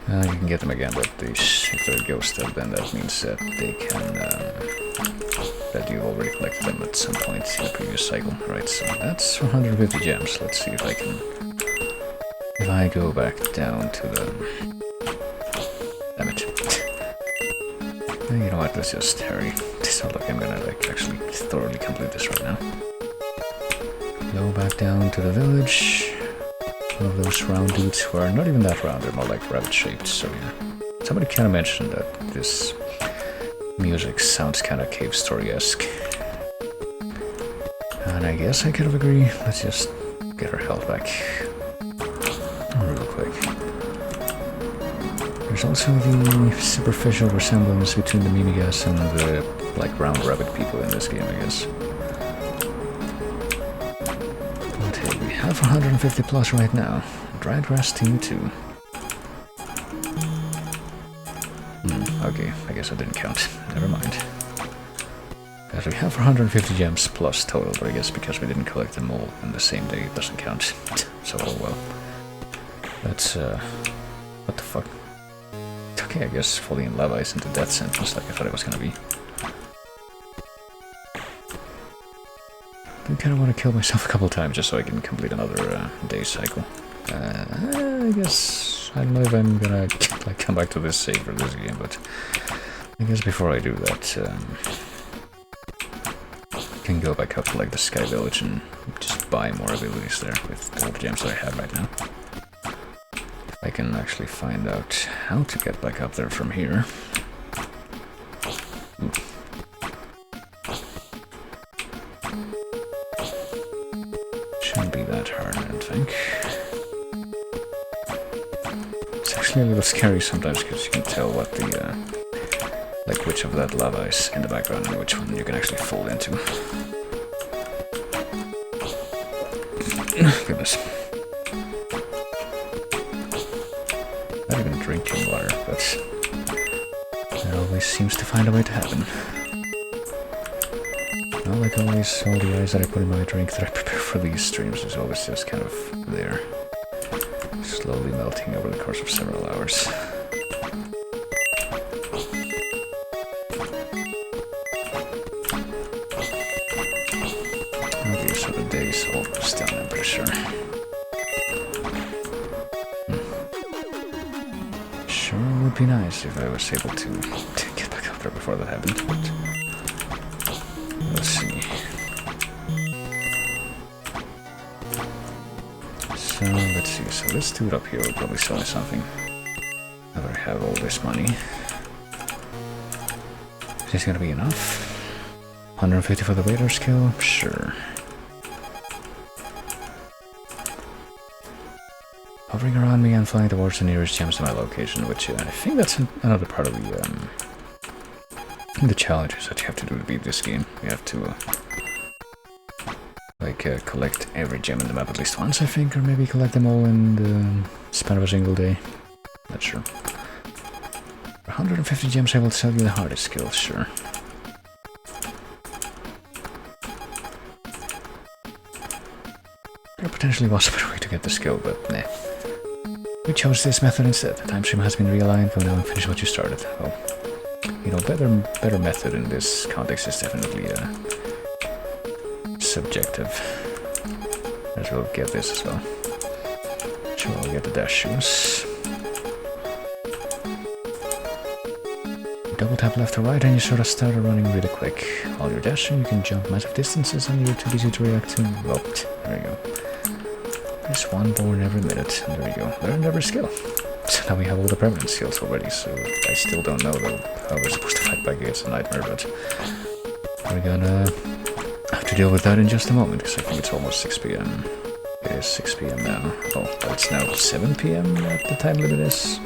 you can get them again, but if they're ghosted, then that means that they can, that you've already collected them at some point in the previous cycle. Right, so that's 150 gems. Let's see if I can... If I go back down to the... Damn it. You know what, let's just hurry. It's not like I'm gonna like actually thoroughly complete this right now. Go back down to the village. One of those round dudes who are not even that round, they're more like rabbit shaped, so yeah. Somebody kinda mentioned that this music sounds kinda cave story-esque. And I guess I could have agreed. Let's just get our health back real quick. There's also the superficial resemblance between the Mimigas and the like round rabbit people in this game, I guess. Okay, we have 150 plus right now. Dried grass team 2. Okay, I guess I didn't count. Never mind. Because we have 150 gems plus total, but I guess because we didn't collect them all in the same day, it doesn't count. So, oh well. That's, what the fuck? Okay, I guess falling in lava isn't a death sentence like I thought it was gonna be. I kinda wanna kill myself a couple times just so I can complete another day cycle. I guess... I don't know if I'm gonna like come back to this save for this game, but I guess before I do that, I can go back up to like the Sky Village and just buy more abilities there with all the gems that I have right now. I can actually find out how to get back up there from here. Ooh. Shouldn't be that hard, I don't think. It's actually a little scary sometimes because you can tell what the, like which of that lava is in the background and which one you can actually fall into. Goodness. Not even drinking water, but it always seems to find a way to happen. Well, like always, all the ice that I put in my drink that I prepare for these streams is always just kind of there, slowly melting over the course of several hours. Okay, so the day's almost done, I'm pretty sure. Sure would be nice if I was able to get back up there before that happened, but let's see. So, let's see. So this dude up here will probably sell me something. Now that I have all this money. Is this gonna be enough? 150 for the radar skill? Sure. Hovering around me and flying towards the nearest gems to my location, which I think that's another part of the challenges that you have to do to beat this game. You have to collect every gem in the map at least once, I think, or maybe collect them all in the span of a single day. Not sure. For 150 gems I will sell you the hardest skill, sure. There potentially was a better way to get the skill, but nah. We chose this method instead. The time stream has been realigned, go now and finish what you started. Well, you know, better method in this context is definitely subjective. As well get this as well. Sure, I'll get the dash shoes. Double tap left or right and you sort of start running really quick. While you're dashing, you can jump massive distances and you're too busy to react to. Well, there you go. There's one born every minute, and there you go. Learned every skill. So now we have all the permanent skills already, so I still don't know though how we're supposed to fight back against a nightmare, but we're gonna have to deal with that in just a moment, because I think it's almost 6 PM. It is 6 PM now. Oh, but it's now 7 PM at the time limit is.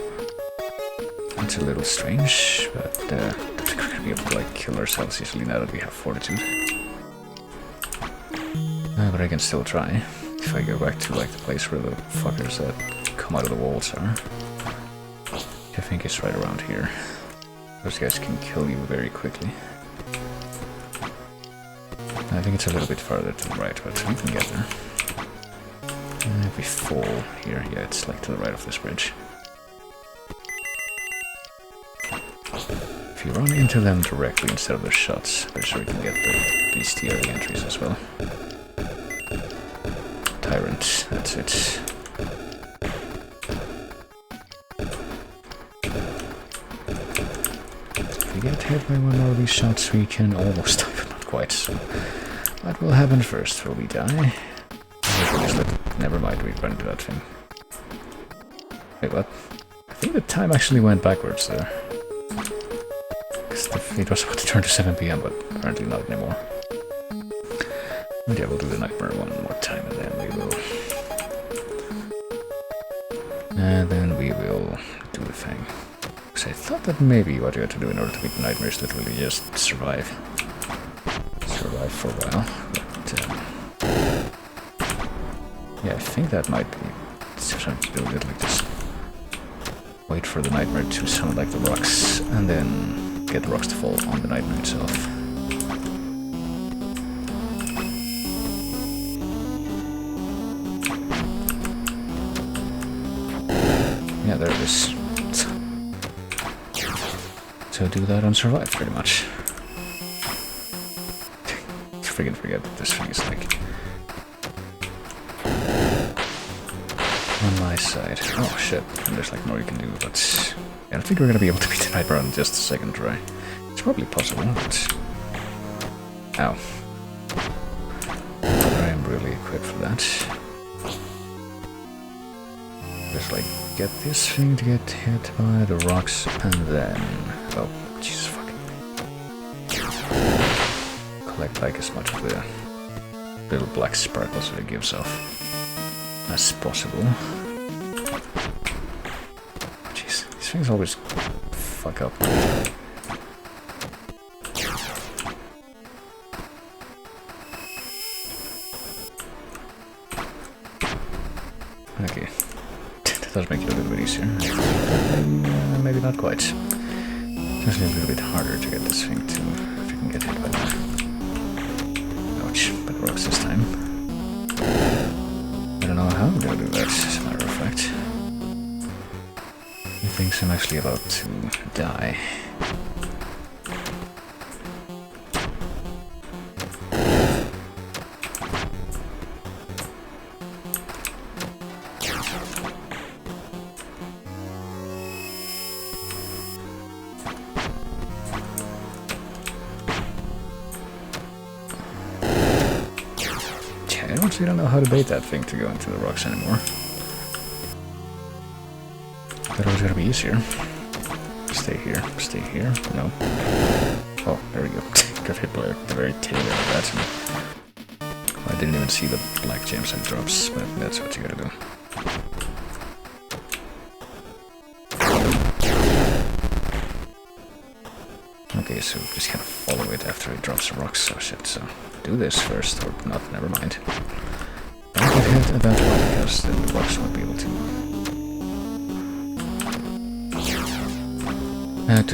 It's a little strange, but I think we're gonna be able to like kill ourselves easily now that we have fortitude. But I can still try. If I go back to like the place where the fuckers that come out of the walls are. I think it's right around here. Those guys can kill you very quickly. I think it's a little bit farther to the right, but we can get there. And if we fall here, yeah, it's like to the right of this bridge. If you run into them directly instead of the shots, pretty sure you can get the bestiary entries as well. Tyrant, that's it. If we get hit by one more of these shots, we can almost die, but not quite. So what will happen first? Will we die? Never mind, we run into that thing. Wait, what? I think the time actually went backwards there. It was about to turn to 7 PM, but apparently not anymore. And yeah, we'll do the nightmare one more time, and then we will... And then we will do the thing. Because I thought that maybe what you had to do in order to beat the nightmare is literally just survive. Survive for a while, but... yeah, I think that might be something to do with it, like just... wait for the nightmare to sound like the rocks, and then get the rocks to fall on the nightmare itself. Yeah, there it is. So do that and survive, pretty much. Freaking forget that this thing is like... on my side. Oh shit, and there's like more you can do, but... yeah, I think we're gonna be able to beat the nightmare on just a second try. It's probably possible, but... ow. I am really equipped for that. Just like, get this thing to get hit by the rocks, and then... oh, Jesus fucking... collect like as much of the little black sparkles that it gives off as possible. Jeez, these things always fuck up. Okay, that does make it a little bit easier. Maybe not quite. Just a little bit harder to get this thing to freaking get hit by that. Ouch, but rocks this time. I don't know how I'm gonna do that, as a matter of fact. He thinks I'm actually about to die. I don't know how to bait that thing to go into the rocks anymore. Thought it was gonna be easier. Stay here, no. Oh, there we go. Got hit by the very tail end of that. I didn't even see the black gems and drops, but that's what you gotta do. Okay, so just kind of follow it after it drops the rocks. Oh shit, so do this first, or not, never mind. Don't get hit at that point, because then the rocks won't be able to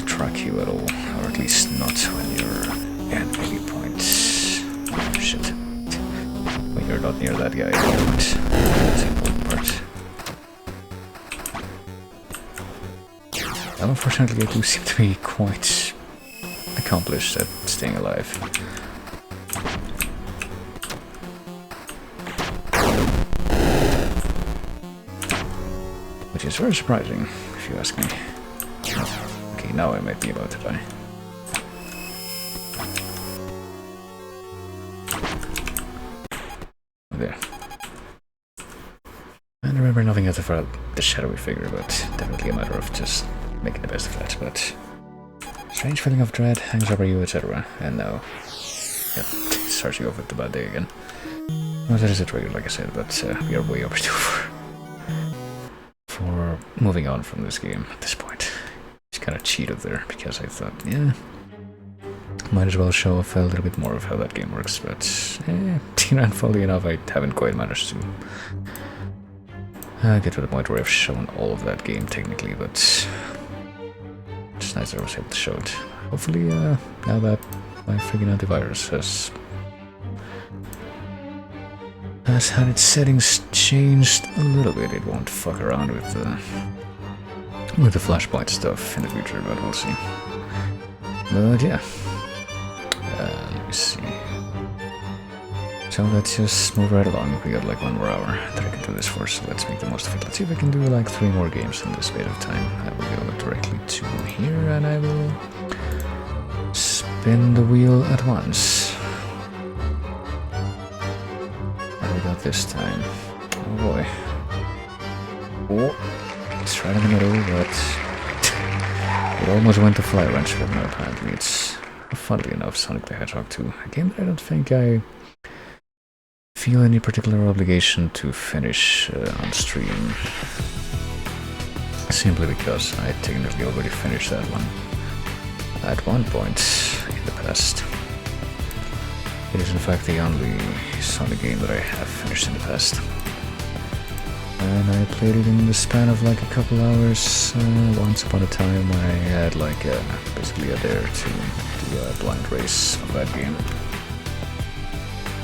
track you at all, or at least not when you're at any point. Oh, shit. When you're not near that guy at any point. That's the important part. Well, unfortunately, I do seem to be quite accomplished at staying alive. Which is very surprising, if you ask me. Oh, okay, now I might be about to die. There. And remember, nothing has to the shadowy figure, but definitely a matter of just making the best of that. But strange feeling of dread hangs over you, etc. And now, yep, starts you off with the bad day again. Well, that is a trigger, like I said, but we are way overdue for moving on from this game at this point. Just kind of cheated there, because I thought, yeah, might as well show off a little bit more of how that game works, but, and funnily enough, I haven't quite managed to get to the point where I've shown all of that game, technically, but it's nice that I was able to show it. Hopefully, now that my freaking antivirus has had its settings changed a little bit, it won't fuck around with the flashpoint stuff in the future, but we'll see. But yeah, let me see. So let's just move right along. We got like 1 more hour that I can do this for, so let's make the most of it. Let's see if I can do like 3 more games in this bit of time. I will go directly to here and I will spin the wheel at once. What do we got this time? Oh boy. Oh, it's right in the middle, but it almost went to fly wrench, but no, apparently it's, funnily enough, Sonic the Hedgehog 2. A game that I don't think I feel any particular obligation to finish on stream. Simply because I technically already finished that one at one point in the past. It is in fact the only Sonic game that I have finished in the past. And I played it in the span of like a couple hours once upon a time when I had like basically a dare to do a blind race of that game.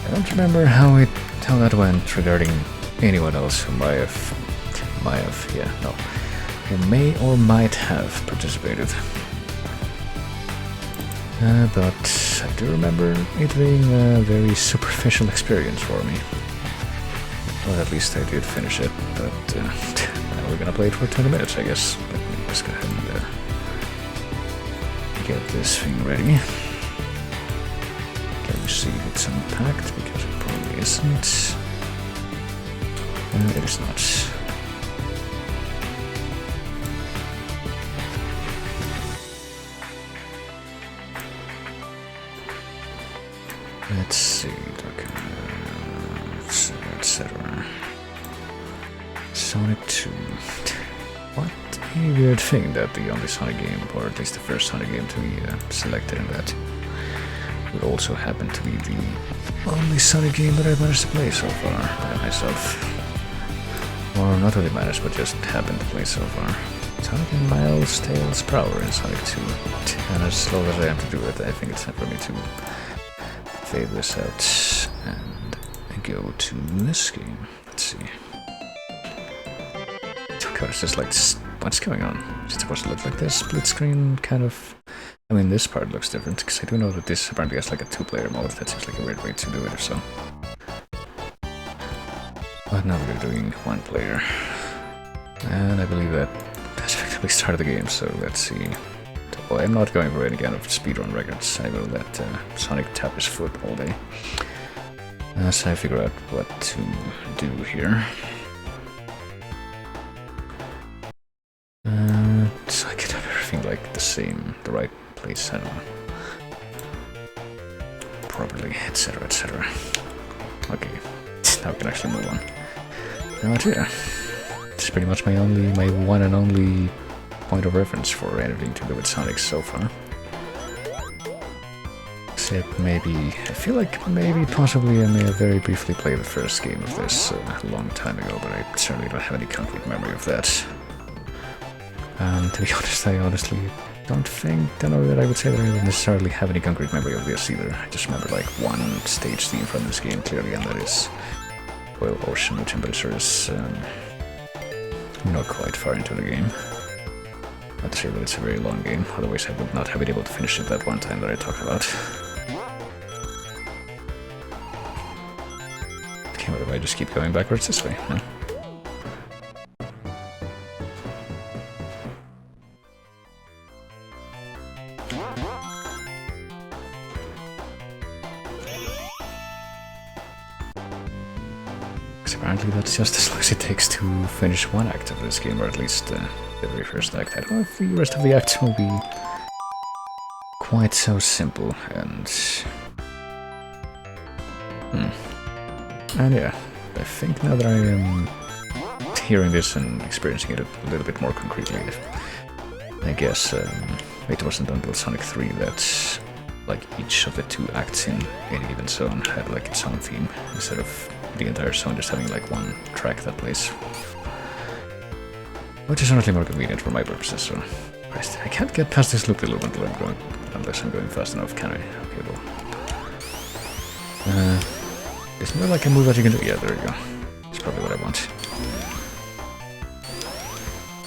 I don't remember how that went regarding anyone else who who may or might have participated. But I do remember it being a very superficial experience for me. Well, at least I did finish it, but now we're gonna play it for 20 minutes, I guess. Let me just go ahead and get this thing ready. Can we see if it's unpacked? Because it probably isn't. It is not. Let's see, documents, etc. Sonic 2. What a weird thing that the only Sonic game, or at least the first Sonic game to be selected in that, would also happen to be the only Sonic game that I've managed to play so far by myself. Or not really managed, but just happened to play so far. Sonic and Miles Tails Prower in Sonic 2. And as slow as I am to do it, I think it's time for me to fade this out and go to this game. Let's see. Oh god, it's just like, what's going on? Is it supposed to look like this? Split screen kind of. I mean, this part looks different, because I do know that this apparently has like a 2-player mode. That seems like a weird way to do it or so. But now we're doing 1 player. And I believe that has effectively started the game, so let's see. Well, I'm not going for any kind of speedrun records. I will let Sonic tap his foot all day as I figure out what to do here. So I can have everything like the right place, I don't know. Properly, etc, etc. Okay, now we can actually move on. Now yeah, it's pretty much my one and only point of reference for anything to do with Sonic so far. Except maybe, I feel like maybe possibly I may have very briefly played the first game of this a long time ago, but I certainly don't have any concrete memory of that. To be honest, I honestly don't know that I would say that I don't necessarily have any concrete memory of this either. I just remember like one stage theme from this game clearly, and that is, well, ocean temperature is not quite far into the game. I'd say that it's a very long game, otherwise I would not have been able to finish it that one time that I talked about. Okay, what if I just keep going backwards this way? No? Apparently that's just as long as it takes to finish one act of this game, or at least the very first act. I don't know if the rest of the acts will be quite so simple, and yeah, I think now that I am hearing this and experiencing it a little bit more concretely, I guess it wasn't until Sonic 3 that like each of the 2 acts in any given zone had like its own theme, instead of the entire zone just having like one track that plays. Which is certainly more convenient for my purposes, so Christ, I can't get past this loop unless I'm going fast enough, can I? Okay, well. It's more like a move that you can do. Yeah, there you go. That's probably what I want.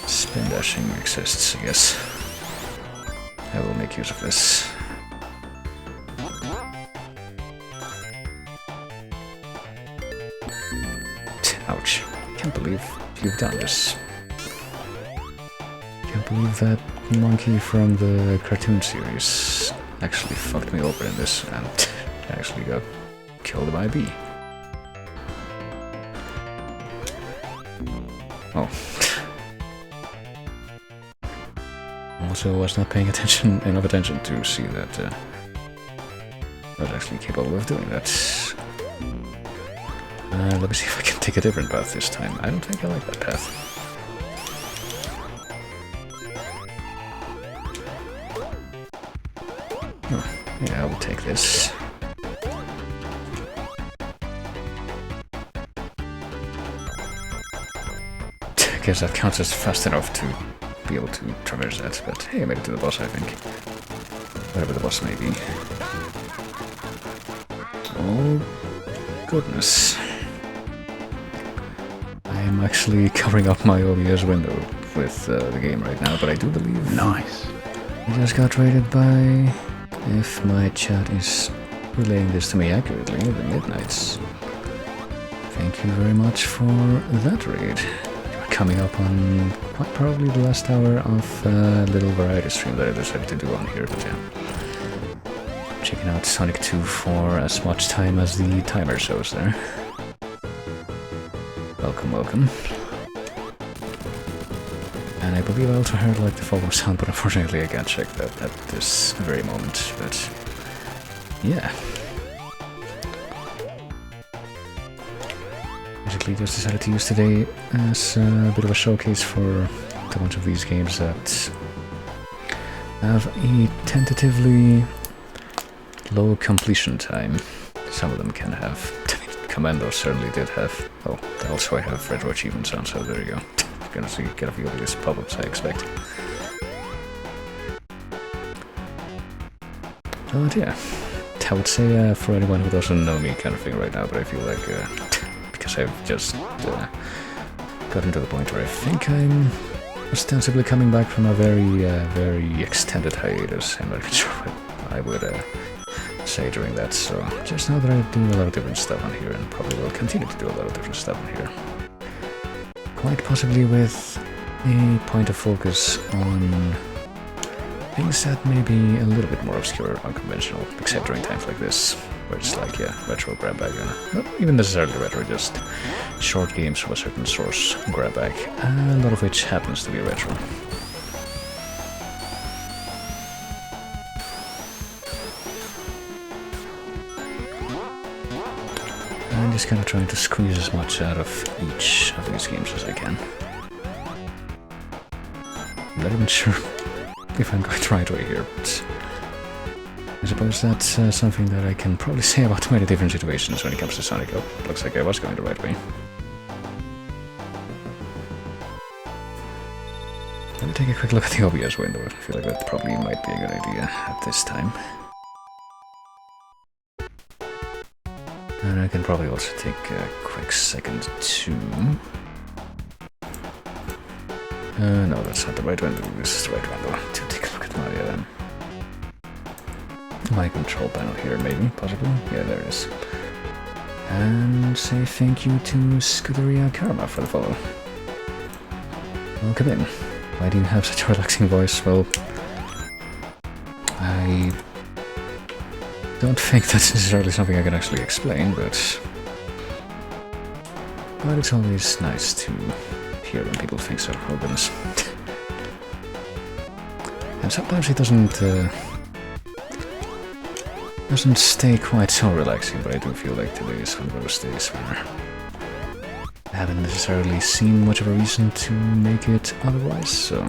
Spin dashing exists, I guess. I will make use of this. Ouch. Can't believe you've done this. Can't believe that monkey from the cartoon series actually fucked me over in this and actually got killed by a bee. Oh. Also was not paying enough attention to see that I was actually capable of doing that. Let me see if I can take a different path this time. I don't think I like that path. Oh, yeah, I will take this. I guess that counts as fast enough to be able to traverse that, but hey, I made it to the boss, I think. Whatever the boss may be. Oh, goodness. I'm actually covering up my OBS window with the game right now, but I do believe... Nice. I just got raided by... If my chat is relaying this to me accurately, the Midnights. Thank you very much for that raid. Coming up on quite probably the last hour of a little variety stream that I decided to do on here, but yeah. Checking out Sonic 2 for as much time as the timer shows there. Welcome, welcome. And I believe I also heard like the follow sound, but unfortunately I can't check that at this very moment, but yeah. Basically just decided to use today as a bit of a showcase for a bunch of these games that have a tentatively low completion time. Some of them can have. Commando certainly did have. Oh, also I have retro achievements on, so there you go. Gonna see, get a few of these pop-ups I expect. But yeah, I would say for anyone who doesn't know me kind of thing right now, but I feel like because I've just gotten to the point where I think I'm ostensibly coming back from a very extended hiatus. I'm not even sure what I would say during that, so just know that I do a lot of different stuff on here and probably will continue to do a lot of different stuff on here. Quite possibly with a point of focus on things that may be a little bit more obscure or unconventional, except during times like this, where it's like, yeah, retro grabbag, not even necessarily retro, just short games from a certain source grabbag, a lot of which happens to be retro. I'm just kind of trying to squeeze as much out of each of these games as I can. I'm not even sure if I'm going the right way here, but I suppose that's something that I can probably say about many different situations when it comes to Sonic. Oh, looks like I was going the right way. Let me take a quick look at the OBS window. I feel like that probably might be a good idea at this time. And I can probably also take a quick second to... no, that's not the right window. This is the right window. To take a look at my control panel here, maybe, possibly. Yeah, there it is. And say thank you to Scuderia Karma for the follow. Welcome in. Why do you have such a relaxing voice? Well, I don't think that's necessarily something I can actually explain, but it's always nice to hear when people think so. Oh goodness. And sometimes it doesn't stay quite so relaxing, but I do feel like today is one of those days where I haven't necessarily seen much of a reason to make it otherwise, so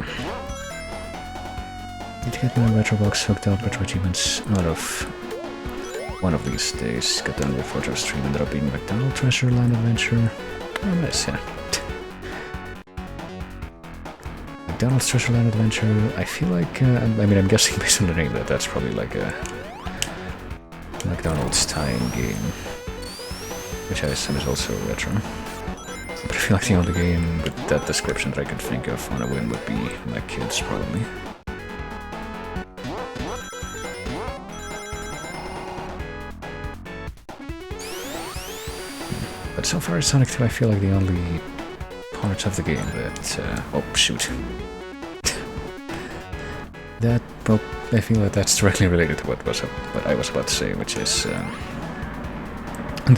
need to get my retro box hooked up, retro achievements out of one of these days. Got done with retro stream, ended up being McDonald Treasure Land Adventure. Oh nice, yeah. McDonald's Treasure Land Adventure, I feel like, I mean I'm guessing based on the name that that's probably like a McDonald's tie-in game, which I assume is also retro. But I feel like the only game with that description that I could think of on a whim would be My Kids, probably. But so far, Sonic 2, I feel like the only parts of the game that... oh, shoot. That, well, I feel that that's directly related to what I was about to say, which is the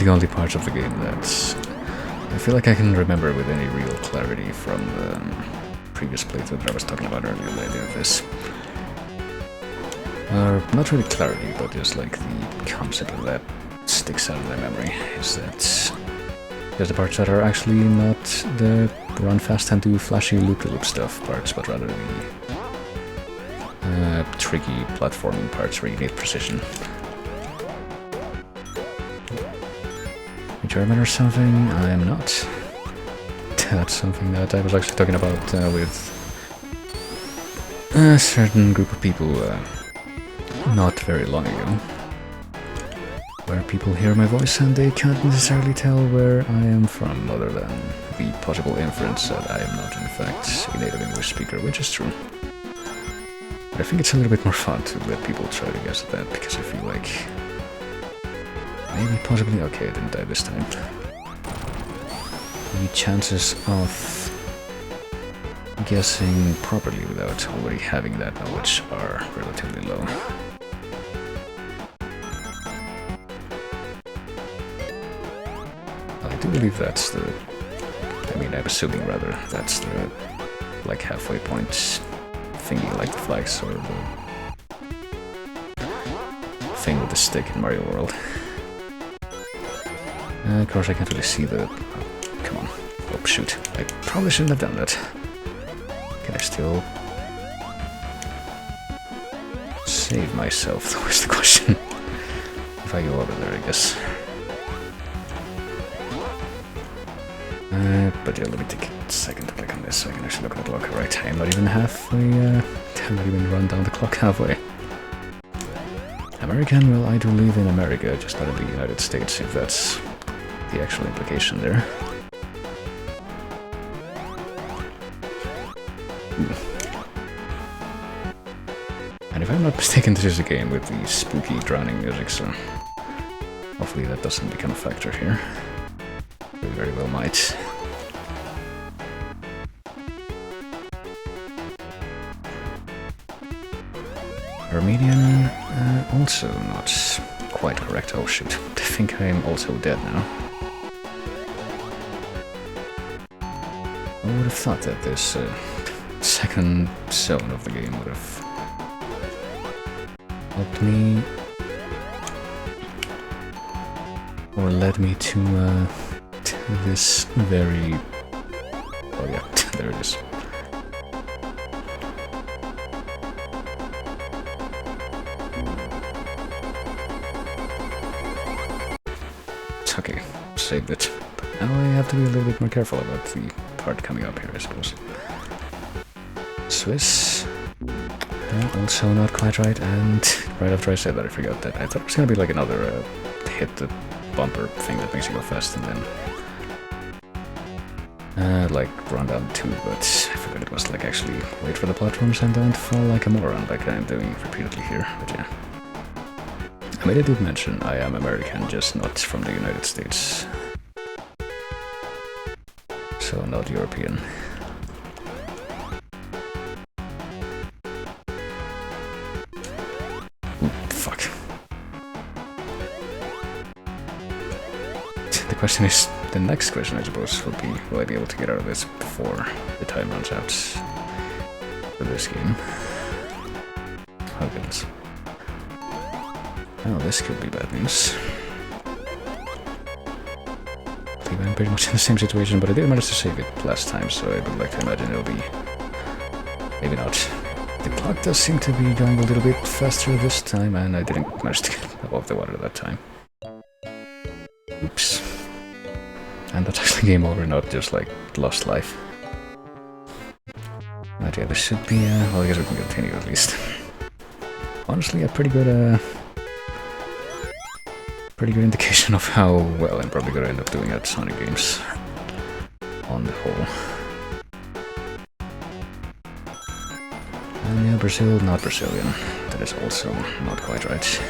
only parts of the game that I feel like I can remember with any real clarity from the previous playthrough that I was talking about earlier, the idea of this. Not really clarity, but just like the concept of that sticks out in my memory, is that there's the parts that are actually not the run fast and do flashy loop-de-loop stuff parts, but rather the tricky platforming parts where you need precision. A German or something? I am not. That's something that I was actually talking about with a certain group of people not very long ago, where people hear my voice and they can't necessarily tell where I am from, other than the possible inference that I am not in fact a native English speaker, which is true. But I think it's a little bit more fun to let people try to guess at that, because I feel like maybe possibly... okay, I didn't die this time. The chances of guessing properly without already having that knowledge are relatively low. I do believe that's the... I mean, I'm assuming rather, that's the like halfway point thingy, like the flags or the thing with the stick in Mario World. Of course, I can't really see the... oh, come on. Oh, shoot. I probably shouldn't have done that. Can I still save myself, though, is the question. If I go over there, I guess. But yeah, let me take a second to click on this so I can actually look at the clock. Right, I'm not even halfway, I'm not even run down the clock halfway. American, well, I do live in America, just not in the United States, if that's the actual implication there. And if I'm not mistaken, this is a game with the spooky drowning music, so hopefully that doesn't become a factor here. It very well might. Armenian, also not quite correct. Oh shoot, I think I'm also dead now. I would have thought that this second zone of the game would have helped me, or led me to this very... oh yeah, there it is. Okay, saved it. But now I have to be a little bit more careful about the part coming up here, I suppose. Swiss. Also not quite right, and right after I said that I forgot that. I thought it was gonna be like another hit the bumper thing that makes you go fast and then like run down two, but I forgot it was like actually wait for the platforms and don't fall like a moron like I'm doing repeatedly here, but yeah. I mean, I did mention I am American, just not from the United States. So not European. Ooh, fuck. The question is, the next question I suppose would be, will I be able to get out of this before the time runs out for this game? Oh goodness. Oh, this could be bad news. I think I'm pretty much in the same situation, but I did manage to save it last time, so I would like to imagine it'll be... maybe not. The clock does seem to be going a little bit faster this time, and I didn't manage to get above the water that time. Oops. And that's actually game over, not just like lost life. But yeah, this should be, well, I guess we can continue at least. Honestly, a pretty good indication of how well I'm probably gonna end up doing at Sonic games, on the whole. And yeah, Brazil, not Brazilian. That is also not quite right.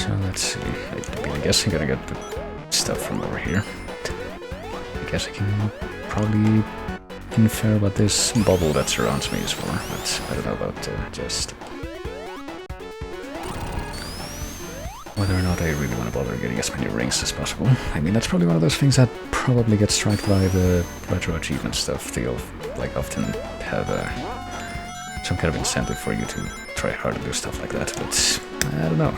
So let's see. I guess I'm gonna get the stuff from over here. I guess I can probably infer what this bubble that surrounds me is for, but I don't know about just whether or not I really want to bother getting as many rings as possible. I mean, that's probably one of those things that probably gets struck by the retro achievement stuff. They'll like often have some kind of incentive for you to try hard to do stuff like that, but I don't know.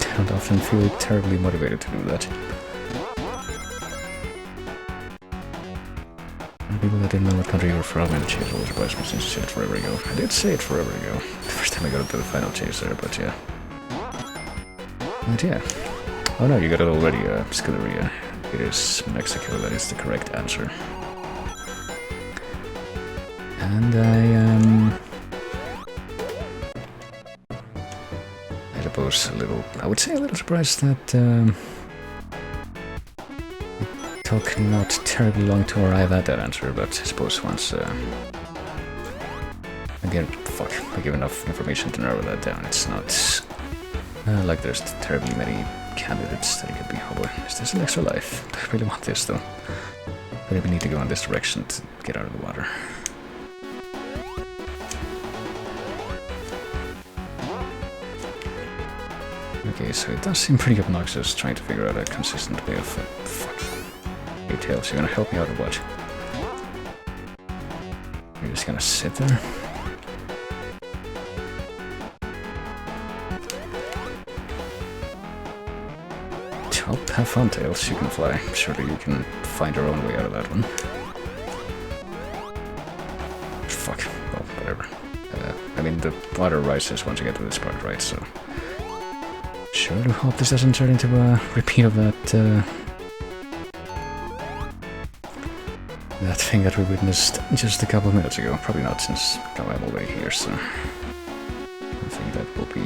I don't often feel terribly motivated to do that. People that didn't know what country you were from and the chase will surprise me since you said it forever ago. I did say it forever ago. The first time I got into the final chase there, but yeah. But yeah. Oh no, you got it already, Scuderia. It is Mexico, that is the correct answer. And I suppose I would say a little surprised that it took not terribly long to arrive at that answer, but I suppose once I give enough information to narrow that down, it's not like there's terribly many candidates that it could be. Oh boy, is this an extra life? I really want this though. I really need to go in this direction to get out of the water. Okay, so it does seem pretty obnoxious trying to figure out a consistent way of... Hey Tails, you gonna help me out or what? You're just gonna sit there? Well, have fun, Tails. You can fly. Surely you can find your own way out of that one. Fuck. Well, whatever. I mean, the water rises once you get to this part, right? So... Sure do hope this doesn't turn into a repeat of that, that thing that we witnessed just a couple of minutes ago. Probably not, since now I'm already here, so... I think that will be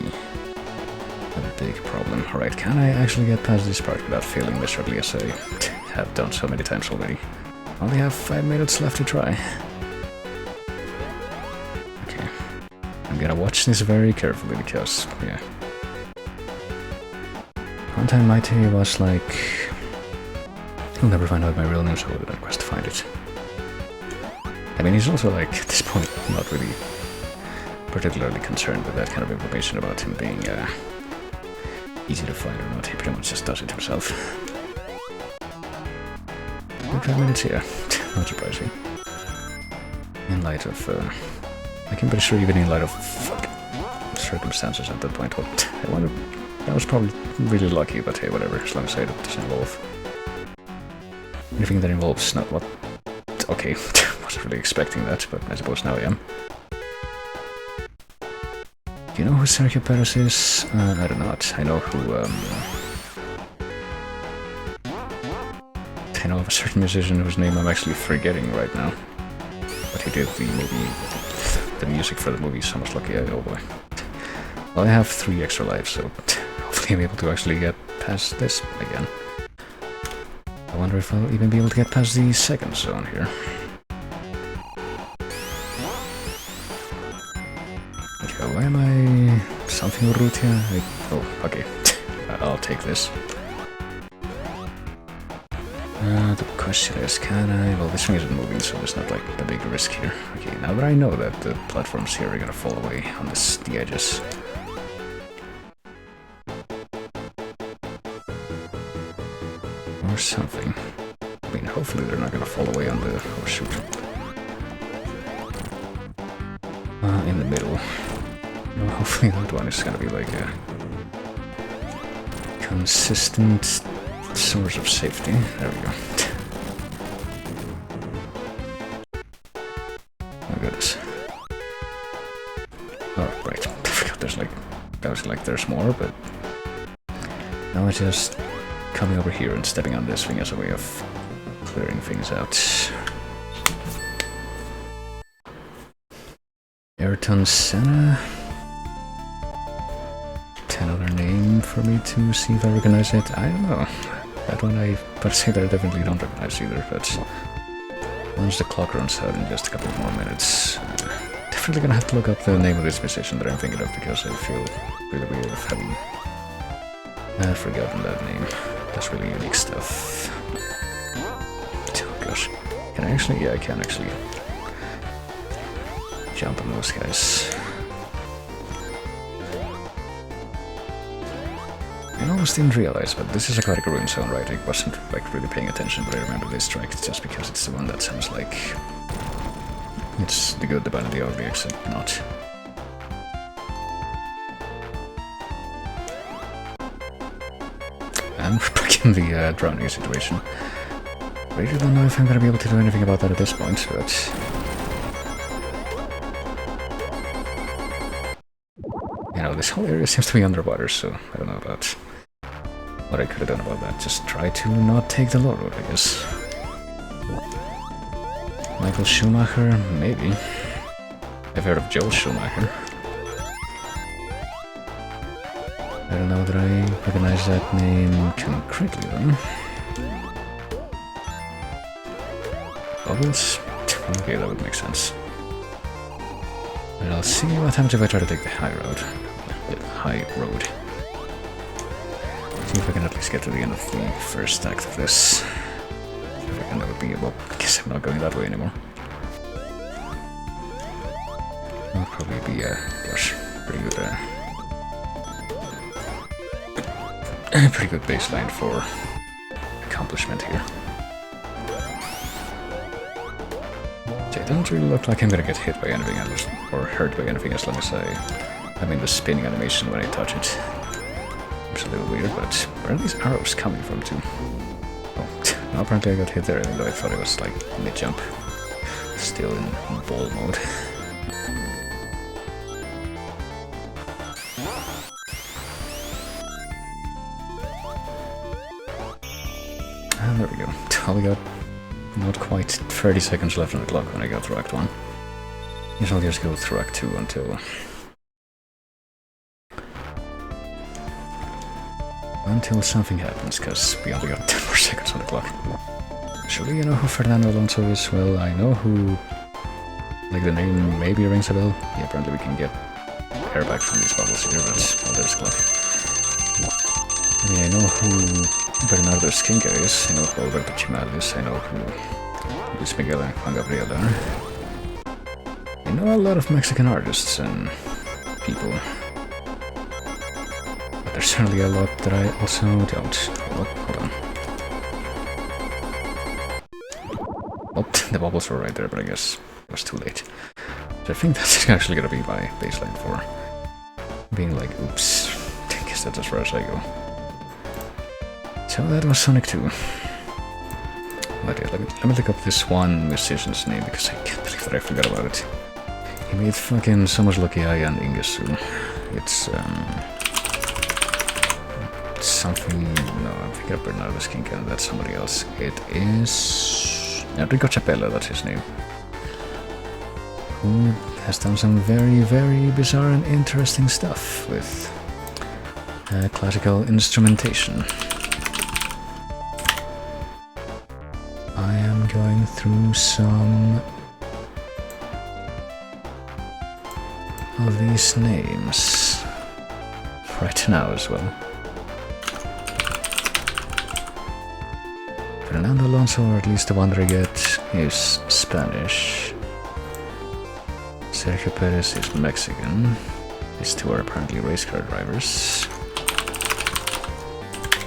a big problem. Alright, can I actually get past this part without failing miserably as I have done so many times already? Only have 5 minutes left to try. Okay. I'm gonna watch this very carefully because, yeah. One time Mighty was like... He'll never find out my real name, so I did quest to find it. I mean, he's also like, at this point, not really particularly concerned with that kind of information about him being easy to find or not. He pretty much just does it himself. 5 minutes here. Not surprising. In light of... I'm pretty sure even in light of circumstances at that point. What I wonder... That was probably really lucky, but hey, whatever, as long as it doesn't involve anything that involves not what... Okay, wasn't really expecting that, but I suppose now I am. Do you know who Sergio Perez is? I do not. I know who, I know of a certain musician whose name I'm actually forgetting right now. But he did the music for the movie, so much lucky. Oh boy. Well, I have 3 extra lives, so... I'm able to actually get past this again. I wonder if I'll even be able to get past the second zone here. Okay, why am I... something route here? Oh, okay. I'll take this. The question is, can I... Well, this thing isn't moving, so there's not like a big risk here. Okay, now that I know that the platforms here are gonna fall away on the edges. Or something. I mean, hopefully they're not gonna fall away on the... Oh, shoot. In the middle. No, hopefully that one is gonna be like a... consistent source of safety. There we go. Oh, goodness. Oh, right. I forgot there's like... I was like, there's more, but... Now I just... coming over here and stepping on this thing as a way of clearing things out. Ayrton Senna? Another name for me to see if I recognize it? I don't know. That one I say that I definitely don't recognize either, but once the clock runs out in just a couple more minutes, definitely gonna have to look up the name of this musician that I'm thinking of because I feel really weird of having I've forgotten that name. That's really unique stuff. Oh gosh. Can I actually? Yeah, I can actually jump on those guys. I almost didn't realize, but this is Aquatic Ruin Zone, right? I wasn't like really paying attention, but I remember this track just because it's the one that sounds like it's the good, the bad, and the ugly, except not. And we're back in the drowning situation. Really don't know if I'm gonna be able to do anything about that at this point, but... You know, this whole area seems to be underwater, so I don't know about what I could have done about that. Just try to not take the low road, I guess. Michael Schumacher? Maybe. I've heard of Joel Schumacher. I don't know that I recognize that name concretely, though. Bubbles? Okay, that would make sense. And I'll see what happens if I try to take the high road. The high road. See if I can at least get to the end of the first act of this. I reckon that would be well, I guess I'm not going that way anymore. That'll probably be gosh, pretty good baseline for accomplishment here. So it doesn't really look like I'm gonna get hit by anything else or hurt by anything as long as I mean the spinning animation when I touch it. It's a little weird, but where are these arrows coming from too? Oh, no, apparently I got hit there even though I thought it was like mid-jump. Still in ball mode. And there we go. We got not quite 30 seconds left on the clock when I go through Act 1. Guess I'll just go through Act 2 until something happens, because we only got 10 more seconds on the clock. Surely you know who Fernando Alonso is? Well, I know who... Like, the name maybe rings a bell. Yeah, apparently we can get air back from these bubbles here, but... Well, there's the clock. I mean, I know who Bernardo Skinker is, I know who Alberto Chimal is, I know who Luis Miguel and Juan Gabriel are. I know a lot of Mexican artists and people. But there's certainly a lot that I also don't. Hold on. Oh, the bubbles were right there, but I guess it was too late. So I think that's actually gonna be my baseline for being like, oops, I guess that's as far as I go. So that was Sonic 2. But yeah, let me look up this one musician's name because I can't believe that I forgot about it. He made fucking So Much Lucky Eye and Ingesu. It's something... No, I'm thinking of Bernardo Skinker, and that's somebody else. It is... Enrico Capella, that's his name. Who has done some very, very bizarre and interesting stuff with classical instrumentation. I am going through some of these names right now as well. Fernando Alonso, or at least the one that I get, is Spanish. Sergio Perez is Mexican. These two are apparently race car drivers.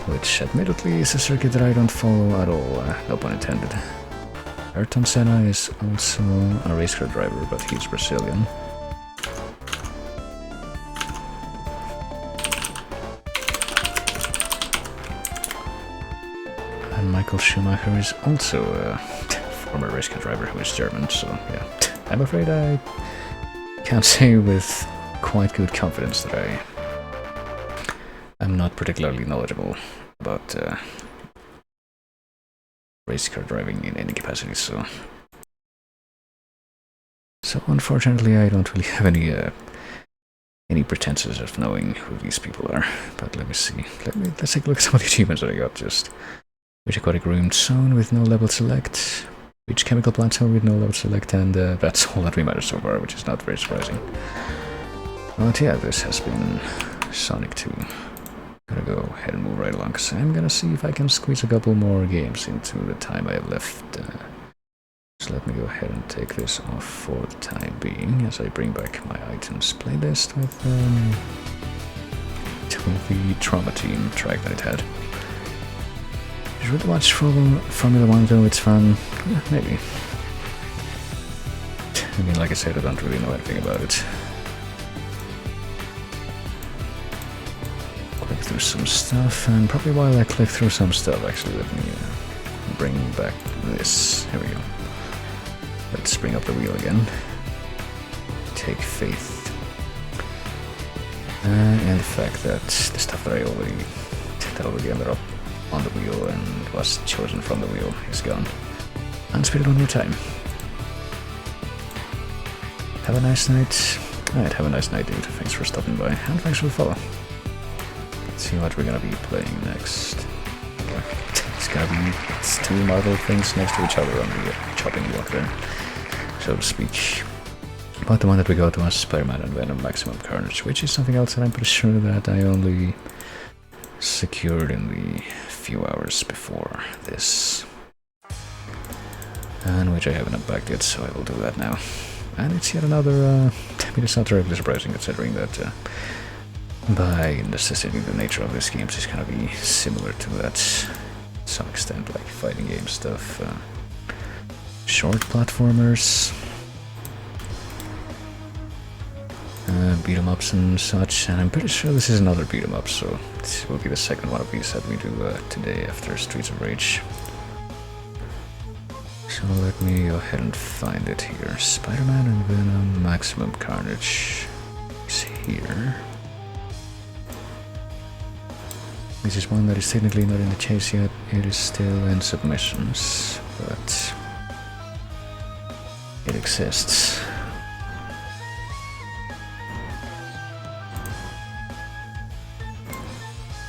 Which admittedly is a circuit that I don't follow at all, no pun intended. Ayrton Senna is also a race car driver, but he's Brazilian. And Michael Schumacher is also a former race car driver who is German, so yeah. I'm afraid I can't say with quite good confidence that I'm not particularly knowledgeable about race car driving in any capacity, so unfortunately I don't really have any pretenses of knowing who these people are. But let me see. Let's take a look at some of the achievements that I got. Just reach aquatic ruined zone with no level select, reach chemical plateau with no level select, and that's all that we managed so far, which is not very surprising. But yeah, this has been Sonic 2. Gonna go ahead and move right along, because I'm gonna see if I can squeeze a couple more games into the time I have left. So let me go ahead and take this off for the time being, as I bring back my items playlist with the Trauma Team track that it had. Did you really watch Formula 1 though? It's fun. Yeah, maybe. I mean, like I said, I don't really know anything about it. Click through some stuff, and probably while I click through some stuff, actually, let me bring back this. Here we go. Let's bring up the wheel again. Take faith. And the fact that the stuff that I already ended up on the wheel and was chosen from the wheel is gone. And spit it one more time. Have a nice night. Alright, have a nice night, dude. Thanks for stopping by, and thanks for the follow. Let's see what we're gonna be playing next. It's gonna be two Marvel things next to each other on the chopping block there, so to speak. But the one that we got was Spider-Man and Venom Maximum Carnage, which is something else that I'm pretty sure that I only secured in the few hours before this. And which I haven't unpacked yet, so I will do that now. And it's yet another, I mean, it's not terribly surprising considering that by necessity the nature of these games is gonna be similar to that to some extent, like fighting game stuff, short platformers, beat 'em ups and such, and I'm pretty sure this is another beat 'em up, so this will be the second one of these that we do today after Streets of Rage. So let me go ahead and find it here. Spider-Man and Venom Maximum Carnage is here. This is one that is technically not in the chase yet. It is still in submissions, but it exists.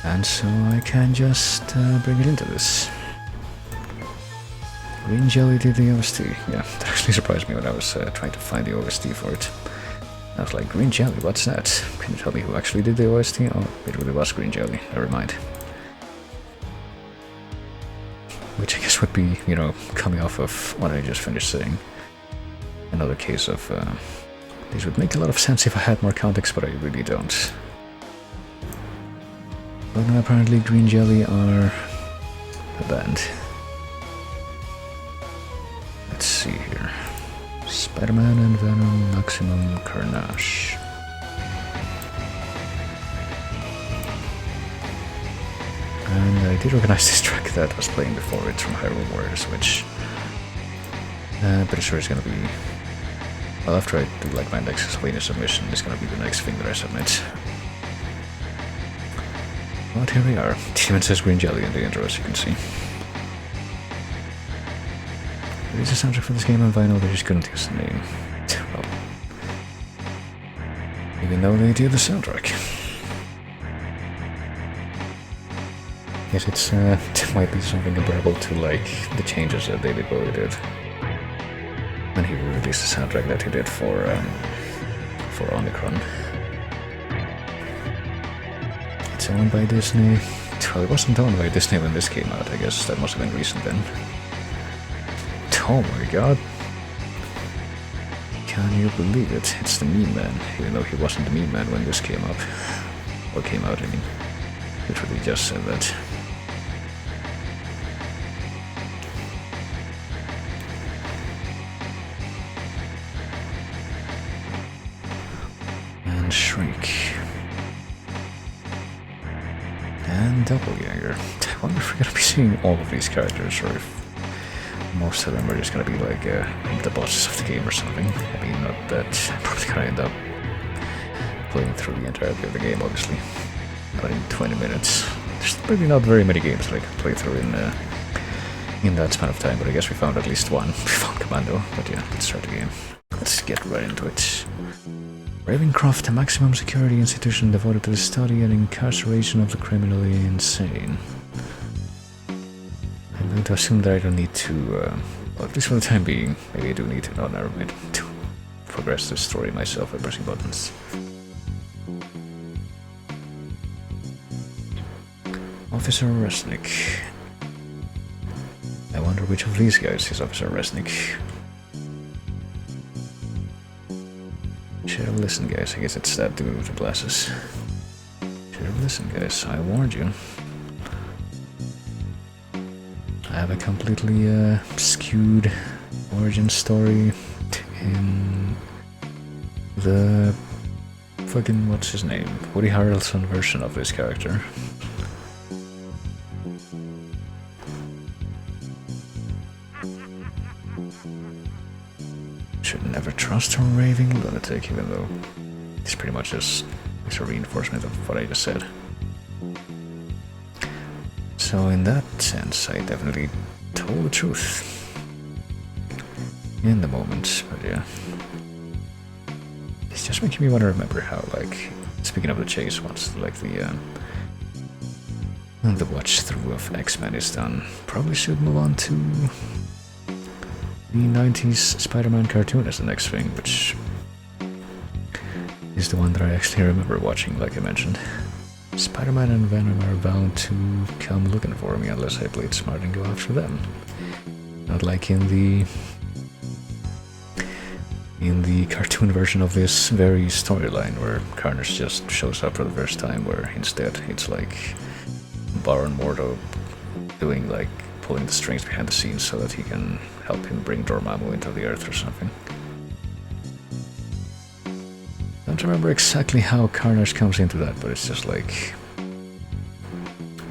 And so I can just bring it into this. Green Jelly did the OST. Yeah, that actually surprised me when I was trying to find the OST for it. I was like, Green Jelly, what's that? Can you tell me who actually did the OST? Oh, it really was Green Jelly, never mind. Which I guess would be, you know, coming off of what I just finished saying. Another case of, these would make a lot of sense if I had more context, but I really don't. But now apparently Green Jelly are a band. Let's see here. Spider-Man and Venom Maximum Carnage. And I did recognize this track that was playing before it from Hyrule Warriors, which I'm pretty sure is gonna be, well, after I do like my next Castlevania submission, it's gonna be the next thing that I submit. But here we are. It even says Green Jelly in the intro, as you can see. There is a soundtrack for this game on vinyl, they just couldn't use the name. Well, even though they did the soundtrack. Yes, it's it might be something comparable to like the changes that David Bowie did when he released the soundtrack that he did for Omicron. It's owned by Disney. Well, it wasn't owned by Disney when this came out. I guess that must have been recent then. Oh my god. Can you believe it? It's the Meme Man, even though he wasn't the Meme Man when this came up. Or came out, I mean. Literally just said that. And Shriek. And Doppelganger. I wonder if we're gonna be seeing all of these characters, or if most of them are just gonna be like the bosses of the game or something. I mean, not that. I'm probably gonna end up playing through the entirety of the game, obviously. Not in 20 minutes. There's probably not very many games that I can play through in that span of time, but I guess we found at least one. We found Commando, but yeah, let's start the game. Let's get right into it. Ravencroft, a maximum security institution devoted to the study and incarceration of the criminally insane. I'm going to assume that I don't need to, well, at least for the time being, maybe I do need to, no, never mind, to progress the story myself by pressing buttons. Officer Resnick. I wonder which of these guys is Officer Resnick. Should have listened, guys. I guess it's that dude with the glasses. Should have listened, guys. I warned you. I have a completely skewed origin story in the fucking, what's his name? Woody Harrelson version of this character. Should never trust a raving lunatic, even though it's pretty much just a reinforcement of what I just said. So in that sense, I definitely told the truth in the moment, but yeah. It's just making me want to remember how, like, speaking of the chase, once, like, the watch through of X-Men is done, probably should move on to the 90s Spider-Man cartoon as the next thing, which is the one that I actually remember watching, like I mentioned. Spider-Man and Venom are bound to come looking for me unless I played smart and go after them. Not like in the cartoon version of this very storyline where Carnage just shows up for the first time, where instead it's like Baron Mordo doing, like, pulling the strings behind the scenes so that he can help him bring Dormammu into the Earth or something. Don't remember exactly how Carnage comes into that, but it's just like,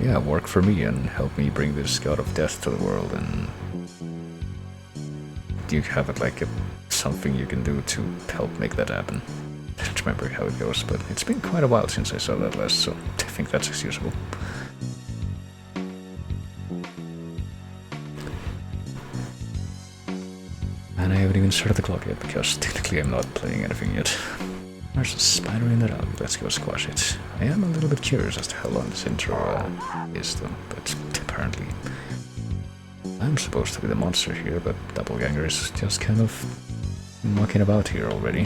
yeah, work for me and help me bring this god of death to the world, and you have it like something you can do to help make that happen. I don't remember how it goes, but it's been quite a while since I saw that last, so I think that's excusable. And I haven't even started the clock yet, because technically I'm not playing anything yet. There's a spider in that alley, let's go squash it. I am a little bit curious as to how long this intro is though, but apparently I'm supposed to be the monster here, but Doppelganger is just kind of mucking about here already.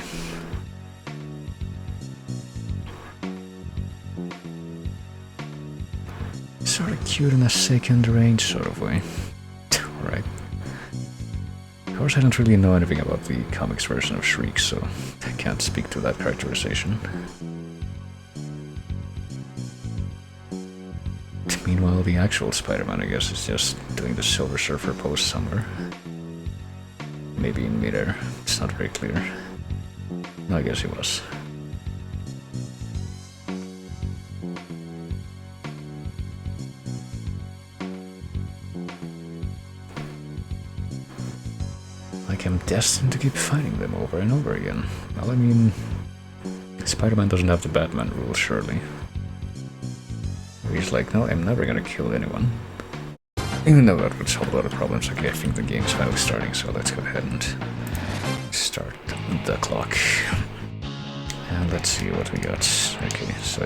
Sort of cute in a second range sort of way. Alright. Of course, I don't really know anything about the comics version of Shriek, so I can't speak to that characterization. Meanwhile, the actual Spider-Man, I guess, is just doing the Silver Surfer pose somewhere. Maybe in midair. It's not very clear. No, I guess he was. Like I'm destined to keep fighting them over and over again. Well, I mean, Spider-Man doesn't have the Batman rule, surely. He's like, no, I'm never gonna kill anyone. Even though that would solve a lot of problems. Okay, I think the game's finally starting, so let's go ahead and start the clock. And let's see what we got. Okay, so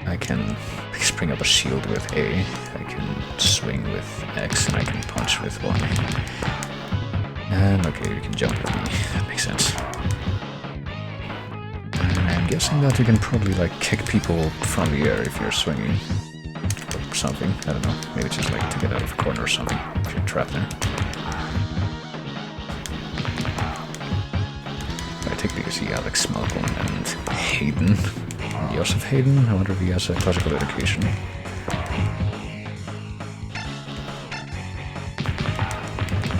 I can spring up a shield with A, I can swing with X, and I can punch with Y. And okay, we can jump with B. That makes sense. And I'm guessing that you can probably, like, kick people from the air if you're swinging. Or something, I don't know. Maybe just like to get out of a corner or something if you're trapped there. I take because see Alex, Malcolm, and Hayden. Joseph Hayden, I wonder if he has a classical education.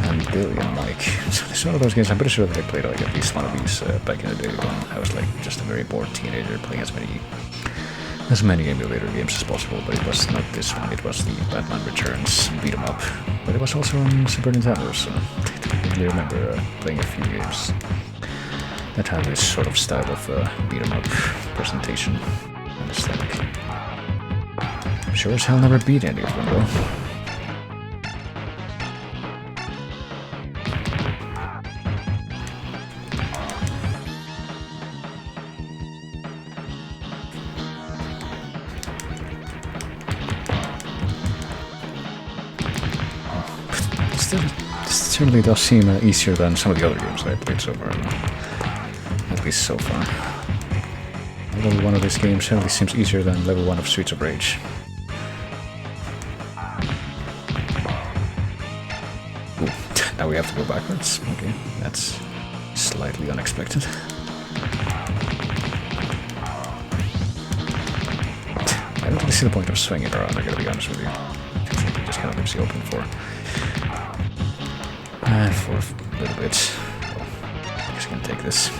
And Billy and Mike. So it's one of those games, I'm pretty sure that I played like at least one of these back in the day when I was like just a very bored teenager playing as many emulator games as possible, but it was not this one, it was the Batman Returns beat 'em up. But it was also on Super Nintendo, so I really remember playing a few games that had this sort of style of beat 'em up presentation and aesthetic. Sure as hell never beat any of them though. This certainly does seem easier than some of the other games I played so far, at least so far. level 1 of this game certainly seems easier than level 1 of Streets of Rage. Ooh, now we have to go backwards. Okay, that's slightly unexpected. I don't really see the point of swinging around, I gotta be honest with you. It just kind of leaves you open for a little bit. Well, I guess I can take this.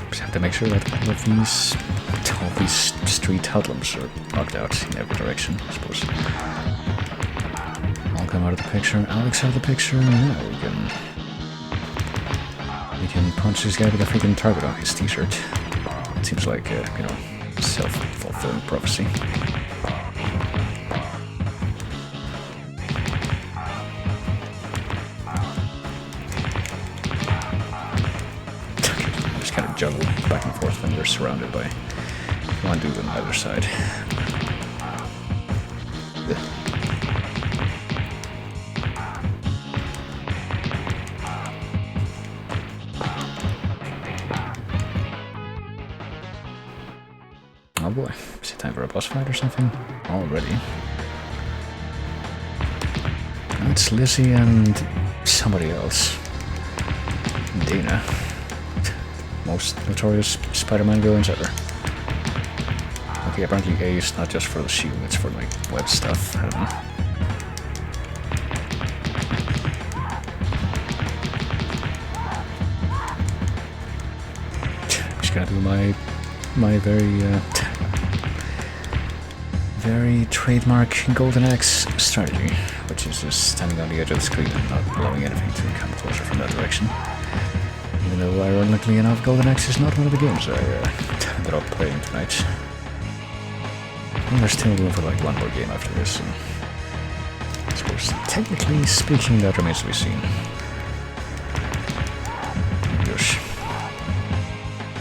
Just have to make sure that all these street hoodlums are knocked out in every direction, I suppose. I'll come out of the picture, Alex out of the picture, and now we can punch this guy with a freaking target on his t-shirt. It seems like, you know, self-fulfilling prophecy. Just kind of juggle back and forth when you're surrounded by one dude on either side. Oh boy, is it time for a boss fight or something? Already. No, it's Lizzie and somebody else. Dana. Most notorious Spider-Man villains ever. Okay, apparently A is not just for the shield, it's for like web stuff, I don't know. Just gonna do my very trademark Golden Axe strategy, which is just standing on the edge of the screen and not allowing anything to come closer from that direction. Even though, ironically enough, Golden Axe is not one of the games I ended up playing tonight. And there's still room for like one more game after this, and I suppose, technically speaking, that remains to be seen. Gosh.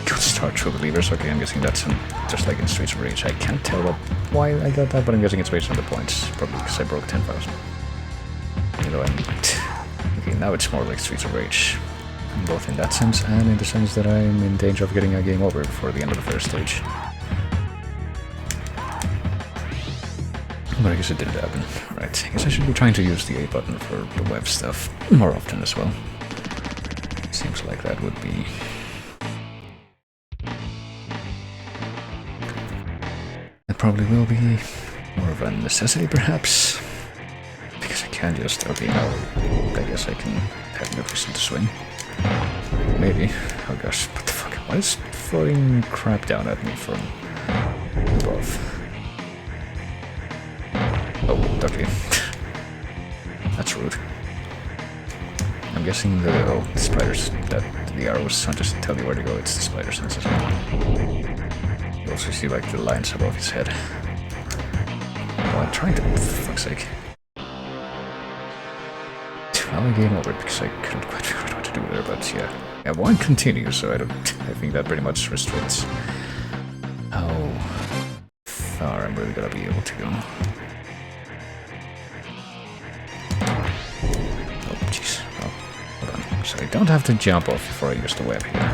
Good start through the levers. Okay, I'm guessing that's just like in Streets of Rage. I can't tell why I got that, but I'm guessing it's based on the points. Probably because I broke 10,000. You know, okay, now it's more like Streets of Rage. Both in that sense and in the sense that I'm in danger of getting a game over before the end of the first stage. But I guess it didn't happen. Right, I guess I should be trying to use the A button for the web stuff more often as well. Seems like that would be... That probably will be more of a necessity, perhaps. Because I can't just... Okay, now I guess I can have no reason to swing. Maybe. Oh gosh, what the fuck? Why is floating crap down at me from above? Oh, okay. That's rude. I'm guessing the spiders, that the arrows aren't just to tell you where to go, it's the spider sense as well. You also see like the lines above his head. Oh, I'm trying to, for fuck's sake. Well, I game over it because I couldn't quite figure out what to do there, but yeah. Yeah, one continues, so I think that pretty much restricts how far I'm really gonna be able to go. So I don't have to jump off before I use the web here.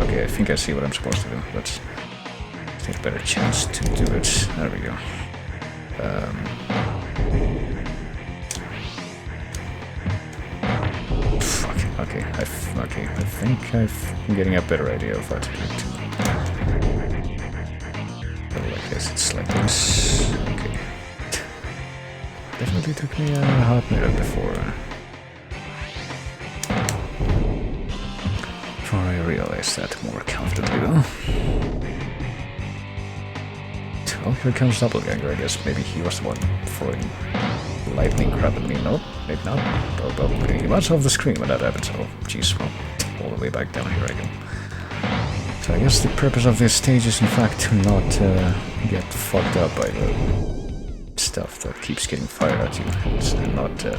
Okay, I think I see what I'm supposed to do. Let's take a better chance to do it. There we go. Fuck. Okay, I think I'm getting a better idea of what to do. Well, I guess it's like this. Okay. Definitely took me a hot minute before I realized that more comfortably though. Well, here comes Doppelganger, I guess. Maybe he was the one throwing lightning crap at me. Nope, maybe not. Probably he was off the screen when that happened, so jeez, well, all the way back down here I go. So I guess the purpose of this stage is in fact to not get fucked up by the stuff that keeps getting fired at you. It's not to...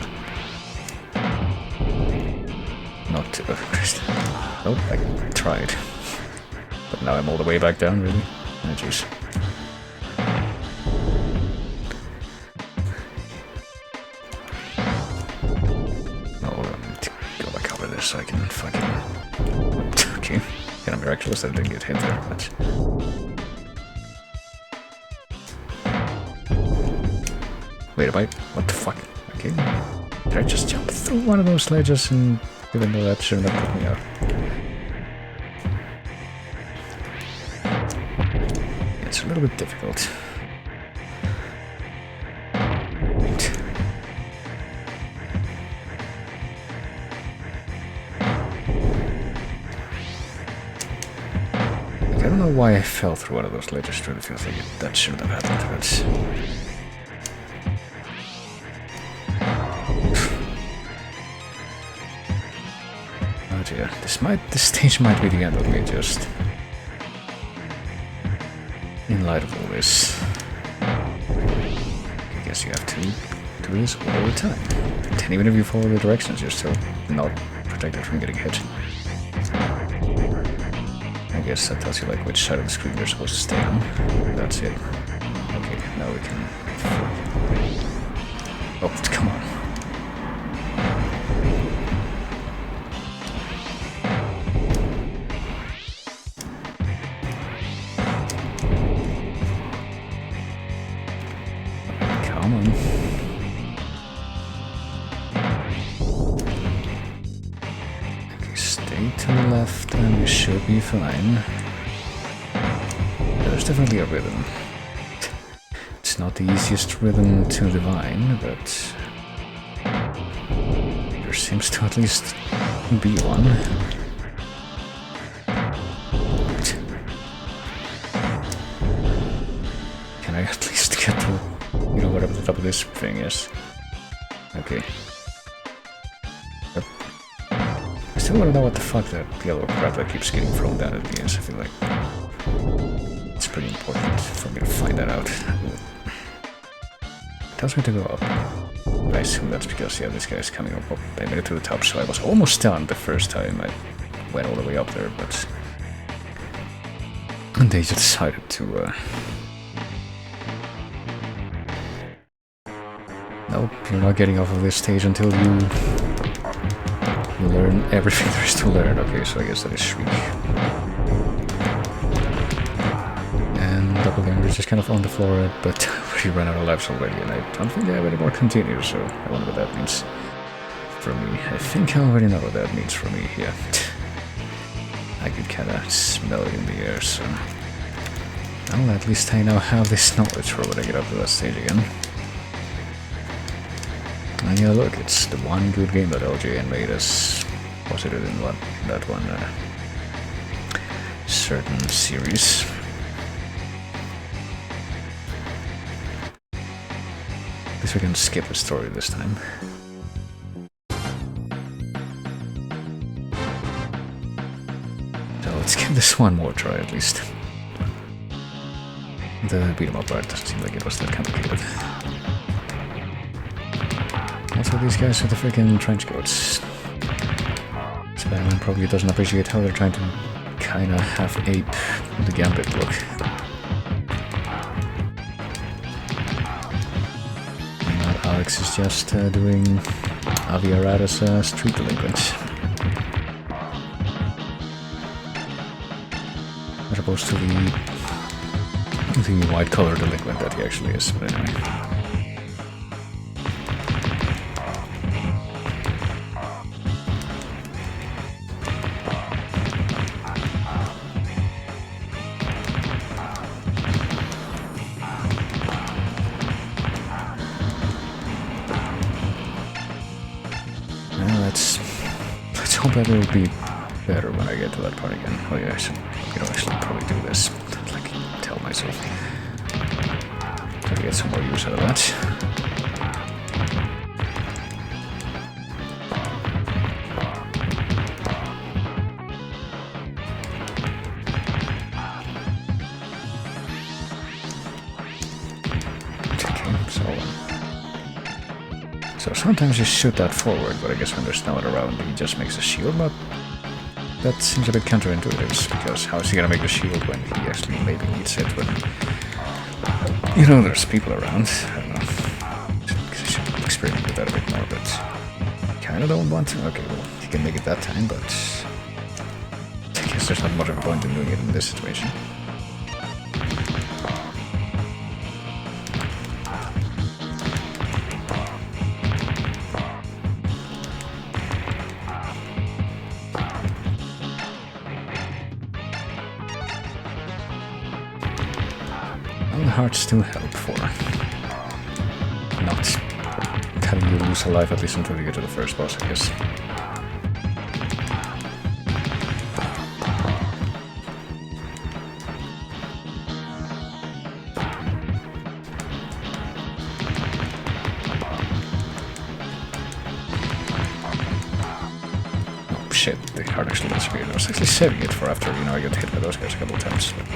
Oh, I tried. But now I'm all the way back down, really? Oh, jeez. Shows that I didn't get hit there, but... Wait, what the fuck? Okay. Did I just jump through one of those ledges and even though that shouldn't have put me out? It's a little bit difficult. I don't know why I fell through one of those ledges. It really feels like that shouldn't have happened. But... oh dear, this stage might be the end of me, just in light of all this. I guess you have to do this all the time. And even if you follow the directions, you're still not protected from getting hit. I guess that tells you like which side of the screen you're supposed to stay on. That's it. Okay, now we can... oh, come on. Come on. Okay, stay to the left and you should be fine. There's definitely a rhythm. It's not the easiest rhythm to divine, but there seems to at least be one. Can I at least get to, you know, whatever the top of this thing is? Okay. Yep. I still want to know what the fuck that yellow crap that keeps getting thrown down at me is. I feel like it's pretty important for me to find that out. It tells me to go up. But I assume that's because, yeah, this guy's coming up. Oh, I made it to the top, so I was almost done the first time I went all the way up there, but... and they just decided to, nope, you're not getting off of this stage until you learn everything there is to learn. Okay, so I guess that is Shriek. And Doppelganger is just kind of on the floor, but we ran out of lives already, and I don't think I have any more continues, so I wonder what that means for me. I think I already know what that means for me, yeah. I could kinda smell it in the air, so... well, at least I now have this knowledge for when I get up to that stage again. And yeah, look, it's the one good game that LJN made us posited in that one certain series. At least we can skip the story this time. So let's give this one more try at least. The beat 'em up part doesn't seem like it was that complicated. Also, these guys with the freaking trench coats. Spider-Man probably doesn't appreciate how they're trying to kinda half-ape the Gambit look. Now Alex is just doing Aviarad as a street delinquent. As opposed to the white-collar delinquent that he actually is, but anyway. Let's hope that it will be better when I get to that part again. Oh yeah, I should, you know, actually probably do this. Like, tell myself. Try to get some more use out of that. So sometimes you shoot that forward, but I guess when there's no one around, he just makes a shield, but that seems a bit counterintuitive, because how is he gonna make a shield when he actually maybe needs it when, you know, there's people around? I don't know. I should experiment with that a bit more, but kinda don't want to. Okay, well, he can make it that time, but I guess guess there's not much of a point in doing it in this situation. Well, the hearts still help for not having you lose a life at least until you get to the first boss, I guess. Shit, the heart actually disappeared. I was actually saving it for after, I got hit by those guys a couple of times. But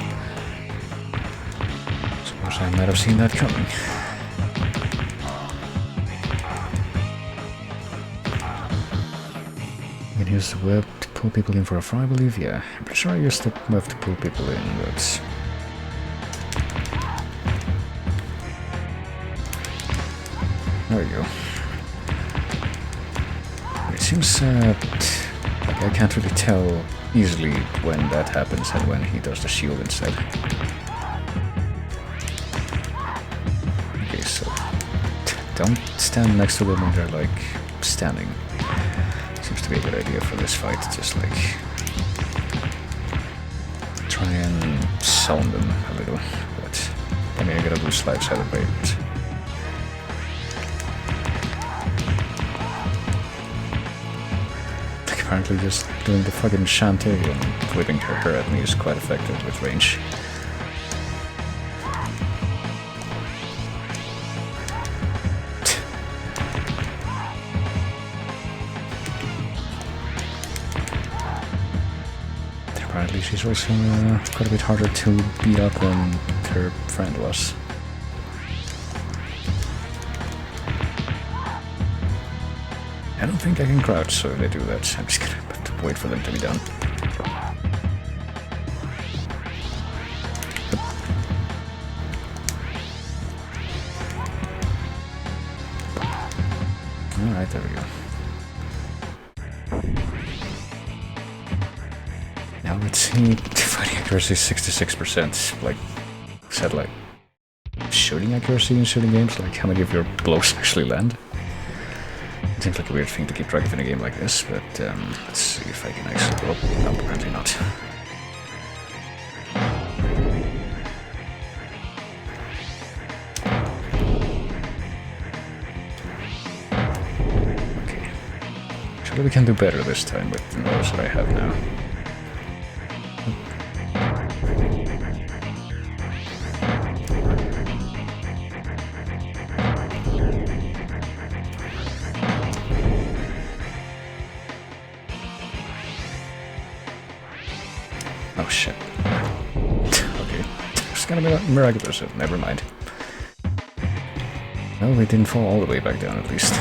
suppose I might have seen that coming. You can use the web to pull people in for a fry, I believe. Yeah, I'm pretty sure I used the web to pull people in, but... There we go. It seems like I can't really tell easily when that happens and when he does the shield instead. Okay, so don't stand next to them when they're like standing. Seems to be a good idea for this fight. Just like try and sound them a little, but I mean I gotta lose lives either way. Apparently just doing the fucking shanty and whipping her at me is quite effective with range. Apparently she's also quite a bit harder to beat up than her friend was. I don't think I can crouch, so if they do that, I'm just gonna have to wait for them to be done. Alright, there we go. Now let's see, fighting accuracy 66%, like, said like, shooting accuracy in shooting games, like how many of your blows actually land. It seems like a weird thing to keep track of in a game like this, but let's see if I can actually... Oh, no, apparently not. Okay. Surely we can do better this time with the knowledge that I have now. Oh shit. Okay. It's gonna be miraculous, so never mind. Well, they didn't fall all the way back down at least.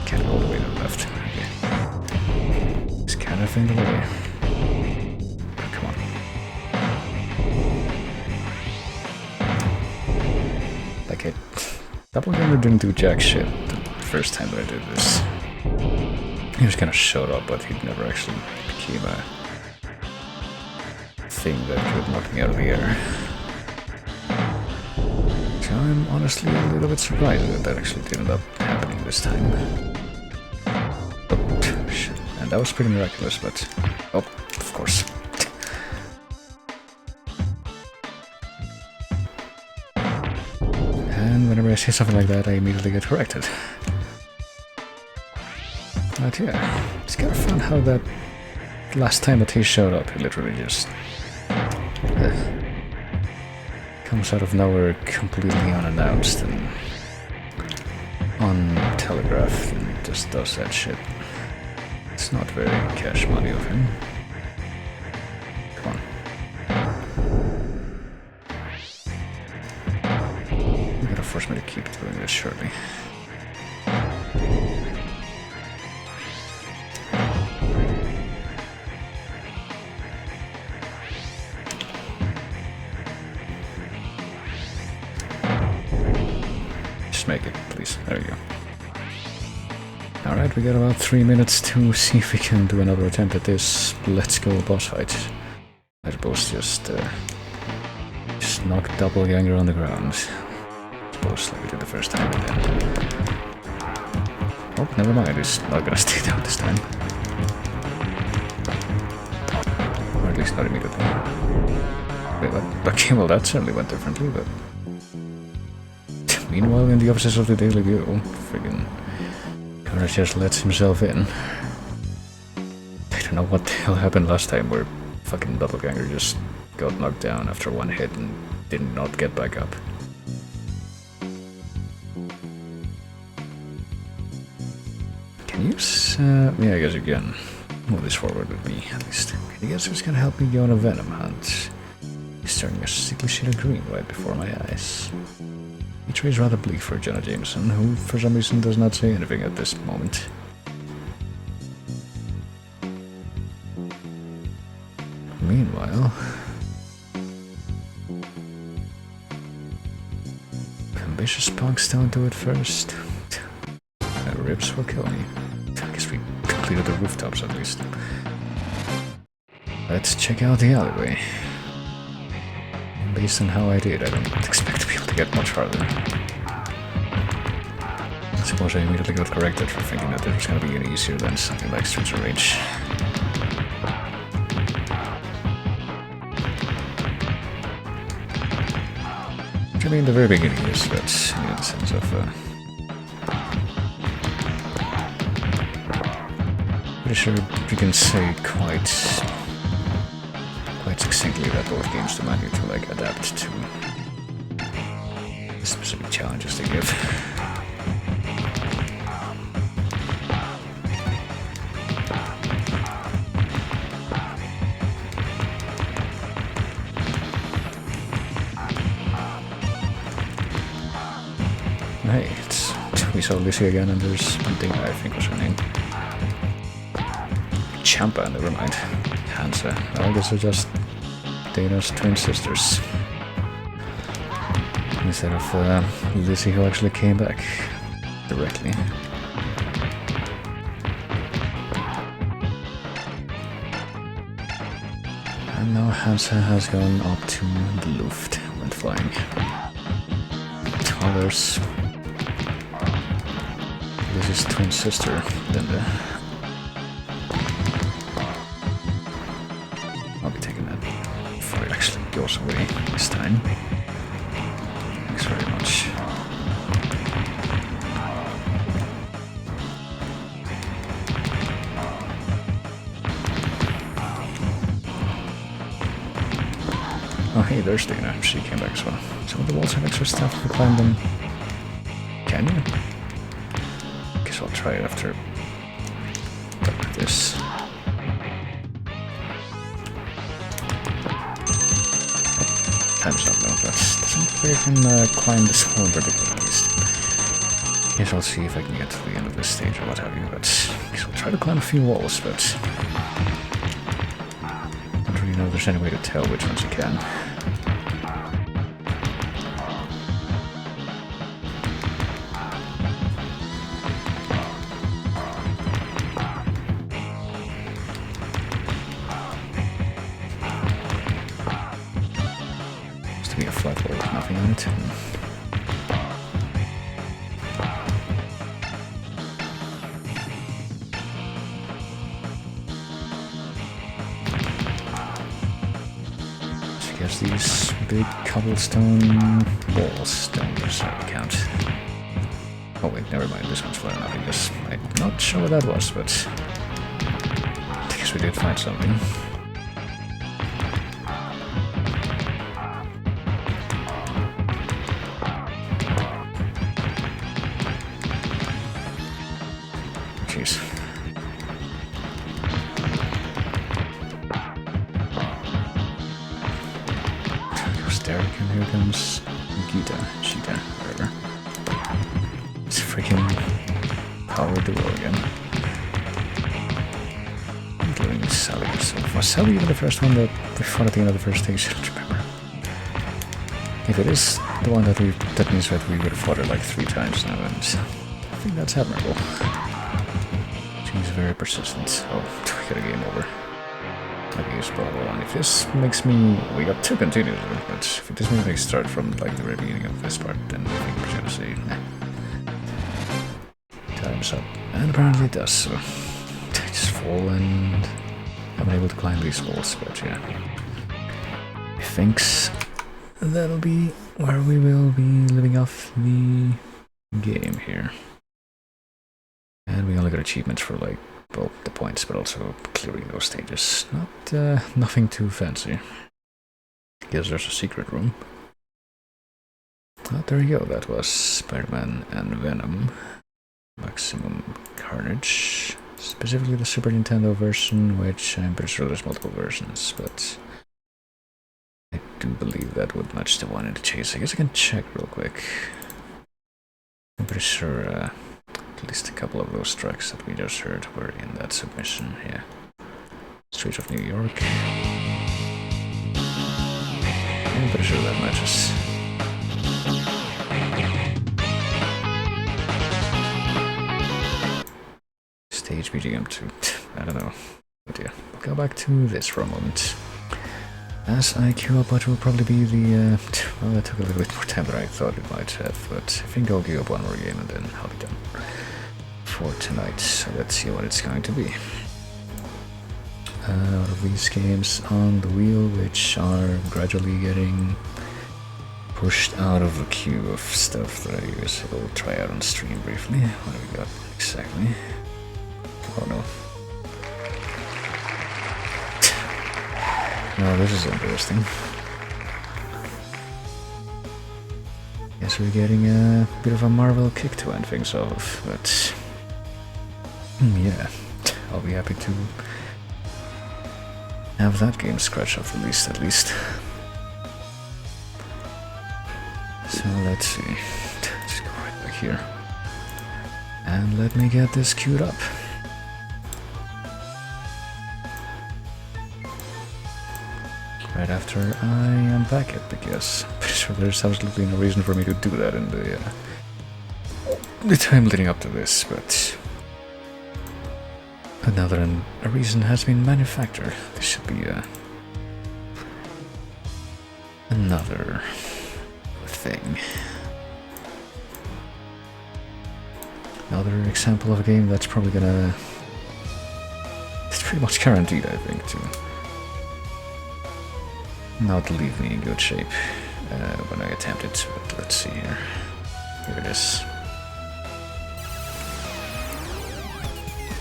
Can't go all the way to the left. Okay. Just kind of in the way. Come on. Like it. Doppelganger didn't do jack shit the first time that I did this. He just kind of showed up, but he never actually became a thing that could knock me out of the air. So I'm honestly a little bit surprised that that actually did end up happening this time. Oh, shit. And that was pretty miraculous, but... Oh, of course. And whenever I say something like that, I immediately get corrected. But yeah, it's kind of fun how that last time that he showed up, he literally just comes out of nowhere completely unannounced and untelegraphed and just does that shit. It's not very cash money of him. Come on. You're gonna force me to keep doing this, surely. Make it, please. There you go. Alright, we got about 3 minutes to see if we can do another attempt at this let's go boss fight. I suppose just knock Doppelganger on the ground. I suppose like we did the first time and then... Oh, never mind, he's not gonna stay down this time. Or at least not immediately. Wait, what? Okay, well that certainly went differently, but... Meanwhile, in the offices of the Daily View, friggin' Carnage just lets himself in. I don't know what the hell happened last time where fucking Doppelganger just got knocked down after one hit and did not get back up. Can you use... yeah, I guess you can move this forward with me, at least. I guess who's gonna help me go on a Venom hunt? He's turning a sickly shade of green right before my eyes. Each way is rather bleak for Jonah Jameson, who for some reason does not say anything at this moment. Meanwhile... ambitious punks don't do it first. My ribs will kill me. I guess we completed the rooftops at least. Let's check out the alleyway. Based on how I did, I don't expect to be able to get much farther. I suppose I immediately got corrected for thinking that it was going to be any easier than something like Streets of Rage. Which I mean, the very beginning is that, in the sense of... pretty sure we can say quite succinctly that both games demand you to like adapt to the specific challenges they give. Hey, we saw Lizzie again, and there's Dana, I think was her name. Champa, never mind. Hansa. I guess they're just Dana's twin sisters. Instead of Lizzie, who actually came back directly. And now Hansa has gone up to the Luft when flying. Others. Lizzie's twin sister, Linda. I'll be taking that before it actually goes away this time. Thanks very much. Oh hey, there's Dana. She came back as well. Some of the walls have extra stuff to climb them. Can you? Guess I'll try it after this. Time's up now, but doesn't look like I can climb this wall in particular, at least. Guess I'll see if I can get to the end of this stage or what have you, but guess I'll try to climb a few walls, but I don't really know if there's any way to tell which ones you can. A flat wall with nothing on it. So I guess these big cobblestone walls don't necessarily count. Oh wait, never mind, this one's flat enough, I guess. I'm not sure what that was, but I guess we did find something. Jeez. There goes Derek, and here comes Cheetah, whatever. It's a freaking power duo again. Including Sally herself. Was Sally even the first one that we fought at the end of the first stage? I don't remember. If it is the one that means that we would have fought her like 3 times now, and I think that's admirable. very persistent. Oh, we got a game over. Maybe use probably one. If this makes me... We got 2 continues, but if this makes me start from like the very beginning of this part, then I think we're gonna say, nah. Time's up. And apparently it does, so... I just fall and... I'm able to climb these walls, but yeah. Thanks. That'll be where we will be living off the game here. And we only got achievements for like, well, the points, but also clearing those stages. Nothing too fancy. Guess there's a secret room. Oh, there you go, that was Spider-Man and Venom. Maximum Carnage. Specifically the Super Nintendo version, which I'm pretty sure there's multiple versions, but I do believe that would match the one in the chase. I guess I can check real quick. I'm pretty sure at least a couple of those tracks that we just heard were in that submission, yeah. Streets of New York. I'm pretty sure that matches. Stage BGM 2. I don't know. But yeah, go back to this for a moment. As I queue up what will probably be the... well, that took a little bit more time than I thought it might have, but I think I'll queue up one more game and then I'll be done for tonight. So let's see what it's going to be. Out of these games on the wheel, which are gradually getting pushed out of the queue of stuff that I use. I'll try out on stream briefly. What do we got exactly? Oh no. Oh, this is interesting. Guess we're getting a bit of a Marvel kick to end things off, but yeah, I'll be happy to have that game scratch off the list at least. So let's see. Let's go right back here. And let me get this queued up. Right after I unpack it, because I'm pretty sure there's absolutely no reason for me to do that in the time leading up to this, but another a reason has been manufactured. This should be another thing. Another example of a game that's probably gonna... It's pretty much guaranteed, I think, to not leave me in good shape when I attempt it, but let's see here. Here it is.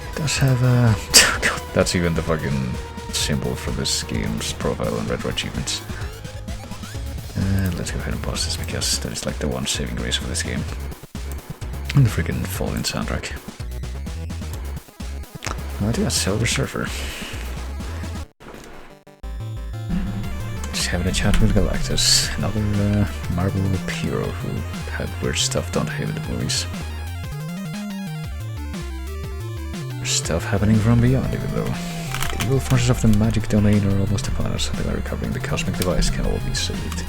It does have a... God, that's even the fucking symbol for this game's profile and retro achievements. Let's go ahead and pause this because that is like the one saving grace of this game. And the freaking Fallen soundtrack. Oh yeah, Silver Surfer. Having a chat with Galactus, another Marvel hero who had weird stuff done to him in the movies. There's stuff happening from beyond, even though the evil forces of the magic domain are almost upon us, and by recovering the cosmic device can all be saved.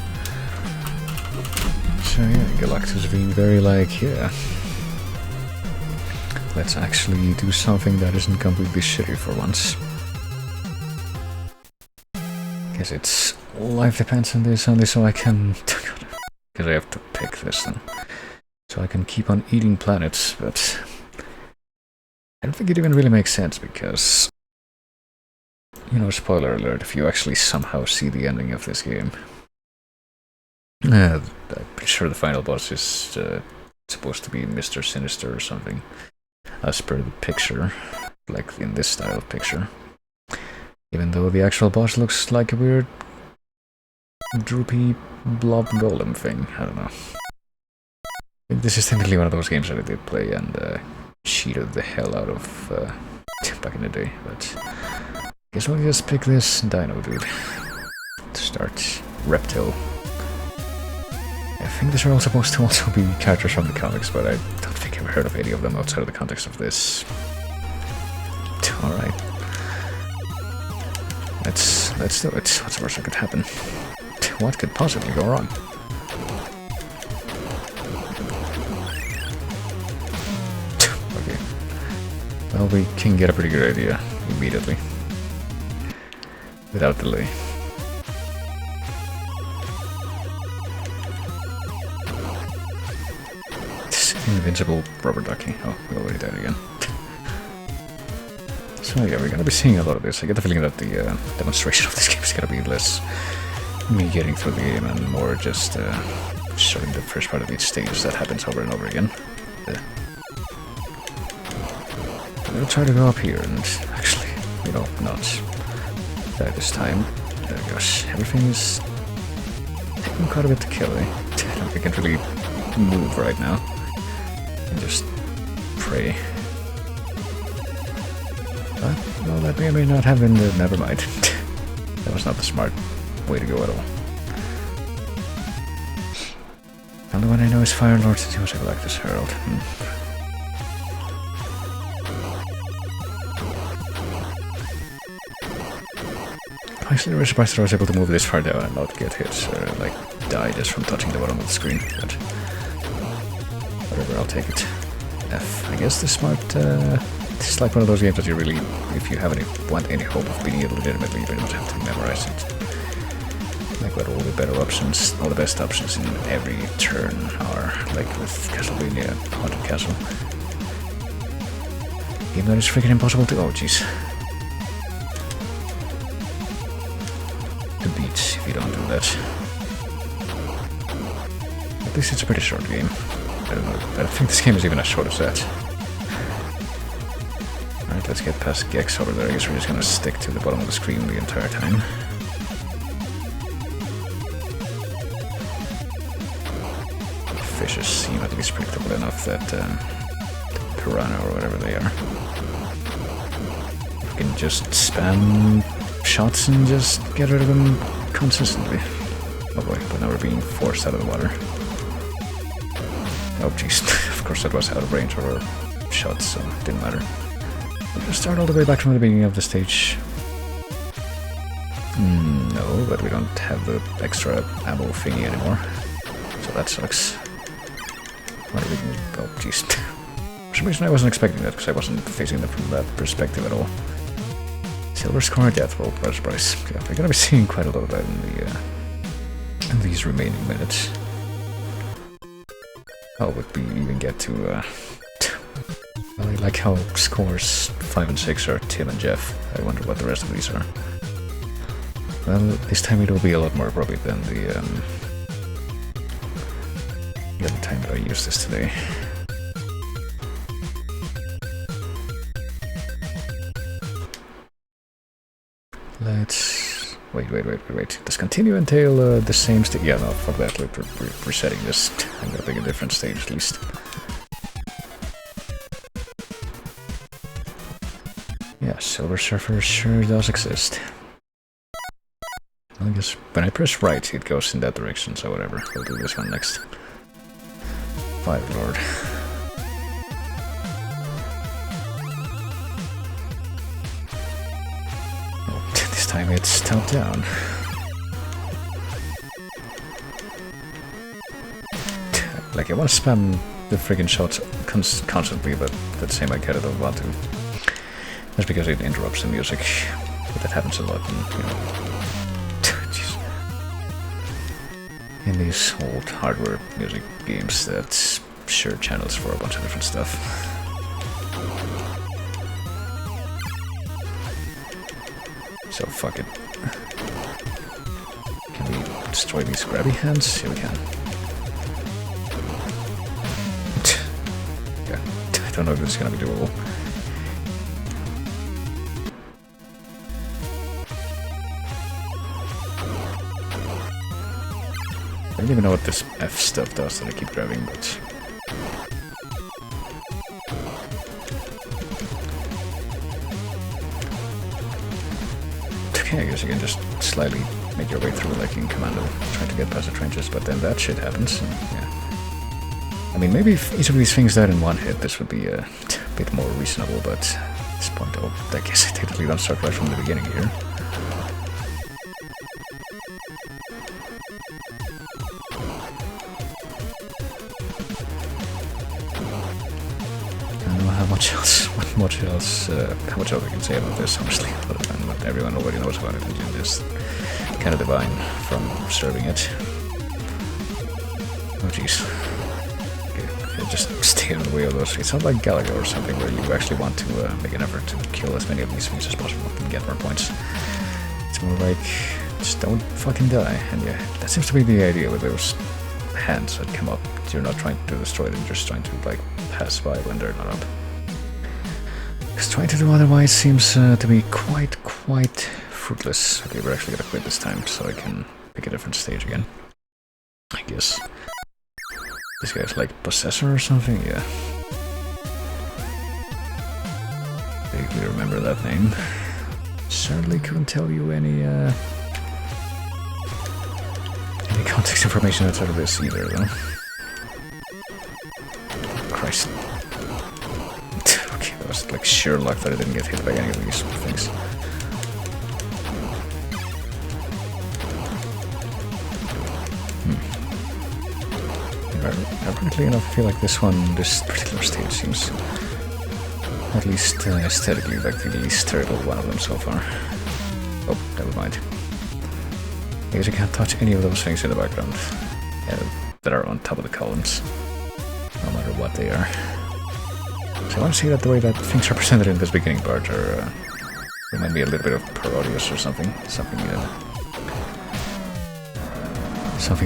So yeah, Galactus being very like, yeah, let's actually do something that isn't completely shitty for once. Guess it's life depends on this only so I can... because I have to pick this then. So I can keep on eating planets, but... I don't think it even really makes sense because... You know, spoiler alert, if you actually somehow see the ending of this game... I'm pretty sure the final boss is supposed to be Mr. Sinister or something. As per the picture. Like in this style of picture. Even though the actual boss looks like a weird droopy blob golem thing, I don't know. This is technically one of those games that I did play and cheated the hell out of back in the day, but I guess we'll just pick this dino dude to start. Reptile. I think these are all supposed to also be characters from the comics, but I don't think I've heard of any of them outside of the context of this. Alright. Let's do it. What's the worst that could happen? What could possibly go wrong? Okay. Well, we can get a pretty good idea immediately. Without delay. This invincible rubber ducky. Oh, we already died again. So yeah, we're gonna be seeing a lot of this. I get the feeling that the demonstration of this game is gonna be less me getting through the game and more just showing the first part of each stage that happens over and over again. I'll try to go up here and actually, you know, not die this time. Gosh, everything is taking quite a bit to kill, eh? I don't think I can really move right now. And just pray. But, well, that may or may not have been the... Never mind. That was not the smart way to go at all. The only one I know is Fire Lord Jose Galactus Herald. Actually, I was surprised that I was able to move this far down and not get hit, or like die just from touching the bottom of the screen, but whatever, I'll take it. F. I guess the smart, this is like one of those games that you really, if you have want any hope of beating it legitimately, you pretty much have to memorize it. Like what all the better options, all the best options in every turn are, like with Castlevania Haunted Castle. Game that is freaking impossible to, oh jeez. To beat if you don't do that. At least it's a pretty short game. I don't know, I don't think this game is even as short as that. Alright, let's get past Gex over there. I guess we're just gonna stick to the bottom of the screen the entire time. Fishes seem at least predictable enough that Piranha or whatever they are. You can just spam shots and just get rid of them consistently. Oh boy, but now we're being forced out of the water. Oh jeez, of course that was out of range of our shots, so it didn't matter. We're gonna start all the way back from the beginning of the stage. No, but we don't have the extra ammo thingy anymore. So that sucks. What are we doing? Oh jeez. For some reason I wasn't expecting that, because I wasn't facing them from that perspective at all. Silver Scar Death Roll, what a surprise. Yeah, we're gonna be seeing quite a lot of that in these remaining minutes. Oh, but we even get to, well, I like how scores 5 and 6 are Tim and Jeff. I wonder what the rest of these are. Well, this time it'll be a lot more appropriate than the other time that I used this today. Let's... Wait. Does continue entail the same stage? Yeah, no, fuck that. We're resetting this. I'm gonna pick a different stage at least. Yeah, Silver Surfer sure does exist. I guess when I press right, it goes in that direction, so whatever. We'll do this one next. Fire Lord. This time it's top down. Like, I want to spam the friggin' shots constantly, but at the same I kinda don't want to. That's because it interrupts the music. But that happens a lot in, you know... Jeez. In these old hardware music games that share channels for a bunch of different stuff. So fuck it. Can we destroy these grabby hands? Yeah, we can. Yeah, I don't know if this is gonna be doable. I don't even know what this F stuff does that I keep grabbing, but... Okay, I guess you can just slightly make your way through like in Commando, trying to get past the trenches, but then that shit happens, and yeah. I mean, maybe if each of these things died in one hit, this would be a bit more reasonable, but at this point, I guess I technically don't start right from the beginning here. much else? How much else I can say about this, honestly, other than what everyone already knows about it, and just kind of divine from serving it. Oh jeez. Okay, just stay out of the way of those. It's not like Galaga or something where you actually want to make an effort to kill as many of these things as possible and get more points. It's more like, just don't fucking die. And yeah, that seems to be the idea with those hands that come up. You're not trying to destroy them, you're just trying to like pass by when they're not up. Because trying to do otherwise seems to be quite fruitless. Okay, we're actually gonna quit this time so I can pick a different stage again. I guess. This guy's like Possessor or something? Yeah. Vaguely remember that name. Certainly couldn't tell you any context information outside of this either, though. Christ. Okay, that was like sheer luck that I didn't get hit by any of these things. Ironically enough, I feel like this particular stage seems, at least aesthetically, like the least terrible one of them so far. Oh, never mind. I guess you can't touch any of those things in the background that are on top of the columns, no matter what they are. So I want to say that the way that things are presented in this beginning part are remind me a little bit of Parodius or something. Something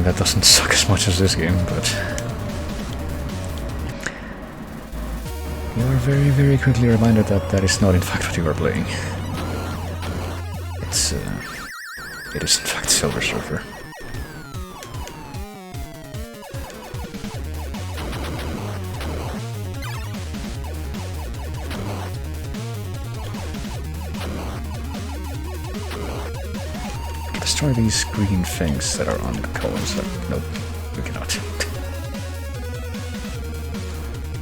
that doesn't suck as much as this game, but you are very quickly reminded that that is not in fact what you are playing. It is in fact Silver Surfer. Destroy these green things that are on the columns. Nope, we cannot.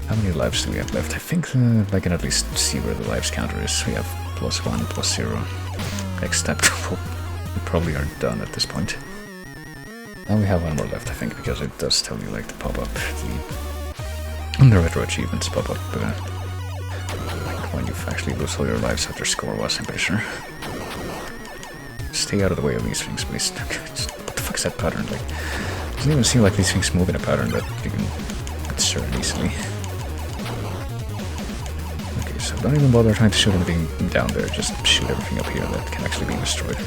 How many lives do we have left? I think I can at least see where the lives counter is. We have +1, +0. Except we probably are done at this point. Now we have one more left, I think, because it does tell you like to pop up the retro achievements pop up like when you've actually lost all your lives after score was, I'm pretty sure. Stay out of the way of these things, please. What the fuck is that pattern? Like, it doesn't even seem like these things move in a pattern that you can discern easily. Okay, so don't even bother trying to shoot anything down there, just shoot everything up here that can actually be destroyed.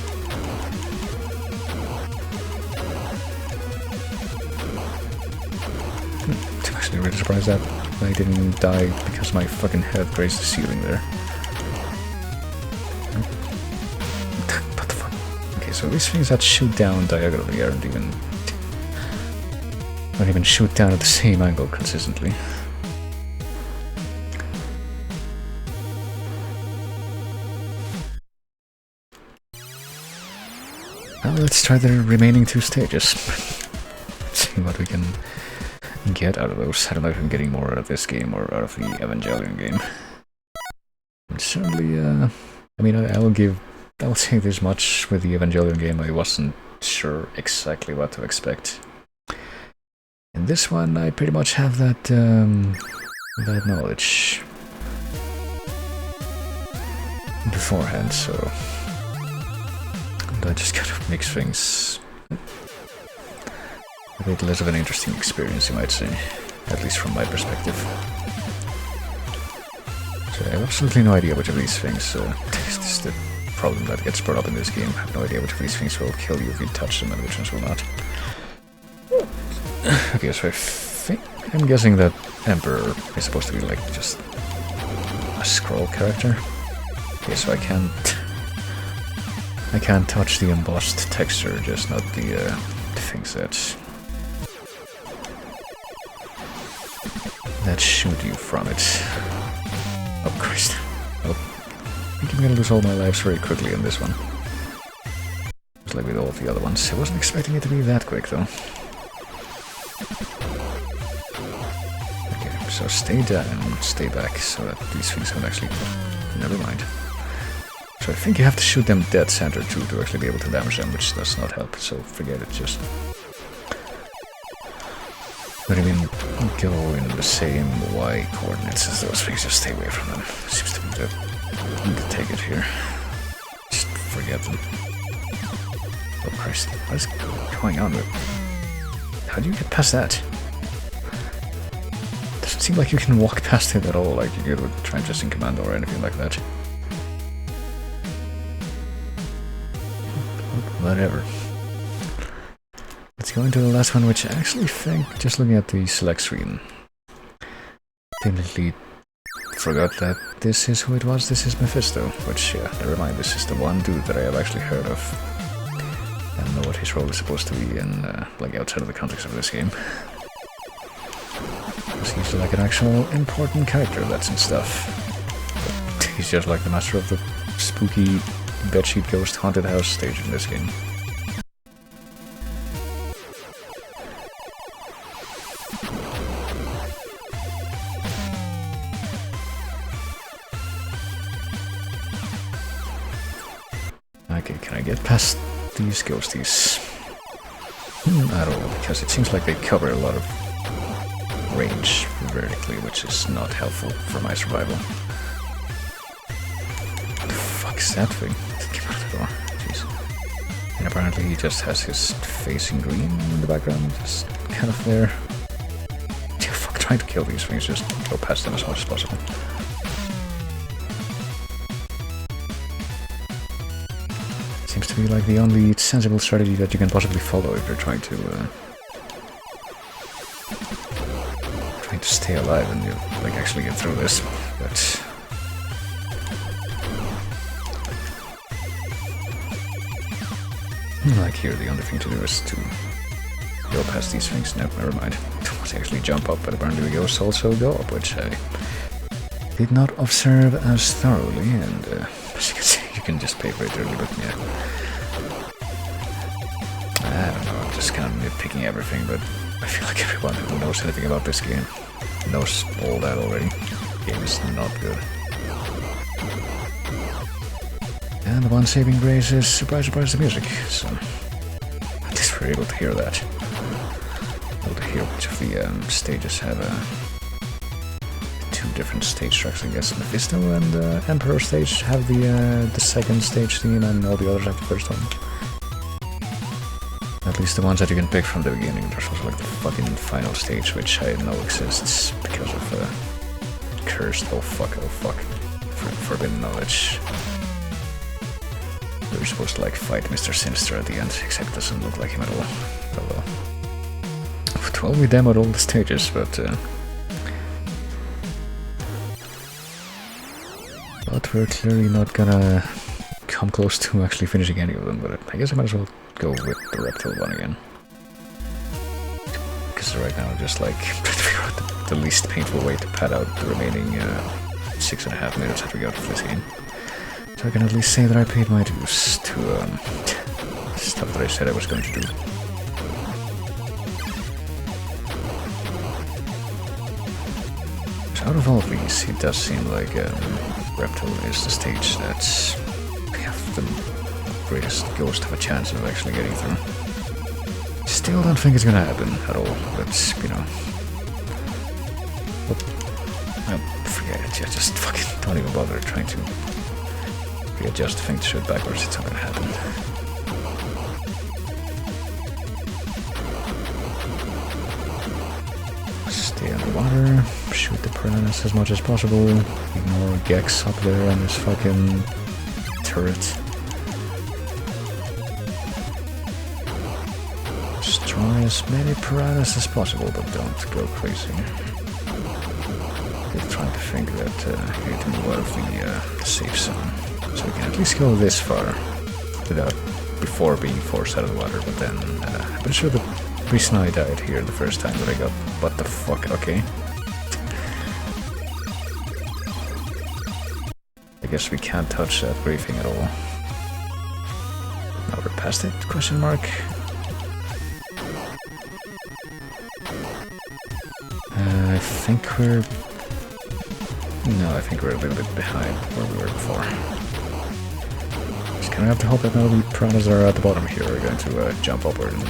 I'm actually really surprised that I didn't die because my fucking head grazed the ceiling there. What the fuck? Okay, so these things that shoot down diagonally don't even shoot down at the same angle consistently. Now let's try the remaining two stages. See what we can get out of those. I don't know if I'm getting more out of this game or out of the Evangelion game. But certainly, I mean, I will say this much with the Evangelion game. I wasn't sure exactly what to expect. In this one, I pretty much have that knowledge beforehand, so that just kind of makes things a bit less of an interesting experience, you might say, at least from my perspective. So I have absolutely no idea which of these things, this is the problem that gets brought up in this game. I have no idea which of these things will kill you if you touch them and which ones will not. Okay, so I'm guessing that Emperor is supposed to be like just a scroll character. Okay, so I can't touch the embossed texture, just not the things that shoot you from it. Oh Christ. Well, I think I'm gonna lose all my lives very quickly in this one. Just like with all of the other ones. I wasn't expecting it to be that quick though. Okay, so stay down and stay back so that these things don't actually... Never mind. So I think you have to shoot them dead center too to actually be able to damage them, which does not help, so forget it, just... But I mean, go in the same Y coordinates as those things, just stay away from them. Seems to be the take it here. Just forget them. Oh Christ, what is going on with... How do you get past that? Doesn't seem like you can walk past it at all, like you could with Transition Commando or anything like that. Whatever. Let's go into the last one, which I actually think, just looking at the select screen, definitely forgot that this is who it was. This is Mephisto, which, yeah, never mind, this is the one dude that I have actually heard of. I don't know what his role is supposed to be in, like, outside of the context of this game. He's like an actual important character that's in stuff. But he's just like the master of the spooky bedsheet ghost haunted house stage in this game. Okay, can I get past these ghosties? I don't know, because it seems like they cover a lot of range vertically, which is not helpful for my survival. What the fuck is that thing? Get out of the door. Jeez. And apparently he just has his face in green in the background, just kind of there. Yeah, fuck, trying to kill these things, just go past them as much as possible. Seems to be like the only sensible strategy that you can possibly follow if you're trying to stay alive and you like actually get through this. But like here, the only thing to do is to go past these things. No, never mind. Must actually jump up, but apparently the ghosts also go up, which I did not observe as thoroughly. And as you can see, you can just pay for it early, but yeah. I don't know, I'm just kind of nitpicking everything, but I feel like everyone who knows anything about this game knows all that already. The game is not good. And the one saving grace is, surprise, surprise, the music. So, at least we're able to hear that. Able to hear which of the stages have two different stage tracks, I guess. Mephisto and Emperor stage have the second stage theme, and all the others have the first one. At least the ones that you can pick from the beginning. There's also like the fucking final stage, which I know exists because of cursed, oh fuck, forbidden knowledge. We're supposed to like fight Mr. Sinister at the end, except it doesn't look like him at all. Oh well. Well, we demoed all the stages, but we're clearly not gonna come close to actually finishing any of them, but I guess I might as well go with the reptile one again. Because right now I'm just like trying to figure out the least painful way to pad out the remaining 6.5 minutes that we got for this game. So I can at least say that I paid my dues to stuff that I said I was going to do. So out of all of these, it does seem like reptile is the stage that's the greatest ghost have a chance of actually getting through. Still don't think it's gonna happen at all, but you know. Forget it, yeah, just fucking don't even bother trying to readjust the thing to shoot backwards, it's not gonna happen. Stay underwater, shoot the piranhas as much as possible, ignore Gex up there and his fucking turret. Try as many piranhas as possible, but don't go crazy. We're trying to think that we need to move out of the safe zone, so we can at least go this far before being forced out of the water. But then I'm pretty sure the reason I died here the first time that I got what the fuck. Okay, I guess we can't touch that briefing at all. Now we're past it? Question mark. I think we're... No, I think we're a little bit behind where we were before. Just kind of have to hope that now the piranhas are at the bottom here are going to jump upward and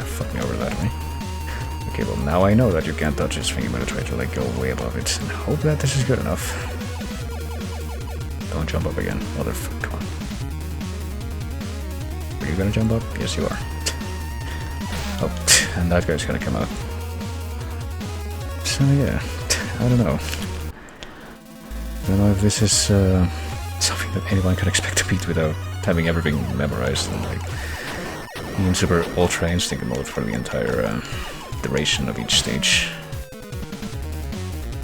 fuck me over that way. Okay, well now I know that you can't touch this thing, I'm gonna try to like go way above it and hope that this is good enough. Don't jump up again, motherfucker, come on. Are you gonna jump up? Yes, you are. Oh, and that guy's gonna come out. So yeah, I don't know. I don't know if this is something that anyone can expect to beat without having everything memorized and like being super ultra instinct mode for the entire duration of each stage.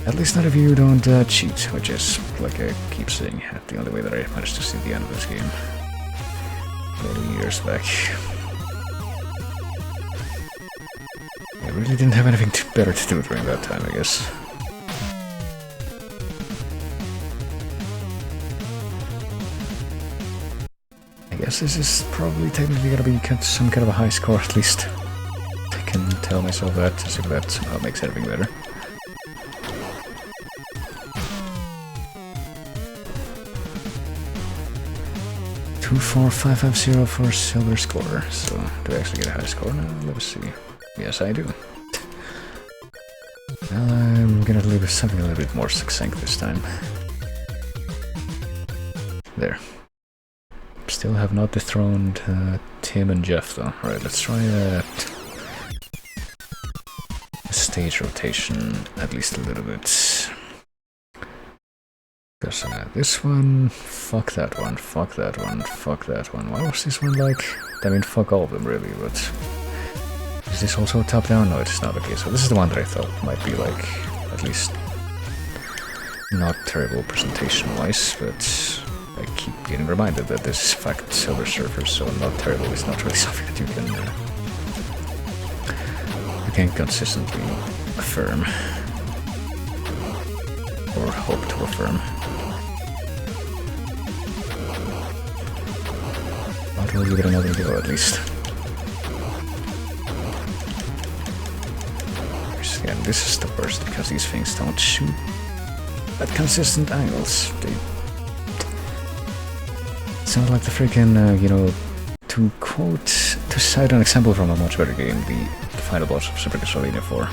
At least not if you don't cheat, which is, like I keep saying, the only way that I managed to see the end of this game many years back. I really didn't have anything better to do during that time, I guess. I guess this is probably technically gonna be some kind of a high score, at least. I can tell myself that, as if that somehow makes everything better. Two, 4, 5, 5, 0 for silver score. So, do I actually get a high score now? Let's see. Yes, I do. Well, I'm gonna leave something a little bit more succinct this time. There. Still have not dethroned Tim and Jeff though. Alright, let's try a stage rotation at least a little bit. Because this one, fuck that one, fuck that one, fuck that one. Why was this one like? I mean, fuck all of them really, but is this also top down? No, it's not. Okay, so this is the one that I thought might be like, at least not terrible presentation wise, but I keep getting reminded that this is in fact Silver Surfer, so not terrible is not really something that you can consistently affirm or hope to affirm. But we'll give it another go at least. Again, this is the worst because these things don't shoot at consistent angles. They sound like the freaking, you know, to cite an example from a much better game, the final boss of Super Castlevania 4.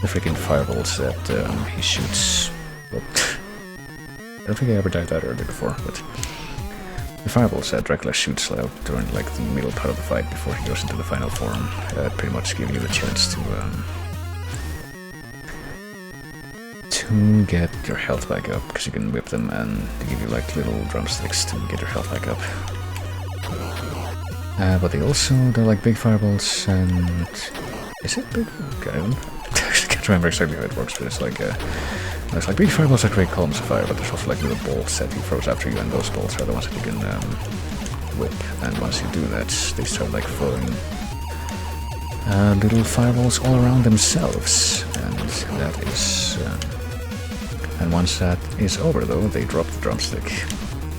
The freaking fireballs that he shoots. Well, I don't think I ever died that early before, but the fireballs that Dracula shoots out during like the middle part of the fight before he goes into the final form pretty much give you the chance to get your health back up, because you can whip them and they give you like little drumsticks to get your health back up. But they're like big fireballs, and is it big? Okay, I can't remember exactly how it works, but it's like there's like big fireballs that create columns of fire, but there's also like little bolts that he throws after you, and those bolts are the ones that you can whip. And once you do that, they start like throwing little fireballs all around themselves, and that is. And once that is over, though, they drop the drumstick.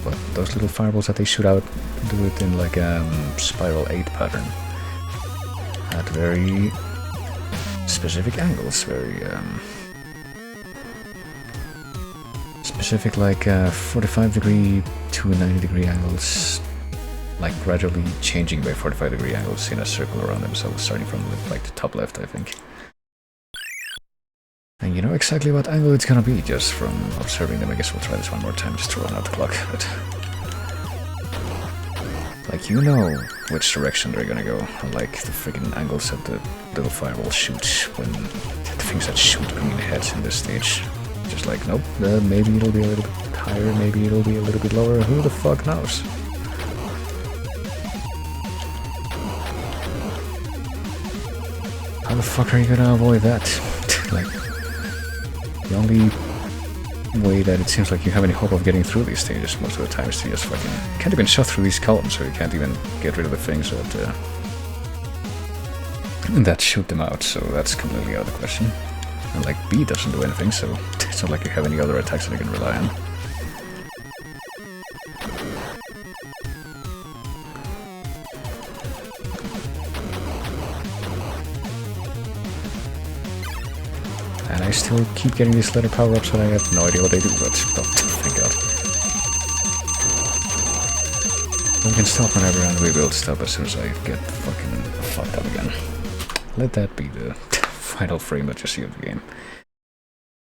But those little fireballs that they shoot out do it in like a spiral 8 pattern at very specific angles, very specific, like 45-degree to 90-degree angles, like gradually changing by 45-degree angles in a circle around themselves, starting from like the top left, I think. And you know exactly what angle it's gonna be just from observing them. I guess we'll try this one more time just to run out the clock, but like, you know which direction they're gonna go, unlike the freaking angles that the little fireballs shoot when the things that shoot green heads in this stage. Just like, nope, maybe it'll be a little bit higher, maybe it'll be a little bit lower, who the fuck knows? How the fuck are you gonna avoid that? Like, the only way that it seems like you have any hope of getting through these stages most of the time is to just fucking... You can't even shove through these columns, so you can't even get rid of the things that shoot them out, so that's completely out of the question. And like, B doesn't do anything, so it's not like you have any other attacks that you can rely on. And I still keep getting these letter power-ups and I have no idea what they do, but oh, thank god. We can stop whenever and we will stop as soon as I get fucking fucked up again. Let that be the final frame that you see of the game.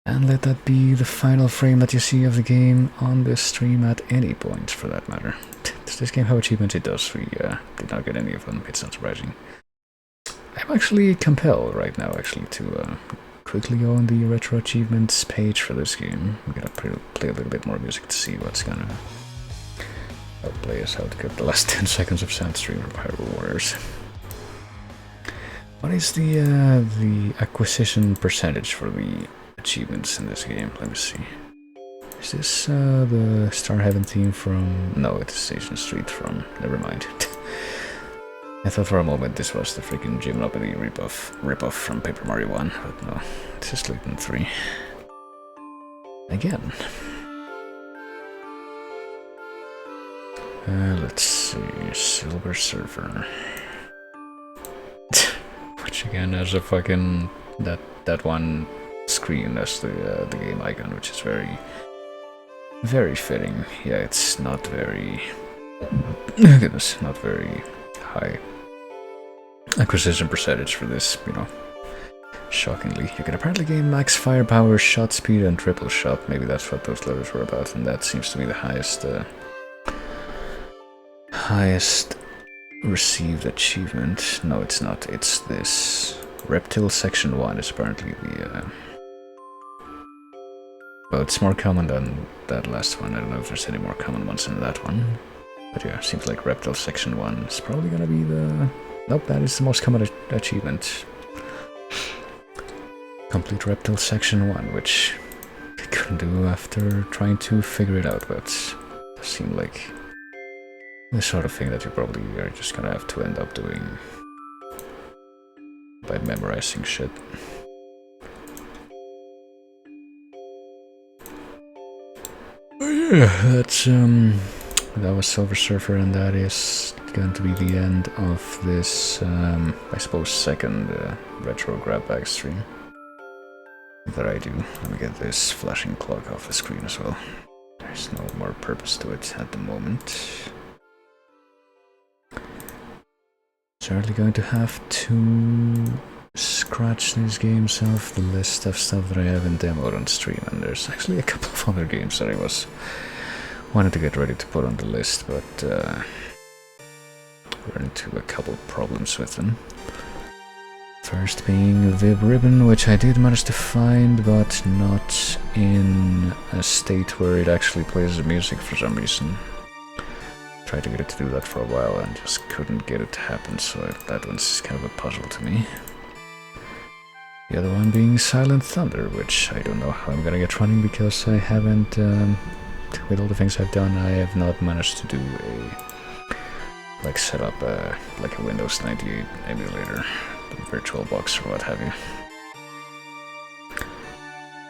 And let that be the final frame that you see of the game on this stream at any point, for that matter. Does this game have achievements? It does. We did not get any of them. It's not surprising. I'm actually compelled right now, actually, to quickly go on the retro achievements page for this game. I'm gonna play a little bit more music to see what's gonna outplay us, how to get the last 10 seconds of Sandstream or Hyrule Warriors. What is the acquisition percentage for the achievements in this game? Let me see. Is this the Star Heaven theme from... No, it's Station Street from... Never mind. I thought for a moment this was the freaking Gymnopedy ripoff from Paper Mario 1, but no, this is Layton 3. Again. Let's see, Silver Surfer. Which again has a fucking... that one screen as the game icon, which is very... very fitting. Yeah, it's not very... goodness, not very high acquisition percentage for this, you know. Shockingly. You can apparently gain max firepower, shot speed, and triple shot. Maybe that's what those letters were about, and that seems to be the highest received achievement. No, it's not. It's this. Reptile Section 1 is apparently the... well, it's more common than that last one. I don't know if there's any more common ones than that one. But yeah, seems like Reptile Section 1 is probably gonna be the... Nope, that is the most common achievement. Complete Reptile Section 1, which I couldn't do after trying to figure it out, but it seemed like the sort of thing that you probably are just gonna have to end up doing by memorizing shit. Oh yeah, that's that was Silver Surfer, and that is going to be the end of this, I suppose, second retro grabbag stream that I do. Let me get this flashing clock off the screen as well. There's no more purpose to it at the moment. Certainly going to have to scratch these games off the list of stuff that I haven't demoed on stream, and there's actually a couple of other games that I wanted to get ready to put on the list, but ran into a couple of problems with them. First being Vib Ribbon, which I did manage to find, but not in a state where it actually plays the music for some reason. Tried to get it to do that for a while and just couldn't get it to happen, so that one's kind of a puzzle to me. The other one being Silent Thunder, which I don't know how I'm gonna get running because I haven't, with all the things I've done, I have not managed to do set up like a Windows 98 emulator, VirtualBox or what have you.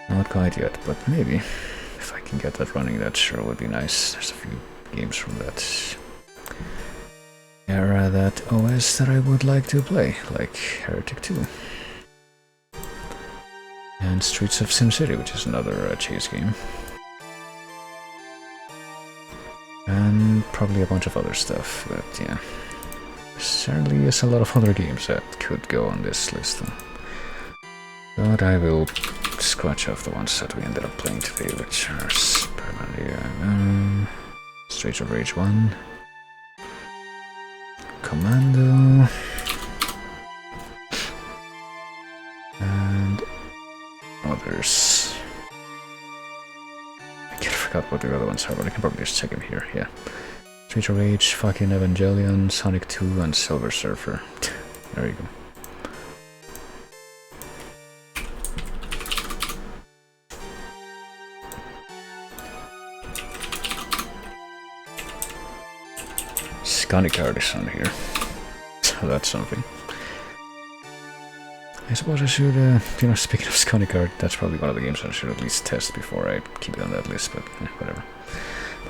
Not quite yet, but maybe. If I can get that running, that sure would be nice. There's a few games from that era, that OS, that I would like to play, like Heretic 2. And Streets of SimCity, which is another chase game. And probably a bunch of other stuff, but yeah. Certainly is a lot of other games that could go on this list. But I will scratch off the ones that we ended up playing today, which are primarily Streets of Rage 1, Commando, and others. I forgot what the other ones are, but I can probably just check them here. Yeah, Streets of Rage, fucking Evangelion, Sonic 2, and Silver Surfer. There you go. Card is on here, so that's something. I suppose I should, you know, speaking of Card, that's probably one of the games I should at least test before I keep it on that list, but whatever.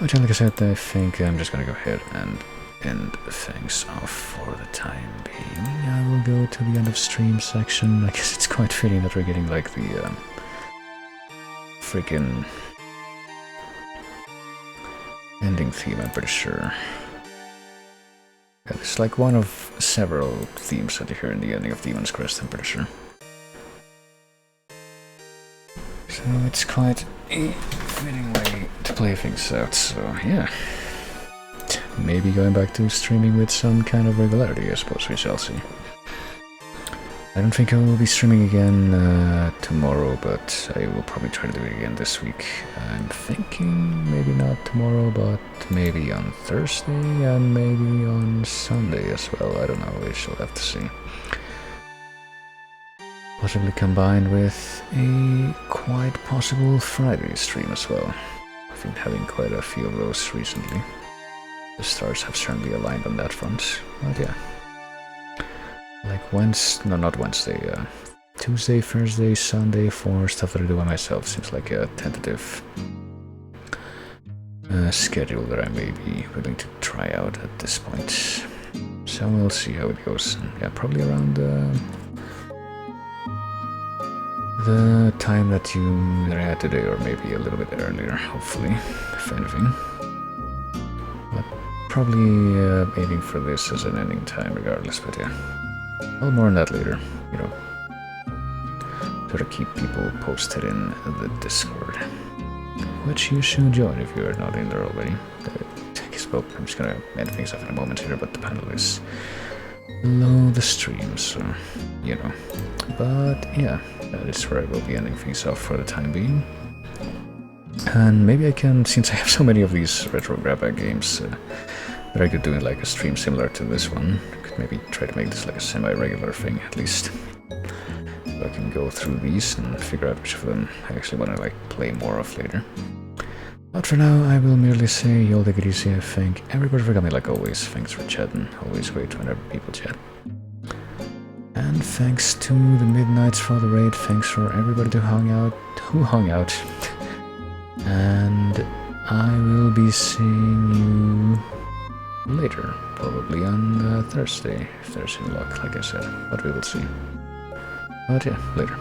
But like I said, I think I'm just gonna go ahead and end things off for the time being. I will go to the end of stream section. I guess it's quite fitting that we're getting like the freaking ending theme, I'm pretty sure. Yeah, it's like one of several themes that you hear in the ending of Demon's Crest, I'm pretty sure. So it's quite a fitting way to play things out, so yeah. Maybe going back to streaming with some kind of regularity, I suppose we shall see. I don't think I will be streaming again tomorrow, but I will probably try to do it again this week. I'm thinking maybe not tomorrow, but maybe on Thursday and maybe on Sunday as well. I don't know, we shall have to see. Possibly combined with a quite possible Friday stream as well. I've been having quite a few of those recently. The stars have certainly aligned on that front, but yeah. Like not Wednesday, Tuesday, Thursday, Sunday for stuff that I do by myself seems like a tentative schedule that I may be willing to try out at this point. So we'll see how it goes. Yeah, probably around the time that I had today, or maybe a little bit earlier, hopefully, if anything. But probably aiming for this as an ending time regardless, but yeah. Well, more on that later, you know. Sort of keep people posted in the Discord, which you should join if you are not in there already. Well, I'm just gonna end things up in a moment here, but the panel is below the stream, so, you know. But yeah, that is where I will be ending things off for the time being. And maybe I can, since I have so many of these retro grabbag games, that I could do in like a stream similar to this one. I could maybe try to make this like a semi-regular thing, at least. So I can go through these and figure out which of them I actually want to like play more of later. But for now, I will merely say Yolda Grisi, thank everybody for coming like always. Thanks for chatting, always great whenever people chat. And thanks to the Midnights for the raid, thanks for everybody who hung out. And I will be seeing you later, probably on Thursday, if there's any luck, like I said, but we will see. But yeah, later.